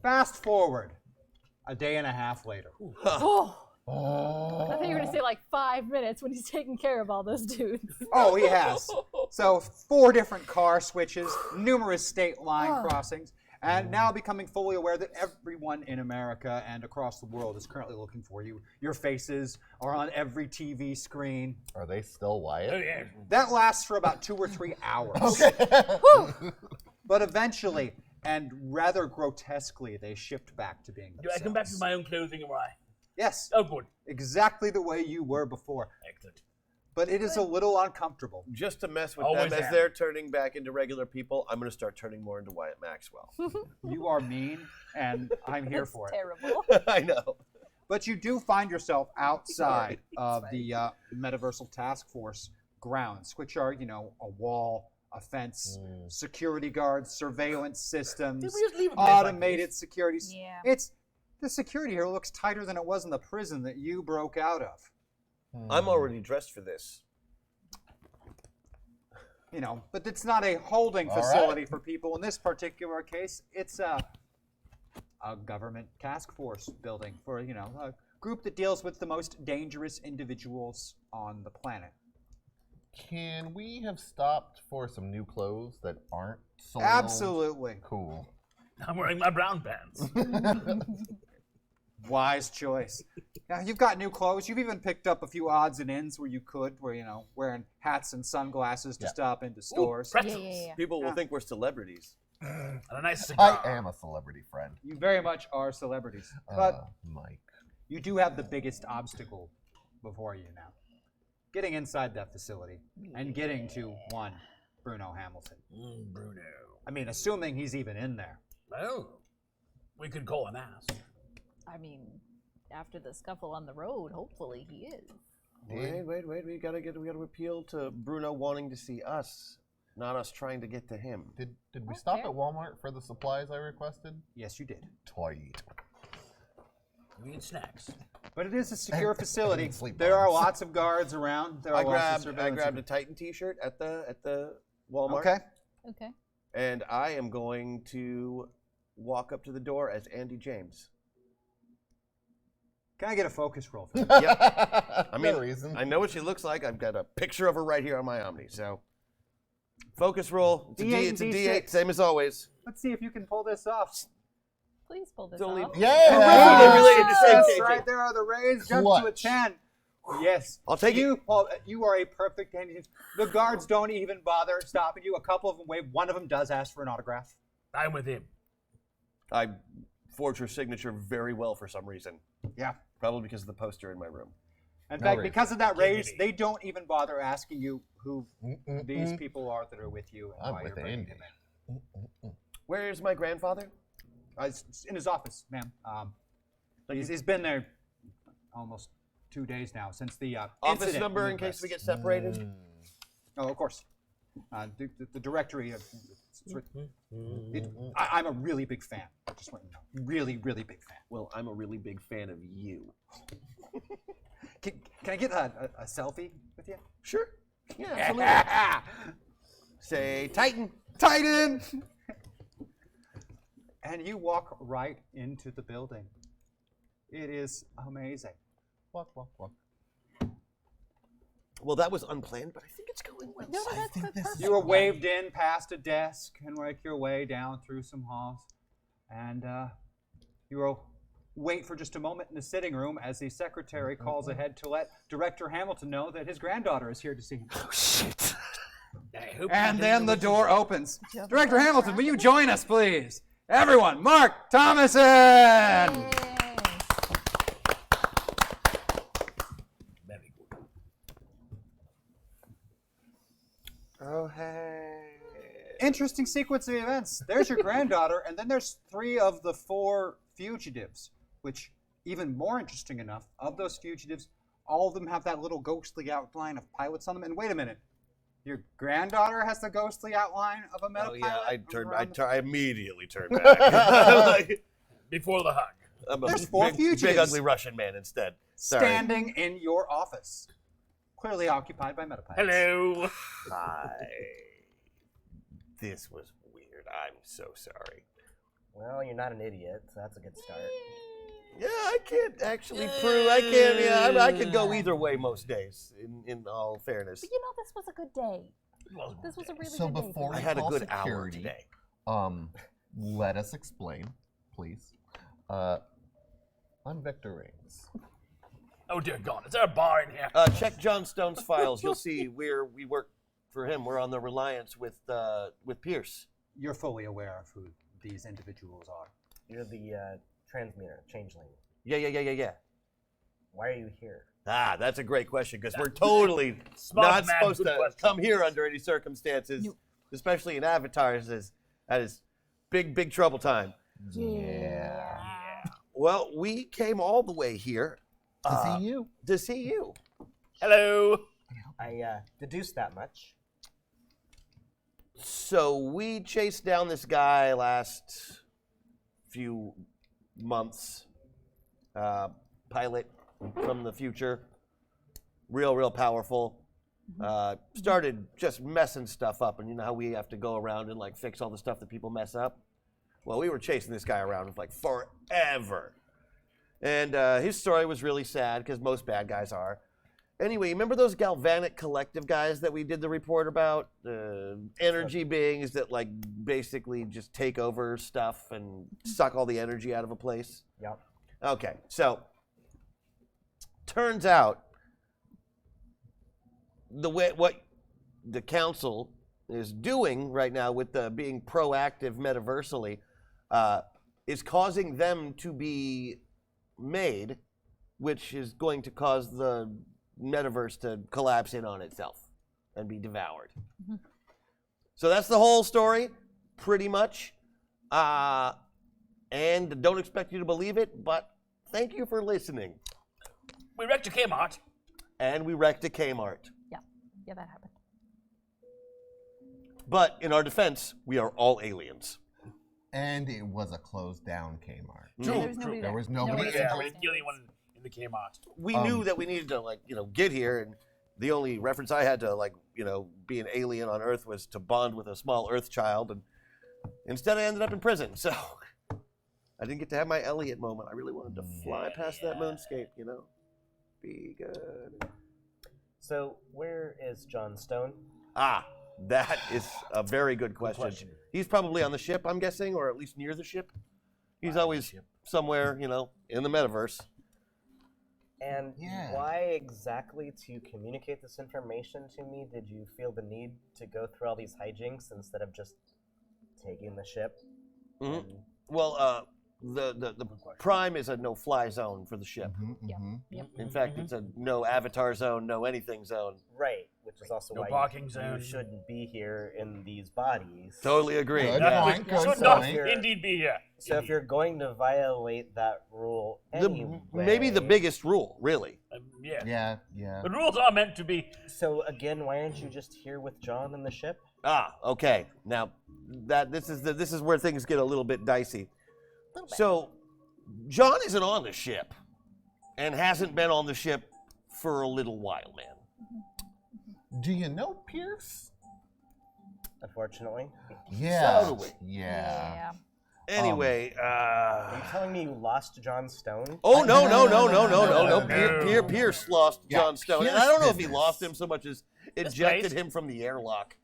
Speaker 1: Fast forward a day and a half later.
Speaker 5: Oh, I
Speaker 4: Oh.
Speaker 5: thought you were gonna say like 5 minutes when he's taking care of all those dudes.
Speaker 1: Oh, he has. So 4 different car switches, numerous state line
Speaker 5: Oh.
Speaker 1: crossings, and now becoming fully aware that everyone in America and across the world is currently looking for you. Your faces are on every TV screen.
Speaker 4: Are they still
Speaker 2: Oh,
Speaker 4: Wyatt?
Speaker 2: yeah.
Speaker 1: That lasts for about 2 or 3 hours.
Speaker 5: Whew.
Speaker 1: But eventually, and rather grotesquely, they shift back to being
Speaker 2: Do I come back to
Speaker 1: themselves.
Speaker 2: my own clothing or I?
Speaker 1: Yes,
Speaker 2: Oh, good.
Speaker 1: exactly the way you were before.
Speaker 2: Excellent.
Speaker 1: But it is a little uncomfortable.
Speaker 3: Just to mess with
Speaker 2: Always
Speaker 3: them as
Speaker 2: am.
Speaker 3: they're turning back into regular people, I'm going to start turning more into Wyatt Maxwell.
Speaker 1: You are mean, and I'm here
Speaker 5: That's
Speaker 1: for it.
Speaker 5: terrible.
Speaker 3: I know.
Speaker 1: But you do find yourself outside of the Metaversal Task Force grounds, which are, you know, a wall, a fence, security guards, surveillance systems,
Speaker 2: Did we just leave a place like
Speaker 1: automated
Speaker 2: this?
Speaker 1: securities.
Speaker 5: Yeah.
Speaker 1: The security here looks tighter than it was in the prison that you broke out of.
Speaker 3: I'm already dressed for this.
Speaker 1: You know, but it's not a holding
Speaker 4: All right.
Speaker 1: facility for people. In this particular case, it's a government task force building for, you know, a group that deals with the most dangerous individuals on the planet.
Speaker 4: Can we have stopped for some new clothes that aren't soiled?
Speaker 1: Absolutely.
Speaker 4: Cool.
Speaker 2: I'm wearing my brown pants.
Speaker 1: Wise choice. Now, you've got new clothes. You've even picked up a few odds and ends where you could, where, you know, wearing hats and sunglasses to
Speaker 4: Yeah.
Speaker 1: stop into stores.
Speaker 2: Pretzels.
Speaker 5: Yeah.
Speaker 3: People will
Speaker 1: Yeah.
Speaker 3: think we're celebrities.
Speaker 2: And a nice
Speaker 4: I
Speaker 2: cigar.
Speaker 4: am a celebrity friend.
Speaker 1: You very much are celebrities. But
Speaker 4: Mike.
Speaker 1: you do have the biggest obstacle before you now. Getting inside that facility and getting to one Bruno Hamilton.
Speaker 2: Bruno.
Speaker 1: I mean, assuming he's even in there.
Speaker 2: Well, we could call and ask.
Speaker 5: I mean, after the scuffle on the road, hopefully he is.
Speaker 3: Wait. We gotta appeal to Bruno wanting to see us, not us trying to get to him.
Speaker 4: Did we
Speaker 5: Oh,
Speaker 4: stop
Speaker 5: fair.
Speaker 4: at Walmart for the supplies I requested?
Speaker 1: Yes, you did.
Speaker 4: Tweet.
Speaker 2: We need snacks.
Speaker 1: But it is a secure facility.
Speaker 4: Sleep
Speaker 1: There are
Speaker 4: bombs.
Speaker 1: lots of guards around. There are
Speaker 3: I
Speaker 1: lots of
Speaker 3: grabbed
Speaker 1: surveillance.
Speaker 3: a Titan T-shirt at the Walmart.
Speaker 1: Okay.
Speaker 5: Okay.
Speaker 3: And I am going to walk up to the door as Andy James.
Speaker 1: Can I get a focus roll for that?
Speaker 3: Yep. I mean,
Speaker 4: no reason.
Speaker 3: I know what she looks like. I've got a picture of her right here on my Omni. So, focus roll. It's a
Speaker 1: D8
Speaker 3: It's a
Speaker 1: and
Speaker 3: D8,
Speaker 1: D6.
Speaker 3: same as always.
Speaker 1: Let's see if you can pull this off.
Speaker 5: Please pull this
Speaker 3: It's only-
Speaker 5: off.
Speaker 4: Yeah!
Speaker 3: They related to
Speaker 1: Yes,
Speaker 3: same
Speaker 1: right
Speaker 3: shape.
Speaker 1: there are the rays. Jump to a
Speaker 4: Clutch.
Speaker 1: 10. Yes.
Speaker 3: I'll take
Speaker 1: you, Paul, you are a perfect candidate. The guards don't even bother stopping you. A couple of them wave. One of them does ask for an autograph.
Speaker 2: I'm with him.
Speaker 3: I forged her signature very well for some reason.
Speaker 1: Yeah.
Speaker 3: Probably because of the poster in my room.
Speaker 1: In
Speaker 4: No
Speaker 1: fact,
Speaker 4: raise.
Speaker 1: because of that raise,
Speaker 2: Kennedy.
Speaker 1: they don't even bother asking you who these people are that are with you and
Speaker 4: I'm
Speaker 1: why
Speaker 4: with
Speaker 1: you're bringing
Speaker 4: Andy.
Speaker 1: them in.
Speaker 3: Where is my grandfather?
Speaker 1: It's in his office, ma'am. He's been there almost 2 days now since the
Speaker 3: Office
Speaker 1: incident
Speaker 3: number
Speaker 1: in
Speaker 3: in
Speaker 1: the
Speaker 3: case we
Speaker 1: press.
Speaker 3: get separated?
Speaker 1: Oh, of course. The directory of. I'm a really big fan. I just want you to know. Really, really big fan.
Speaker 3: Well, I'm a really big fan of you.
Speaker 1: Can I get a selfie with you?
Speaker 3: Sure. Yeah, absolutely. Say Titan.
Speaker 1: Titan! And you walk right into the building. It is amazing.
Speaker 4: Walk.
Speaker 3: Well, that was unplanned, but I think it's going well.
Speaker 5: No, that's perfect.
Speaker 1: You were waved in past a desk and work your way down through some halls. And you will wait for just a moment in the sitting room as the secretary calls ahead to let Director Hamilton know that his granddaughter is here to see him.
Speaker 3: Oh, shit.
Speaker 1: And then the door opens. Director Hamilton, will you join us, please? Everyone, Mark Thomason!
Speaker 2: Very good.
Speaker 3: Oh, hey.
Speaker 1: Interesting sequence of events. There's your granddaughter, and then there's 3 of the 4 fugitives, which, even more interesting enough, of those fugitives, all of them have that little ghostly outline of pilots on them. And wait a minute, your granddaughter has the ghostly outline of a meta
Speaker 3: Oh,
Speaker 1: pilot?
Speaker 3: yeah, I immediately turned back. Like,
Speaker 2: Before the hug.
Speaker 3: I'm a
Speaker 1: There's 4
Speaker 3: big,
Speaker 1: fugitives.
Speaker 3: big, ugly Russian man instead. Sorry.
Speaker 1: Standing in your office, clearly occupied by metapilots.
Speaker 2: Hello.
Speaker 3: Hi. This was weird. I'm so sorry.
Speaker 8: Well, you're not an idiot, so that's a good start.
Speaker 3: Yeah, I can't actually prove. I can't. Yeah, I could go either way most days. In all fairness,
Speaker 5: But you know, this was a good day. This was a really
Speaker 4: So
Speaker 5: good day.
Speaker 4: before
Speaker 3: I
Speaker 4: we
Speaker 3: had a
Speaker 4: call
Speaker 3: good hour
Speaker 4: security,
Speaker 3: today.
Speaker 4: Let us explain, please. I'm Victor Rains.
Speaker 2: Oh dear God, is there a bar in here?
Speaker 3: Check John Stone's files. You'll see we work for him. We're on the Reliance with Pierce.
Speaker 1: You're fully aware of who these individuals are.
Speaker 8: You're the transmitter, changeling.
Speaker 3: Yeah.
Speaker 8: Why are you here?
Speaker 3: Ah, that's a great question because we're totally
Speaker 2: Smart
Speaker 3: not
Speaker 2: man,
Speaker 3: supposed
Speaker 2: good
Speaker 3: to
Speaker 2: question.
Speaker 3: come here under any circumstances, especially in Avatars. That is big trouble time.
Speaker 4: Yeah.
Speaker 3: Well, we came all the way here
Speaker 4: To see you.
Speaker 3: to see you.
Speaker 2: Hello.
Speaker 8: I deduced that much.
Speaker 3: So we chased down this guy last few months. Pilot from the future, real powerful. Started just messing stuff up, and you know how we have to go around and like fix all the stuff that people mess up. Well, we were chasing this guy around for like forever, and his story was really sad because most bad guys are. Anyway, remember those galvanic collective guys that we did the report about? Energy beings that like basically just take over stuff and suck all the energy out of a place?
Speaker 8: Yep.
Speaker 3: Okay, so turns out what the council is doing right now with the being proactive metaversally is causing them to be made, which is going to cause the metaverse to collapse in on itself and be devoured. So that's the whole story, pretty much. And don't expect you to believe it, but thank you for listening.
Speaker 2: We wrecked your Kmart.
Speaker 3: And we wrecked a Kmart.
Speaker 5: Yeah, that happened.
Speaker 3: But in our defense, we are all aliens.
Speaker 4: And it was a closed down Kmart.
Speaker 5: Yeah, there was nobody
Speaker 4: There was
Speaker 5: Nobody
Speaker 4: nobody
Speaker 5: there.
Speaker 2: Yeah, we didn't kill anyone in the Kmart.
Speaker 3: We knew that we needed to, get here, and the only reference I had to, be an alien on Earth was to bond with a small Earth child, and instead I ended up in prison, so I didn't get to have my Elliot moment. I really wanted to fly past that moonscape, Be good.
Speaker 8: So, where is John Stone?
Speaker 3: Ah, that is a very good question.
Speaker 2: question.
Speaker 3: He's probably on the ship, I'm guessing, or at least near the ship. He's always somewhere, you know, in the metaverse.
Speaker 8: And
Speaker 4: Yeah.
Speaker 8: why exactly, to communicate this information to me, did you feel the need to go through all these hijinks instead of just taking the ship?
Speaker 3: Mhm.
Speaker 8: and-
Speaker 3: Well, the Prime is a no-fly zone for the ship.
Speaker 5: Yep.
Speaker 3: In fact, it's a no avatar zone, no anything zone.
Speaker 8: Right, which is also
Speaker 2: No
Speaker 8: why
Speaker 2: parking
Speaker 8: you
Speaker 2: zone.
Speaker 8: shouldn't be here in these bodies.
Speaker 3: Totally agree.
Speaker 4: Good
Speaker 3: Yeah.
Speaker 4: point, good
Speaker 2: Should not
Speaker 4: point.
Speaker 2: indeed be here.
Speaker 8: So if you're going to violate that rule anyway,
Speaker 3: Maybe the biggest rule, really.
Speaker 4: Yeah, yeah.
Speaker 2: The rules are meant to be.
Speaker 8: So again, why aren't you just here with John in the ship?
Speaker 3: Ah, okay. Now, this is where things get a little bit dicey. So, John isn't on the ship, and hasn't been on the ship for a little while, man.
Speaker 4: Do you know Pierce?
Speaker 8: Unfortunately.
Speaker 4: Yeah.
Speaker 3: So do we.
Speaker 4: Yeah.
Speaker 3: Anyway,
Speaker 8: Are you telling me you lost John Stone?
Speaker 3: oh no.
Speaker 2: No.
Speaker 3: Pierce lost
Speaker 4: Yeah,
Speaker 3: John Stone, and
Speaker 4: Pierce
Speaker 3: I don't know if
Speaker 4: did
Speaker 3: he
Speaker 4: this.
Speaker 3: lost him so much as ejected
Speaker 2: nice.
Speaker 3: him from the airlock.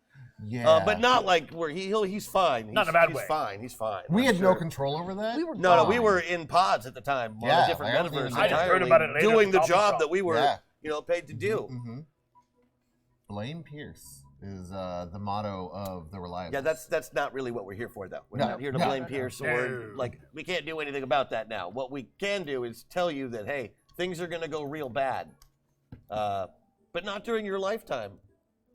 Speaker 4: Yeah.
Speaker 3: But not like where he's fine.
Speaker 2: Not in a bad
Speaker 3: he's
Speaker 2: way.
Speaker 3: fine. He's fine.
Speaker 4: we
Speaker 3: I'm
Speaker 4: had no
Speaker 3: sure.
Speaker 4: control over that?
Speaker 3: No, we
Speaker 4: fine.
Speaker 3: were in pods at the time on
Speaker 4: Yeah,
Speaker 3: a different
Speaker 4: I wasn't
Speaker 3: metaverse
Speaker 4: even-
Speaker 2: I just heard about it
Speaker 3: entirely,
Speaker 2: later
Speaker 3: doing
Speaker 2: at
Speaker 3: the
Speaker 2: the coffee
Speaker 3: job
Speaker 2: shop.
Speaker 3: that we were,
Speaker 4: Yeah.
Speaker 3: paid to do.
Speaker 4: Blame Pierce is the motto of the Reliable.
Speaker 3: Yeah, that's not really what we're here for, though. We're
Speaker 4: No,
Speaker 3: not here to
Speaker 4: no,
Speaker 3: blame
Speaker 4: no,
Speaker 3: Pierce
Speaker 2: no.
Speaker 3: or we can't do anything about that now. What we can do is tell you that hey, things are going to go real bad, but not during your lifetime.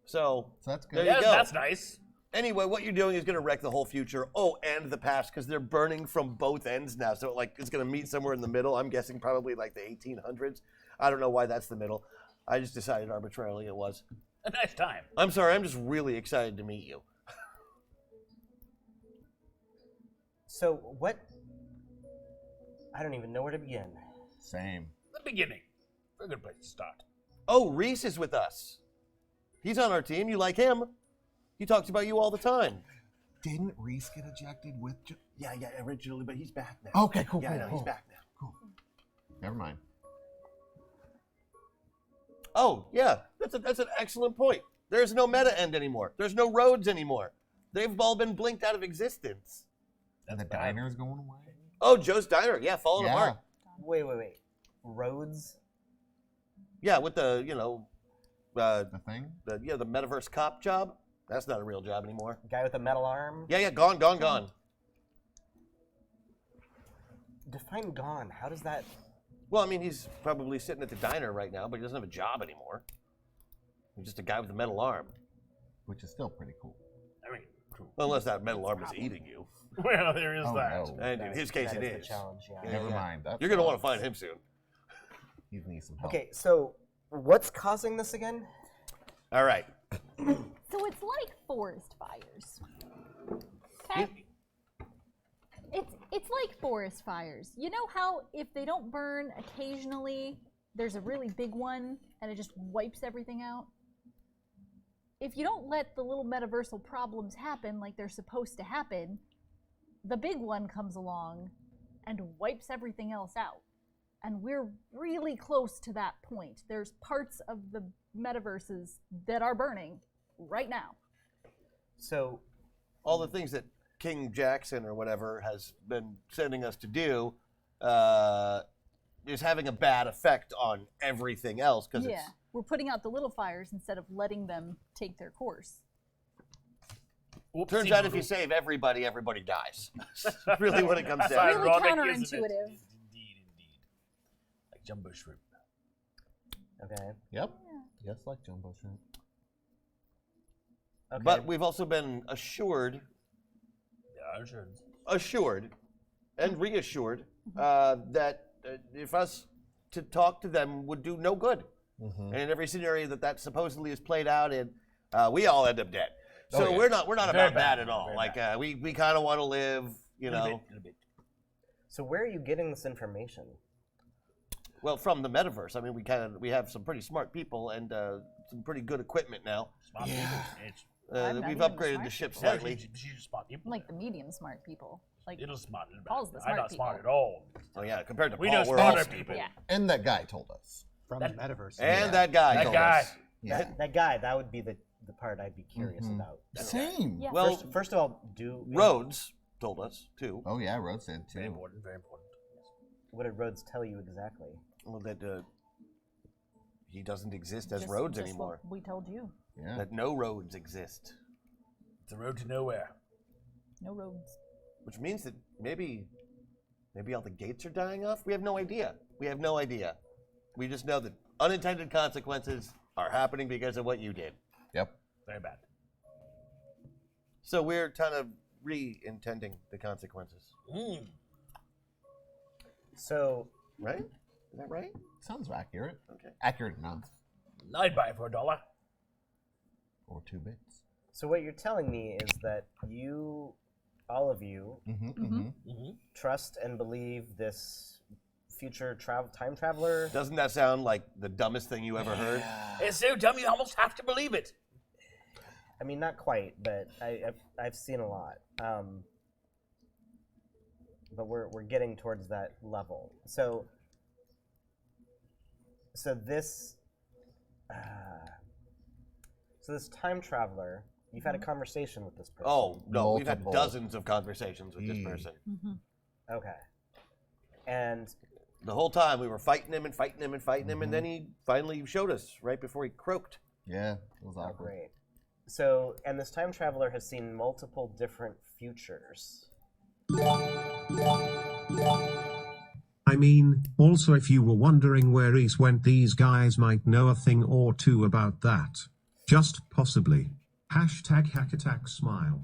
Speaker 3: So
Speaker 4: So that's
Speaker 3: there
Speaker 4: good.
Speaker 3: you go.
Speaker 2: That's nice.
Speaker 3: Anyway, what you're doing is going to wreck the whole future. Oh, and the past, because they're burning from both ends now. So it's going to meet somewhere in the middle. I'm guessing probably like the 1800s. I don't know why that's the middle. I just decided arbitrarily it was.
Speaker 2: A nice time.
Speaker 3: I'm sorry. I'm just really excited to meet you.
Speaker 8: So what? I don't even know where to begin.
Speaker 4: Same.
Speaker 2: The beginning. A good place to start.
Speaker 3: Oh, Reese is with us. He's on our team. You like him? He talks about you all the time.
Speaker 4: Didn't Reese get ejected with?
Speaker 3: Yeah, originally, but he's back now.
Speaker 4: Okay, cool.
Speaker 3: Yeah,
Speaker 4: cool,
Speaker 3: I know,
Speaker 4: cool.
Speaker 3: he's back now.
Speaker 4: Never mind.
Speaker 3: Oh, yeah, that's an excellent point. There's no meta end anymore. There's no roads anymore. They've all been blinked out of existence.
Speaker 4: And the diner's going away.
Speaker 3: Oh, Joe's Diner, yeah, falling apart.
Speaker 8: Wait. Roads?
Speaker 3: Yeah, with the
Speaker 4: The thing.
Speaker 3: the metaverse cop job. That's not a real job anymore.
Speaker 8: Guy with a metal arm?
Speaker 3: Yeah, gone.
Speaker 8: Define gone. How does that?
Speaker 3: Well, I mean, he's probably sitting at the diner right now, but he doesn't have a job anymore. He's just a guy with a metal arm.
Speaker 4: Which is still pretty cool.
Speaker 2: I mean, cool.
Speaker 3: Unless that metal arm is eating you.
Speaker 2: Well, there is
Speaker 4: Oh,
Speaker 2: that.
Speaker 4: no.
Speaker 3: And in his case,
Speaker 8: that
Speaker 3: it
Speaker 8: the
Speaker 3: is.
Speaker 8: challenge. Yeah.
Speaker 4: Never mind. That's
Speaker 3: You're going to want to find him soon.
Speaker 4: He needs some help.
Speaker 8: Okay, so what's causing this again?
Speaker 3: All right.
Speaker 5: So it's like forest fires. Okay? It's like forest fires. You know how if they don't burn occasionally, there's a really big one and it just wipes everything out? If you don't let the little metaversal problems happen like they're supposed to happen, the big one comes along and wipes everything else out. And we're really close to that point. There's parts of the metaverses that are burning right now.
Speaker 8: So
Speaker 3: All the things that King Jackson or whatever has been sending us to do is having a bad effect on everything else because
Speaker 5: Yeah, we're putting out the little fires instead of letting them take their course.
Speaker 3: it turns out if you save everybody, everybody dies. That's really what it comes
Speaker 2: That's
Speaker 3: down to.
Speaker 5: Really
Speaker 2: ironic, isn't it?
Speaker 5: counterintuitive.
Speaker 2: Indeed. Like jumbo shrimp.
Speaker 8: okay.
Speaker 4: Yep. Yes, like jumbo shrimp.
Speaker 8: Okay.
Speaker 3: But we've also been assured and reassured that if us to talk to them would do no good. And in every scenario that supposedly is played out in, we all end up dead. So
Speaker 4: yeah.
Speaker 3: we're not
Speaker 2: Very
Speaker 3: about
Speaker 2: bad,
Speaker 3: that at all.
Speaker 2: very
Speaker 3: Like
Speaker 2: bad.
Speaker 3: we kind of want to live, you know.
Speaker 2: Little bit.
Speaker 8: So where are you getting this information?
Speaker 3: Well, from the metaverse. I mean, we have some pretty smart people and some pretty good equipment now.
Speaker 2: Smart people. It's
Speaker 5: I'm not
Speaker 3: We've
Speaker 5: even
Speaker 3: upgraded
Speaker 5: smart
Speaker 3: the ship
Speaker 5: people.
Speaker 3: slightly.
Speaker 2: She's smart people.
Speaker 5: I'm like the medium smart people. Like,
Speaker 2: Little smart. Little
Speaker 5: Paul's the
Speaker 2: I'm
Speaker 5: smart
Speaker 2: not smart
Speaker 5: people.
Speaker 2: at all.
Speaker 3: Oh yeah, compared to
Speaker 2: We
Speaker 3: Paul,
Speaker 2: know
Speaker 3: we're
Speaker 2: smarter
Speaker 3: awesome.
Speaker 2: people.
Speaker 5: yeah.
Speaker 4: And that guy told us.
Speaker 1: From the metaverse.
Speaker 3: And that guy.
Speaker 2: That
Speaker 3: told
Speaker 2: guy.
Speaker 3: us.
Speaker 4: Yeah.
Speaker 8: That guy, that would be the part I'd be curious about.
Speaker 4: Same.
Speaker 5: Yeah.
Speaker 3: Well,
Speaker 8: First of all,
Speaker 3: roads. told us too.
Speaker 4: Oh yeah, Rhodes did
Speaker 2: Very
Speaker 4: too.
Speaker 2: important, very important.
Speaker 8: What did Rhodes tell you exactly?
Speaker 3: Well, that he doesn't exist as
Speaker 5: Just-
Speaker 3: Rhodes
Speaker 5: just
Speaker 3: anymore.
Speaker 5: what we told you.
Speaker 4: Yeah.
Speaker 3: That no roads exist,
Speaker 2: It's a road to nowhere.
Speaker 5: No roads.
Speaker 3: which means that maybe all the gates are dying off. We have no idea. We have no idea. We just know that unintended consequences are happening because of what you did.
Speaker 4: Yep.
Speaker 2: Very bad.
Speaker 3: So we're kind of re-intending the consequences,
Speaker 8: So,
Speaker 3: right? Is that right?
Speaker 4: Sounds accurate.
Speaker 3: Okay.
Speaker 4: Accurate enough.
Speaker 2: I'd buy it for $1.
Speaker 4: Or 2 bits.
Speaker 8: so what you're telling me is that you, all of you, trust and believe this future time traveler.
Speaker 3: Doesn't that sound like the dumbest thing you ever heard?
Speaker 2: It's so dumb you almost have to believe it.
Speaker 8: I mean, not quite, but I've seen a lot. But we're getting towards that level. So this time traveler, you've had a conversation with this person.
Speaker 3: Oh no, we've had
Speaker 4: Multiple.
Speaker 3: dozens of conversations with this person.
Speaker 8: Okay. And
Speaker 3: The whole time we were fighting him and fighting him and fighting him, and then he finally showed us right before he croaked.
Speaker 4: Yeah, it was
Speaker 8: oh,
Speaker 4: awkward.
Speaker 8: great. So, and this time traveler has seen multiple different futures.
Speaker 6: I mean, also if you were wondering where East went, these guys might know a thing or two about that. Just possibly. Hashtag hackattack smile.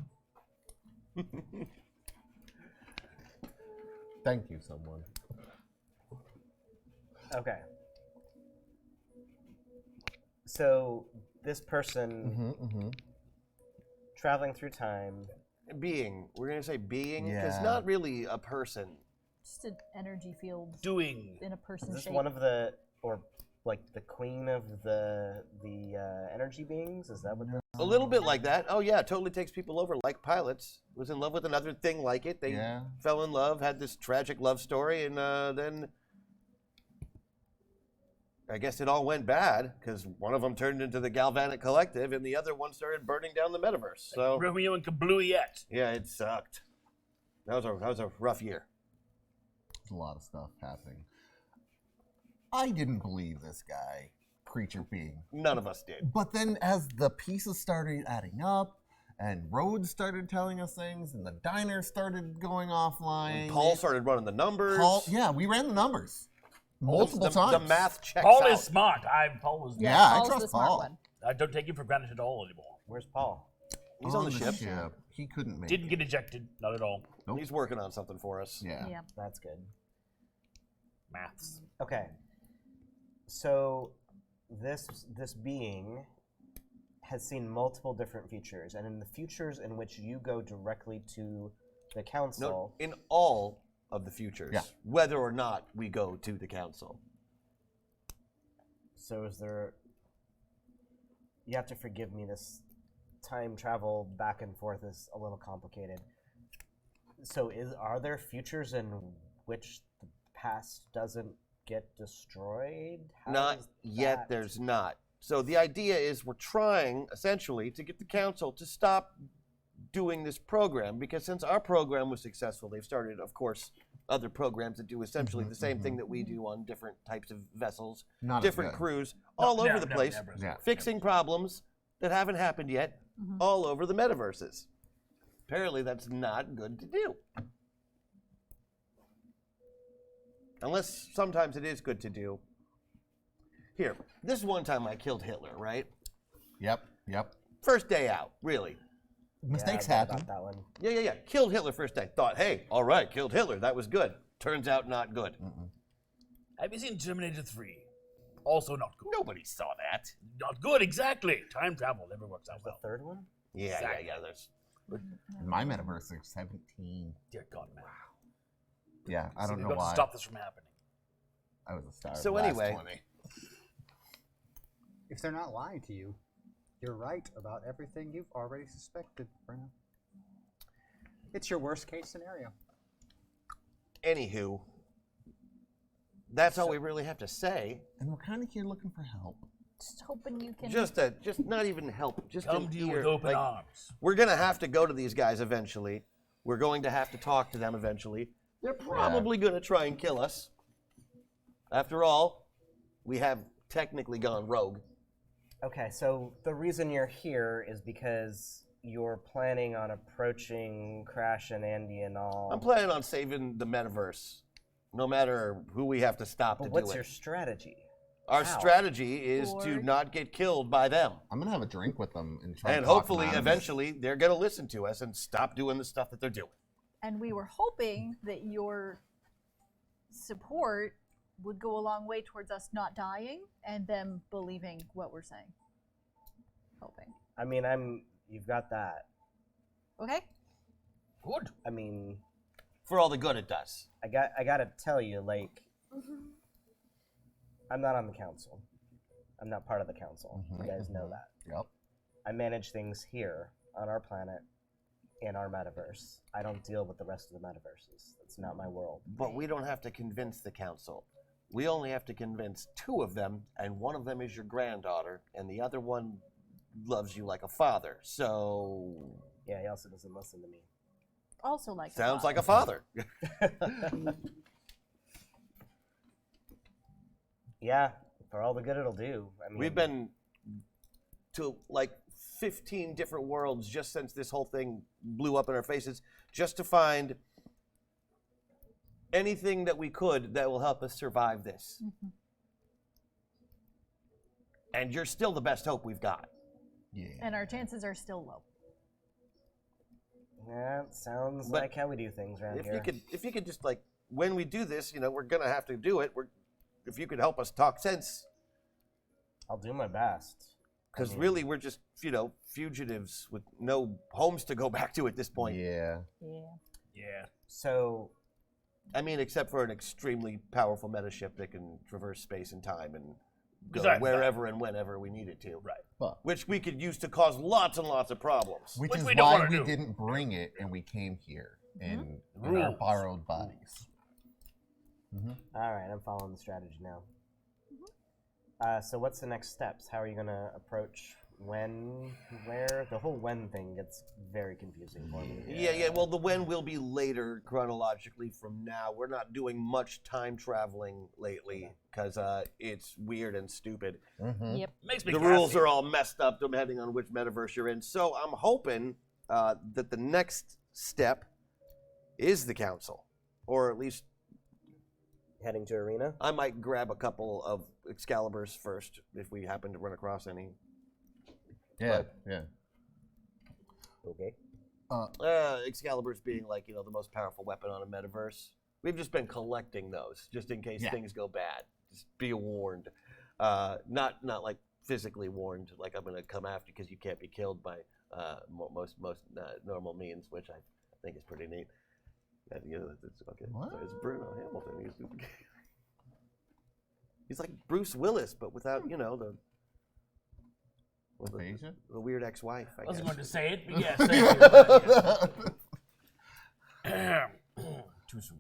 Speaker 4: Thank you, someone.
Speaker 8: Okay. So this person traveling through time.
Speaker 3: Being, we're gonna say being, because
Speaker 4: Yeah.
Speaker 3: not really a person.
Speaker 5: Just an energy field
Speaker 2: Doing.
Speaker 5: in a
Speaker 8: Is
Speaker 5: person's
Speaker 8: this
Speaker 5: shape.
Speaker 8: one of the, or like the queen of the energy beings? Is that what?
Speaker 3: A little bit like that. Oh yeah, totally takes people over like pilots. Was in love with another thing like it. They
Speaker 4: Yeah.
Speaker 3: fell in love, had this tragic love story, and then I guess it all went bad because one of them turned into the Galvanic Collective, and the other one started burning down the metaverse. So
Speaker 2: Romeo and Kablooiette.
Speaker 3: yeah, it sucked. That was a rough year.
Speaker 4: There's a lot of stuff happening. I didn't believe this guy, creature being.
Speaker 3: None of us did.
Speaker 4: But then as the pieces started adding up, and Rhodes started telling us things, and the diner started going offline.
Speaker 3: When Paul started running the numbers.
Speaker 4: Yeah, we ran the numbers multiple
Speaker 3: the,
Speaker 4: times.
Speaker 3: The math checks
Speaker 2: Paul
Speaker 3: out.
Speaker 2: is smart. Paul was.
Speaker 4: Yeah, I
Speaker 5: Paul's
Speaker 4: trust
Speaker 5: the smart
Speaker 4: Paul.
Speaker 5: one.
Speaker 2: I don't take him for granted at all anymore.
Speaker 8: Where's Paul?
Speaker 3: He's on the ship.
Speaker 4: He couldn't make
Speaker 2: Didn't
Speaker 4: it.
Speaker 2: get ejected. Not at all.
Speaker 4: Nope.
Speaker 3: He's working on something for us.
Speaker 4: Yeah.
Speaker 5: Yeah.
Speaker 8: That's good.
Speaker 2: Maths.
Speaker 8: Okay. So this being has seen multiple different futures, and in the futures in which you go directly to the council.
Speaker 3: No, in all of the futures,
Speaker 4: Yeah.
Speaker 3: whether or not we go to the council.
Speaker 8: So is there? You have to forgive me. This time travel back and forth is a little complicated. So are there futures in which the past doesn't get destroyed? How
Speaker 3: Not
Speaker 8: is
Speaker 3: yet,
Speaker 8: that?
Speaker 3: there's not. So the idea is we're trying, essentially, to get the council to stop doing this program, because since our program was successful, they've started, of course, other programs that do essentially the same thing that we do on different types of vessels,
Speaker 4: Not as
Speaker 3: different
Speaker 4: good.
Speaker 3: crews, all over the
Speaker 2: Never,
Speaker 3: place,
Speaker 2: never.
Speaker 4: Yeah.
Speaker 3: fixing problems that haven't happened yet, all over the metaverses. Apparently, that's not good to do. Unless sometimes it is good to do. Here, this one time I killed Hitler, right?
Speaker 4: Yep.
Speaker 3: First day out, really.
Speaker 4: Mistakes
Speaker 8: I read
Speaker 4: happen.
Speaker 8: about that one.
Speaker 3: Yeah. Killed Hitler first day. Thought, hey, all right, killed Hitler. That was good. Turns out not good.
Speaker 2: Have you seen Terminator 3? Also not good.
Speaker 3: Nobody saw that.
Speaker 2: Not good, exactly. Time travel never works out
Speaker 8: The
Speaker 2: well.
Speaker 8: third one?
Speaker 3: Yeah. There's
Speaker 4: In my metaverse, there's 17.
Speaker 2: Dear God, man.
Speaker 4: Yeah, I don't
Speaker 2: We've
Speaker 4: know
Speaker 2: got
Speaker 4: why.
Speaker 2: to stop this from happening.
Speaker 4: I was a star.
Speaker 3: So
Speaker 4: the last
Speaker 3: anyway.
Speaker 4: 20.
Speaker 1: If they're not lying to you, you're right about everything you've already suspected, Brenna. It's your worst case scenario.
Speaker 3: Anywho, that's all we really have to say.
Speaker 4: And we're kind of here looking for help.
Speaker 5: Just hoping you can.
Speaker 3: Just not even help. Just
Speaker 2: Come
Speaker 3: an
Speaker 2: to you
Speaker 3: ear.
Speaker 2: with open
Speaker 3: Like,
Speaker 2: arms.
Speaker 3: we're gonna have to go to these guys eventually. We're going to have to talk to them eventually. They're probably going to try and kill us. After all, we have technically gone rogue.
Speaker 8: Okay, so the reason you're here is because you're planning on approaching Crash and Andy and all.
Speaker 3: I'm planning on saving the metaverse, no matter who we have to stop
Speaker 8: But
Speaker 3: to
Speaker 8: what's
Speaker 3: do
Speaker 8: your
Speaker 3: it.
Speaker 8: strategy?
Speaker 3: Our
Speaker 8: How?
Speaker 3: strategy is to
Speaker 5: Or-
Speaker 3: not get killed by them.
Speaker 4: I'm gonna have a drink with them and try
Speaker 3: And
Speaker 4: to talk
Speaker 3: hopefully,
Speaker 4: them out of it.
Speaker 3: eventually, they're going to listen to us and stop doing the stuff that they're doing.
Speaker 5: And we were hoping that your support would go a long way towards us not dying and them believing what we're saying. Hoping.
Speaker 8: I mean, you've got that.
Speaker 5: Okay?
Speaker 2: Good.
Speaker 8: I mean,
Speaker 3: For all the good it does.
Speaker 8: I gotta tell you, like, I'm not on the council. I'm not part of the council. You guys know that.
Speaker 4: Yep.
Speaker 8: I manage things here on our planet, in our metaverse. I don't deal with the rest of the metaverses. That's not my world.
Speaker 3: But we don't have to convince the council. We only have to convince 2 of them, and one of them is your granddaughter, and the other one loves you like a father. So,
Speaker 8: Yeah, he also doesn't listen to me.
Speaker 5: Also like
Speaker 3: sounds like a father.
Speaker 8: Yeah, for all the good it'll do. I mean,
Speaker 3: We've been to like 15 different worlds just since this whole thing blew up in our faces, just to find anything that we could that will help us survive this. And you're still the best hope we've got.
Speaker 4: Yeah.
Speaker 5: And our chances are still low.
Speaker 8: Yeah, sounds
Speaker 3: But
Speaker 8: like how we do things around
Speaker 3: If
Speaker 8: here.
Speaker 3: you could just like, when we do this, we're gonna have to do it. If you could help us talk sense,
Speaker 8: I'll do my best.
Speaker 3: because
Speaker 8: I mean-
Speaker 3: really we're just fugitives with no homes to go back to at this point.
Speaker 4: Yeah.
Speaker 5: Yeah.
Speaker 2: Yeah.
Speaker 8: So,
Speaker 3: I mean, except for an extremely powerful metaship that can traverse space and time and go
Speaker 2: Besides that.
Speaker 3: wherever and whenever we need it to.
Speaker 2: Right.
Speaker 4: But
Speaker 3: Which we could use to cause lots and lots of problems.
Speaker 4: which
Speaker 2: Which
Speaker 4: is
Speaker 2: we don't
Speaker 4: why
Speaker 2: wanna
Speaker 4: we
Speaker 2: do.
Speaker 4: didn't bring it and we came here in our
Speaker 2: Rules.
Speaker 4: borrowed bodies.
Speaker 8: all right, I'm following the strategy now. So what's the next steps? How are you gonna approach when, where? The whole when thing gets very confusing for me.
Speaker 3: Yeah. Well, the when will be later chronologically from now. We're not doing much time traveling lately because it's weird and stupid.
Speaker 5: Yep.
Speaker 2: Makes me
Speaker 3: The rules are all messed up depending on which metaverse you're in. So I'm hoping that the next step is the council, or at least
Speaker 8: Heading to Arena?
Speaker 3: I might grab a couple of Excaliburs first if we happen to run across any.
Speaker 4: Yeah. Yeah.
Speaker 8: Okay.
Speaker 3: Excaliburs being like the most powerful weapon on a metaverse. We've just been collecting those just in case
Speaker 4: Yeah.
Speaker 3: things go bad. Just be warned. Not like physically warned, like I'm gonna come after you because you can't be killed by most normal means, which I think is pretty neat. It's okay.
Speaker 4: What?
Speaker 3: So it's Bruno Hamilton. He's like Bruce Willis, but without the
Speaker 4: Aphasia?
Speaker 3: the weird ex-wife. I
Speaker 2: I wasn't
Speaker 3: guess.
Speaker 2: going to say it, but yes. Thank you. Too soon.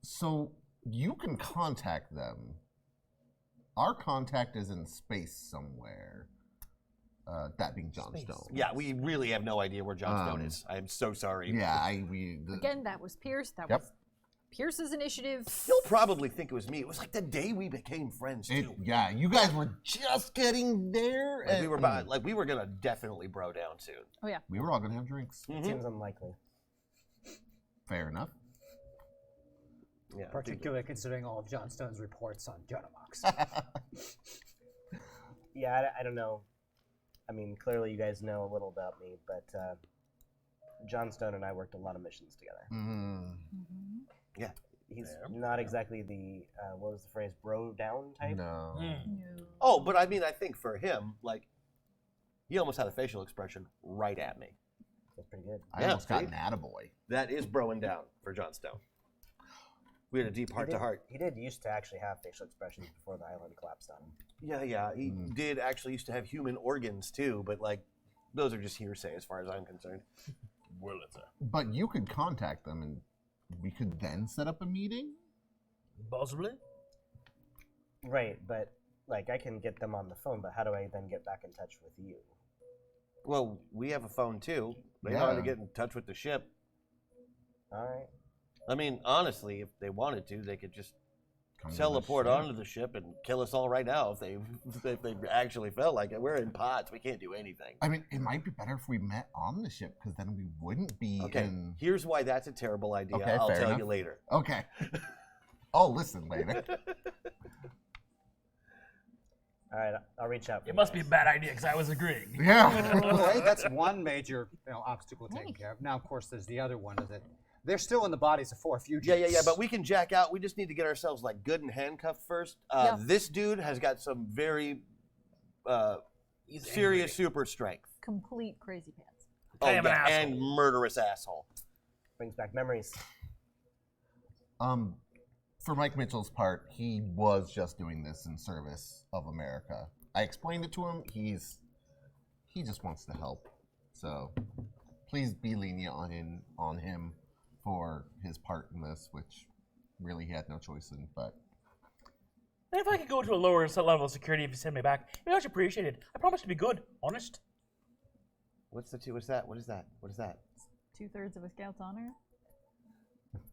Speaker 4: So you can contact them. Our contact is in space somewhere. That being John Stone.
Speaker 3: Yeah, we really have no idea where John Stone is. I'm so sorry.
Speaker 4: Yeah,
Speaker 5: Again, that was Pierce. That
Speaker 4: Yep.
Speaker 5: was Pierce's initiative.
Speaker 3: He'll probably think it was me. It was like the day we became friends too.
Speaker 4: yeah, you guys were just getting there,
Speaker 3: Like
Speaker 4: and
Speaker 3: we were gonna definitely bro down soon.
Speaker 5: Oh yeah.
Speaker 4: we were all gonna have drinks.
Speaker 8: Seems unlikely.
Speaker 4: Fair enough.
Speaker 3: Yeah,
Speaker 9: Particularly considering all of John Stone's reports on Jonamox.
Speaker 8: Yeah, I don't know. I mean, clearly you guys know a little about me, but John Stone and I worked a lot of missions together.
Speaker 3: Yeah.
Speaker 8: He's not exactly the, what was the phrase, bro down type?
Speaker 4: No.
Speaker 3: Oh, but I mean, I think for him, like, he almost had a facial expression right at me.
Speaker 8: That's pretty good.
Speaker 4: I
Speaker 3: Yeah,
Speaker 4: almost got
Speaker 3: see?
Speaker 4: an attaboy.
Speaker 3: That is broing down for John Stone. We had a deep heart to heart.
Speaker 8: He did used to actually have facial expressions before the island collapsed on him.
Speaker 3: Yeah. He did actually used to have human organs too, but like, those are just hearsay as far as I'm concerned.
Speaker 2: Well, it's
Speaker 4: But you could contact them, and we could then set up a meeting.
Speaker 2: possibly.
Speaker 8: Right, but like I can get them on the phone, but how do I then get back in touch with you?
Speaker 3: Well, we have a phone too. They know how to get in touch with the ship.
Speaker 8: All right.
Speaker 3: I mean, honestly, if they wanted to, they could just
Speaker 4: Come to
Speaker 3: teleport
Speaker 4: the ship.
Speaker 3: onto the ship and kill us all right now if they actually felt like it. We're in pods. We can't do anything.
Speaker 4: I mean, it might be better if we met on the ship, because then we wouldn't be
Speaker 3: Okay,
Speaker 4: in...
Speaker 3: here's why that's a terrible idea.
Speaker 4: Okay,
Speaker 3: I'll
Speaker 4: fair
Speaker 3: tell
Speaker 4: enough.
Speaker 3: you later.
Speaker 4: Okay. I'll listen later.
Speaker 8: All right, I'll reach out.
Speaker 2: It must be a bad idea because I was agreeing.
Speaker 4: Yeah.
Speaker 1: Well, hey, that's one major obstacle taken care of. Now, of course, there's the other one is that they're still in the bodies of 4 fugitives.
Speaker 3: Yeah, but we can jack out. We just need to get ourselves like good and handcuffed first.
Speaker 5: Yeah.
Speaker 3: This dude has got some very serious super strength.
Speaker 5: Complete crazy pants.
Speaker 3: Oh,
Speaker 2: I am an
Speaker 3: yeah, and
Speaker 2: asshole.
Speaker 3: murderous asshole.
Speaker 8: Brings back memories.
Speaker 4: For Mike Mitchell's part, he was just doing this in service of America. I explained it to him. He just wants to help. So please be lenient on him for his part in this, which really he had no choice in. But
Speaker 2: And if I could go to a lower level of security if you send me back, it'd be much appreciated. I promise to be good, honest.
Speaker 3: What's that? What is that?
Speaker 5: 2/3 of a scout's honor.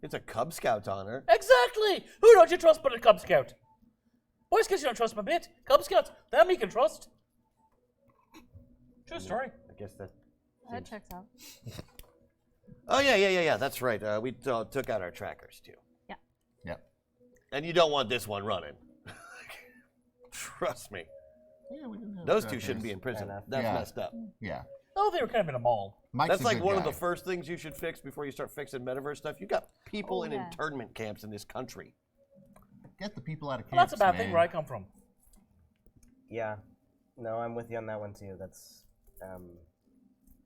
Speaker 3: It's a Cub Scout honor.
Speaker 2: Exactly! Who don't you trust but a Cub Scout? Boy Scouts you don't trust them a bit. Cub Scouts, them you can trust. True story.
Speaker 3: I guess that.
Speaker 5: That checks out.
Speaker 3: Oh yeah. That's right. We took out our trackers too.
Speaker 5: Yeah.
Speaker 3: And you don't want this one running. Trust me.
Speaker 4: yeah, we didn't have
Speaker 3: Those two
Speaker 4: trackers.
Speaker 3: shouldn't be in prison.
Speaker 8: Fair enough.
Speaker 3: That's
Speaker 4: Yeah.
Speaker 3: messed up.
Speaker 4: Yeah.
Speaker 2: Oh, they were kind of in a mall.
Speaker 4: Mike's
Speaker 3: That's
Speaker 4: a
Speaker 3: like
Speaker 4: good
Speaker 3: one of
Speaker 4: guy.
Speaker 3: the first things you should fix before you start fixing metaverse stuff. You got people
Speaker 5: Oh,
Speaker 3: in
Speaker 5: yeah.
Speaker 3: internment camps in this country.
Speaker 4: Get the people out of camps,
Speaker 2: Well, that's a bad thing
Speaker 4: man.
Speaker 2: where I come from.
Speaker 8: Yeah. No, I'm with you on that one too. That's,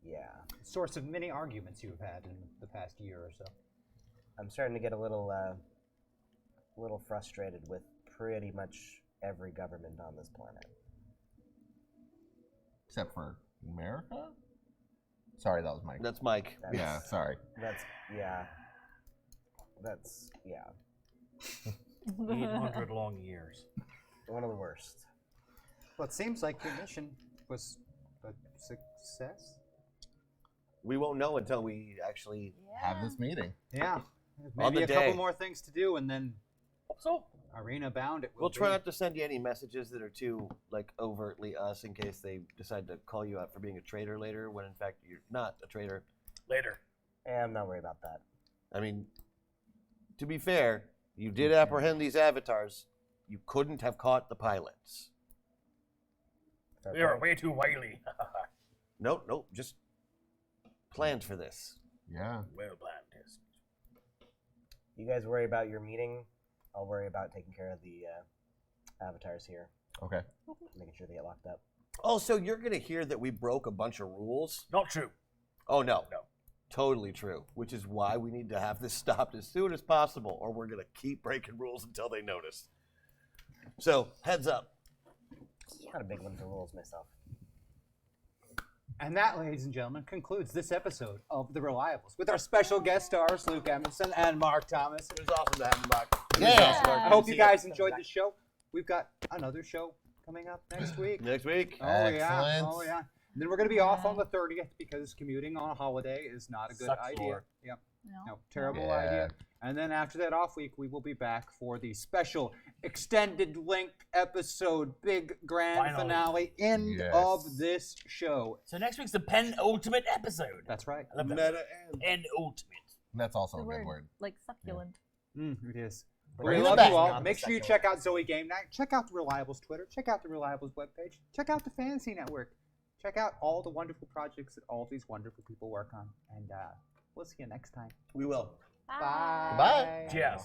Speaker 8: yeah.
Speaker 1: Source of many arguments you've had in the past year or so.
Speaker 8: I'm starting to get a little frustrated with pretty much every government on this planet.
Speaker 4: Except for America? Sorry, that was Mike.
Speaker 3: That's Mike.
Speaker 8: That's,
Speaker 4: Yeah, sorry.
Speaker 8: That's, yeah. That's, yeah.
Speaker 2: 800 long years.
Speaker 8: One of the worst.
Speaker 1: Well, it seems like your mission was a success.
Speaker 3: We won't know until we actually.
Speaker 4: Have this meeting.
Speaker 1: Yeah.
Speaker 3: On
Speaker 1: Maybe
Speaker 3: the
Speaker 1: a couple
Speaker 3: day.
Speaker 1: more things to do, and then
Speaker 2: Hope so.
Speaker 1: arena bound it will
Speaker 3: We'll try
Speaker 1: be.
Speaker 3: not to send you any messages that are too like overtly us, in case they decide to call you out for being a traitor later, when in fact you're not a traitor.
Speaker 2: Later.
Speaker 8: I'm not worried about that.
Speaker 3: I mean, to be fair, you did apprehend these avatars. You couldn't have caught the pilots.
Speaker 8: Fair
Speaker 2: We are
Speaker 8: point.
Speaker 2: way too wily.
Speaker 3: Nope. Just planned for this.
Speaker 4: Yeah.
Speaker 2: Well planned, yes.
Speaker 8: You guys worry about your meeting. I'll worry about taking care of the avatars here,
Speaker 4: Okay.
Speaker 8: making sure they get locked up.
Speaker 3: Also, you're gonna hear that we broke a bunch of rules.
Speaker 2: Not true.
Speaker 3: Oh no. Totally true. Which is why we need to have this stopped as soon as possible, or we're gonna keep breaking rules until they notice. So, heads up.
Speaker 8: Not a big one for rules myself.
Speaker 1: And that, ladies and gentlemen, concludes this episode of The Reliables with our special guest stars, Luke Emerson and Mark Thomas.
Speaker 3: It was awesome to have you back.
Speaker 1: I hope you guys enjoyed the show. We've got another show coming up next week.
Speaker 3: Next week.
Speaker 1: Oh yeah,
Speaker 4: Excellent.
Speaker 1: oh yeah. And then we're going to be off on the 30th because commuting on a holiday is not a good
Speaker 2: Sucks,
Speaker 1: idea.
Speaker 2: Lord.
Speaker 1: Yep.
Speaker 5: No.
Speaker 1: No, terrible
Speaker 4: Yeah.
Speaker 1: idea. And then after that off week, we will be back for the special extended length episode, big grand
Speaker 2: Finally.
Speaker 1: finale, end
Speaker 4: Yes.
Speaker 1: of this show.
Speaker 2: So next week's the penultimate episode.
Speaker 1: That's right.
Speaker 2: I love that.
Speaker 3: Meta and
Speaker 2: Penultimate.
Speaker 4: That's also
Speaker 5: The
Speaker 4: a good word.
Speaker 5: like succulent.
Speaker 1: It is.
Speaker 8: But
Speaker 1: We
Speaker 4: Bring
Speaker 1: love
Speaker 4: it back.
Speaker 1: you all.
Speaker 8: Not
Speaker 1: Make
Speaker 8: the
Speaker 1: sure you
Speaker 8: second
Speaker 1: check
Speaker 8: one.
Speaker 1: out Zoe Game Night. Check out the Reliables Twitter. Check out the Reliables webpage. Check out the Fantasy Network. Check out all the wonderful projects that all these wonderful people work on. And we'll see you next time.
Speaker 3: we will.
Speaker 1: Bye.
Speaker 4: Goodbye.
Speaker 2: Cheers.